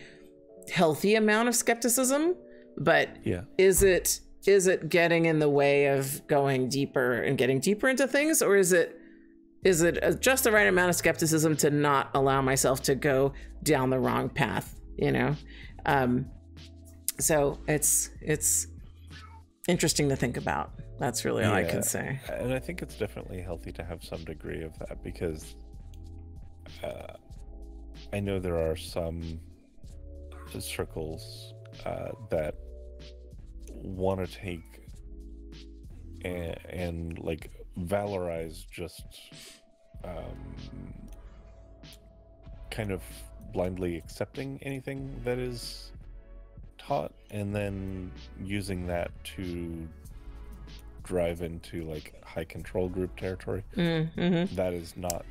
Speaker 1: healthy amount of skepticism, but is it getting in the way of going deeper and getting deeper into things, or is it just the right amount of skepticism to not allow myself to go down the wrong path, you know? So it's interesting to think about. That's really all I can say.
Speaker 2: And I think it's definitely healthy to have some degree of that because I know there are some circles that want to take and like valorize just kind of blindly accepting anything that is taught and then using that to drive into like high control group territory. That is not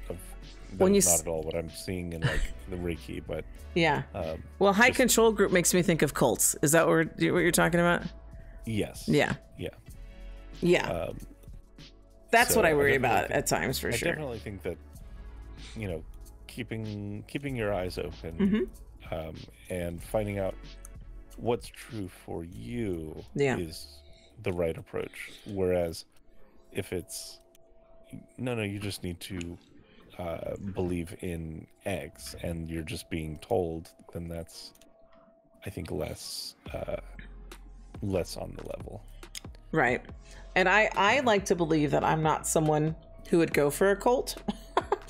Speaker 2: not at all what I'm seeing in like the Reiki, but well, high
Speaker 1: control group makes me think of cults. Is that what you're talking about?
Speaker 2: Yes.
Speaker 1: Yeah. That's what I worry about at times, for sure.
Speaker 2: I definitely think that, you know, keeping your eyes open and finding out what's true for you is the right approach. Whereas if it's no, you just need to believe in X and you're just being told, then that's, I think, less on the level.
Speaker 1: Right. And I like to believe that I'm not someone who would go for a cult.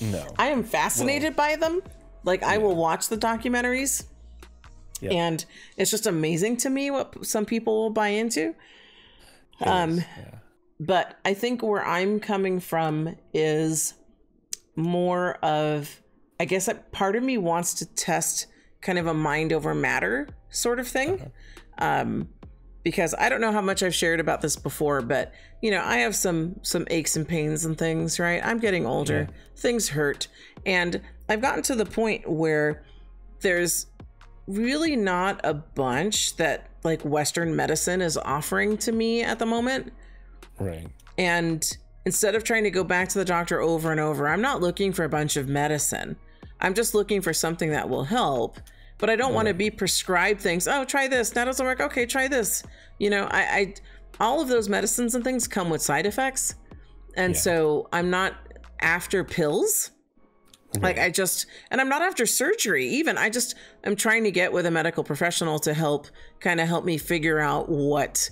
Speaker 2: No.
Speaker 1: I am fascinated by them. Like, I will watch the documentaries. Yep. And it's just amazing to me what some people will buy into. But I think where I'm coming from is more of, I guess that part of me wants to test kind of a mind over matter sort of thing. Because I don't know how much I've shared about this before, but you know, I have some aches and pains and things, right? I'm getting older, things hurt. And I've gotten to the point where there's really not a bunch that like Western medicine is offering to me at the moment.
Speaker 2: Right.
Speaker 1: And instead of trying to go back to the doctor over and over, I'm not looking for a bunch of medicine. I'm just looking for something that will help. But I don't want to be prescribed things. Oh, try this. That doesn't work. Okay, try this. You know, I all of those medicines and things come with side effects. And so I'm not after pills. Like and I'm not after surgery even. I'm trying to get with a medical professional to help me figure out what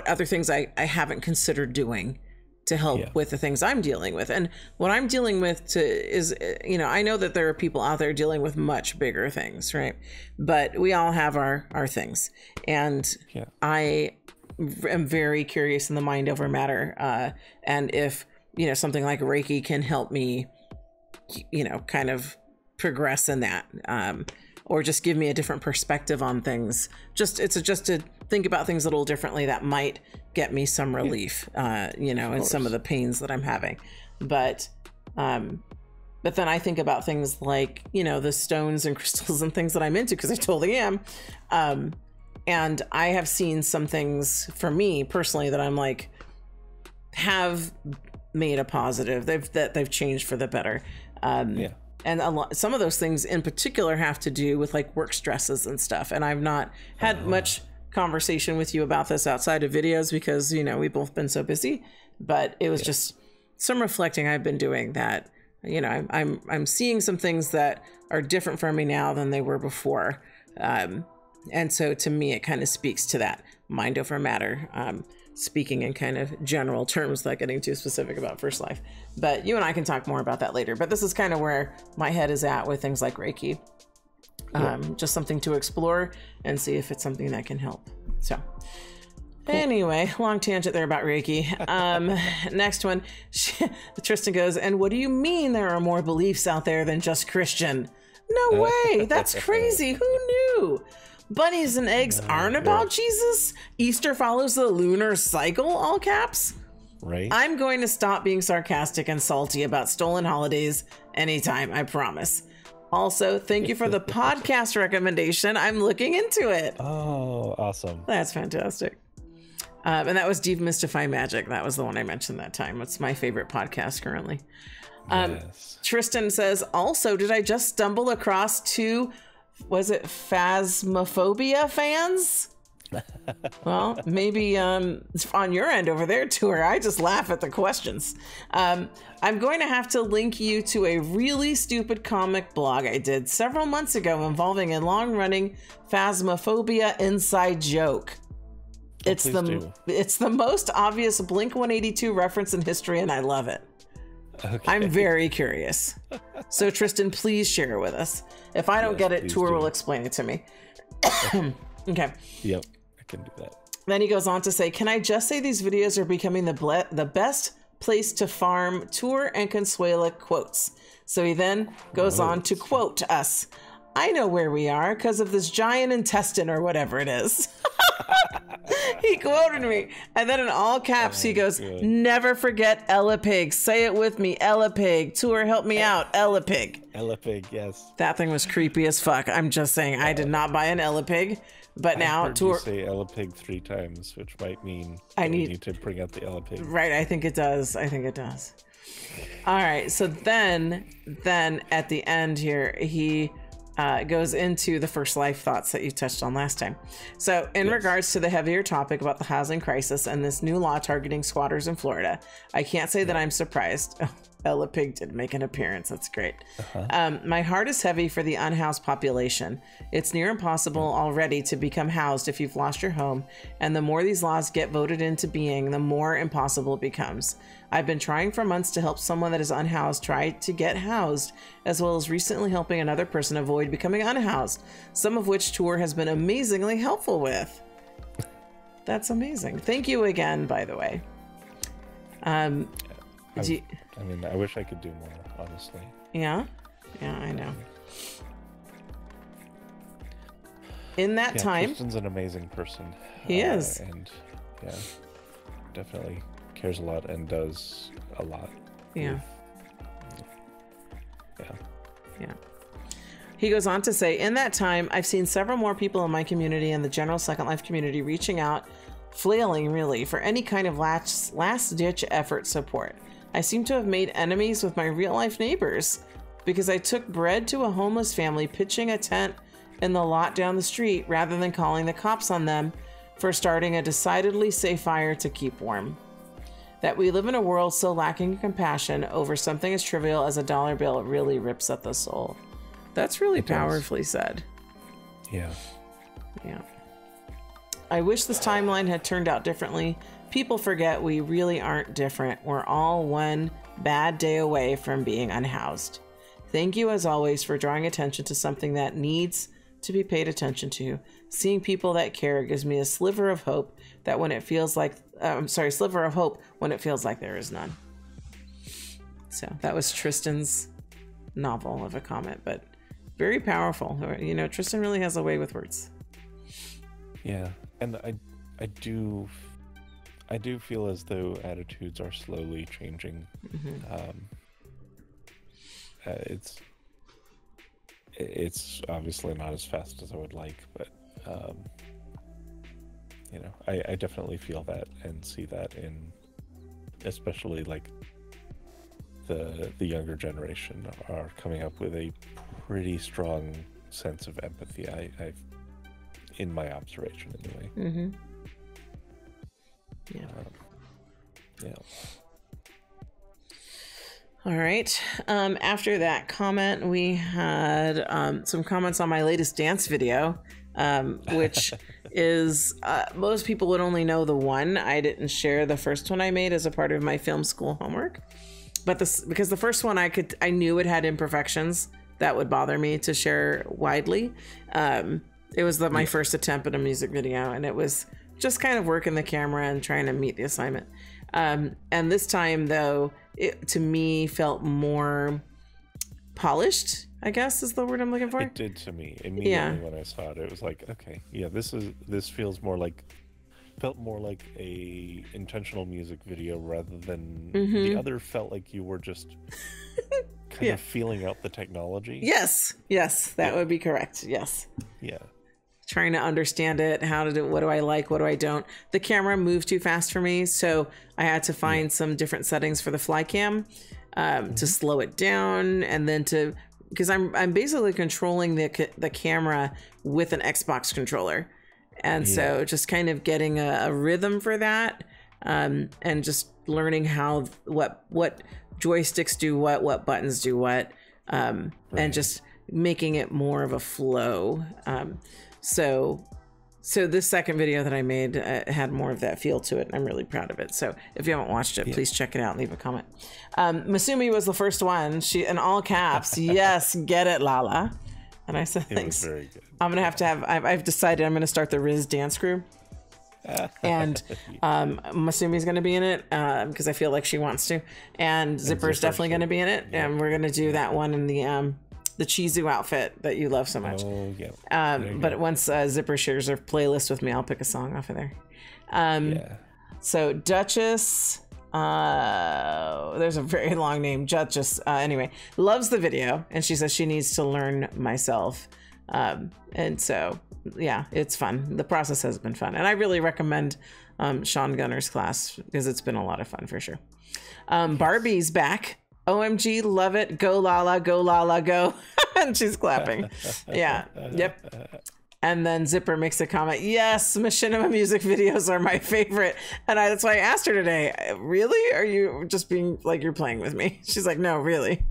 Speaker 1: other things I haven't considered doing to help with the things I'm dealing with. And what I'm dealing with is, you know, I know that there are people out there dealing with much bigger things, right? But we all have our things. And I am very curious in the mind over matter. And if, you know, something like Reiki can help me, you know, kind of progress in that, or just give me a different perspective on things. Just to think about things a little differently that might get me some relief, you know, in some of the pains that I'm having. But But then I think about things like, you know, the stones and crystals and things that I'm into, because I totally am. And I have seen some things for me personally that I'm like, have made a positive. They've changed for the better. And some of those things in particular have to do with like work stresses and stuff. And I've not had much conversation with you about this outside of videos because, you know, we've both been so busy. But it was just some reflecting I've been doing that, you know, I'm seeing some things that are different for me now than they were before. And so to me, it kind of speaks to that mind over matter, speaking in kind of general terms, without getting too specific about First Life. But you and I can talk more about that later. But this is kind of where my head is at with things like Reiki. Just something to explore and see if it's something that can help. So anyway, long tangent there about Reiki. Next one, Tristan goes, and what do you mean there are more beliefs out there than just Christian? No way. That's crazy. Who knew? Bunnies and eggs aren't about Jesus. Easter follows the lunar cycle, all caps.
Speaker 2: Right.
Speaker 1: I'm going to stop being sarcastic and salty about stolen holidays anytime, I promise. Also, thank you for the podcast recommendation. I'm looking into it.
Speaker 2: Oh, awesome.
Speaker 1: That's fantastic. And that was Demystify Magic. That was the one I mentioned that time. It's my favorite podcast currently.
Speaker 2: Yes.
Speaker 1: Tristan says, also, did I just stumble across two, was it Phasmophobia fans? Well, maybe on your end over there, Tour. I just laugh at the questions. I'm going to have to link you to a really stupid comic blog I did several months ago involving a long-running Phasmophobia inside joke. It's the most obvious Blink-182 reference in history, and I love it. Okay. I'm very curious. So Tristan, please share it with us. If I don't get it, Tour will explain it to me. Okay.
Speaker 2: Yep, I can do that.
Speaker 1: Then he goes on to say, can I just say these videos are becoming the best place to farm Tour and Consuela quotes. So he then goes on to quote us. I know where we are because of this giant intestine or whatever it is. He quoted me. And then in all caps, he goes, never forget Ella Pig. Say it with me, Ella Pig. Tour, help me out, Ella Pig.
Speaker 2: Ella Pig, yes.
Speaker 1: That thing was creepy as fuck. I'm just saying, I did not buy an Ella Pig. But now
Speaker 2: Tour... you say Ella Pig 3 times, which might mean I need to bring out the Ella Pig.
Speaker 1: Right, I think it does. I think it does. All right, so then at the end here, he... goes into the First Life thoughts that you touched on last time. So in regards to the heavier topic about the housing crisis and this new law targeting squatters in Florida, I can't say that I'm surprised. Oh, Ella Pig did make an appearance. That's great. My heart is heavy for the unhoused population. It's near impossible already to become housed if you've lost your home. And the more these laws get voted into being, the more impossible it becomes. I've been trying for months to help someone that is unhoused try to get housed, as well as recently helping another person avoid becoming unhoused, some of which Tour has been amazingly helpful with. That's amazing. Thank you again, by the way.
Speaker 2: I mean, I wish I could do more, honestly.
Speaker 1: Yeah? Yeah, I know. In that time...
Speaker 2: Tristan's an amazing person.
Speaker 1: He is.
Speaker 2: And, yeah, definitely cares a lot and does a lot.
Speaker 1: Yeah. Yeah. He goes on to say, in that time, I've seen several more people in my community and the general Second Life community reaching out, flailing really, for any kind of last-ditch effort support. I seem to have made enemies with my real-life neighbors because I took bread to a homeless family pitching a tent in the lot down the street rather than calling the cops on them for starting a decidedly safe fire to keep warm. That we live in a world so lacking in compassion over something as trivial as a dollar bill really rips at the soul. That's really powerfully said.
Speaker 2: Yeah.
Speaker 1: Yeah. I wish this timeline had turned out differently. People forget we really aren't different. We're all one bad day away from being unhoused. Thank you as always for drawing attention to something that needs to be paid attention to. Seeing people that care gives me a sliver of hope that when it feels like, sliver of hope when it feels like there is none. So that was Tristan's novel of a comment, but very powerful. You know, Tristan really has a way with words.
Speaker 2: Yeah, and I do feel as though attitudes are slowly changing. it's obviously not as fast as I would like, but you know, I definitely feel that and see that in, especially like the younger generation are coming up with a pretty strong sense of empathy. I've in my observation anyway.
Speaker 1: Mm-hmm. Yeah.
Speaker 2: Yeah.
Speaker 1: All right. After that comment, we had some comments on my latest dance video, which is most people would only know the one. I didn't share the first one I made as a part of my film school homework, but because the first one I knew it had imperfections that would bother me to share widely. It was my first attempt at a music video, and it was just kind of working the camera and trying to meet the assignment. And this time, though, it to me felt more polished, I guess is the word I'm looking for.
Speaker 2: It did to me immediately when I saw it. It was like, okay, yeah, this feels more like, felt more like a intentional music video rather than the other felt like you were just kind of feeling out the technology.
Speaker 1: Yes, that would be correct. Yes.
Speaker 2: Yeah.
Speaker 1: Trying to understand it, how to do, what do I like, what do I don't. The camera moved too fast for me, so I had to find some different settings for the fly cam to slow it down, and then because I'm basically controlling the camera with an Xbox controller, and so just kind of getting a rhythm for that, and just learning how what joysticks do what buttons do what, and just making it more of a flow. So this second video that I made had more of that feel to it, and I'm really proud of it. So if you haven't watched it, please check it out and leave a comment. Masumi was the first one. She, in all caps, yes, get it, Lala. And I said, thanks.
Speaker 2: It was very good.
Speaker 1: I'm going to have, I've decided I'm going to start the Riz dance crew. And Masumi's going to be in it because I feel like she wants to. And Zipper's definitely going to be in it. Yeah. And we're going to do that one in the Cheezu outfit that you love so much.
Speaker 2: Oh, yeah.
Speaker 1: But once Zipper shares her playlist with me, I'll pick a song off of there. So Duchess, there's a very long name, Duchess, anyway, loves the video, and she says she needs to learn myself. And so, yeah, it's fun. The process has been fun. And I really recommend Sean Gunner's class because it's been a lot of fun for sure. Barbie's back. OMG, love it. Go Lala, go. And she's clapping. Yeah. Yep. And then Zipper makes a comment. Yes, Machinima music videos are my favorite. And that's why I asked her today, really? Are you just being like, you're playing with me? She's like, no, really.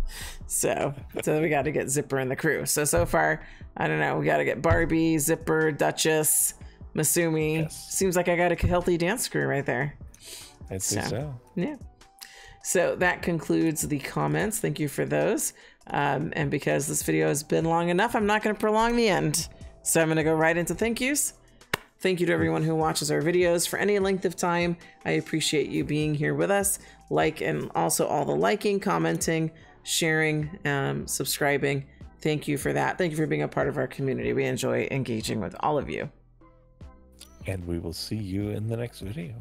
Speaker 1: So we got to get Zipper in the crew. So far, I don't know. We got to get Barbie, Zipper, Duchess, Masumi.
Speaker 2: Yes.
Speaker 1: Seems like I got a healthy dance crew right there.
Speaker 2: I'd say so.
Speaker 1: Yeah. So that concludes the comments. Thank you for those. And because this video has been long enough, I'm not going to prolong the end. So I'm going to go right into thank yous. Thank you to everyone who watches our videos for any length of time. I appreciate you being here with us. And also all the liking, commenting, sharing, subscribing. Thank you for that. Thank you for being a part of our community. We enjoy engaging with all of you.
Speaker 2: And we will see you in the next video.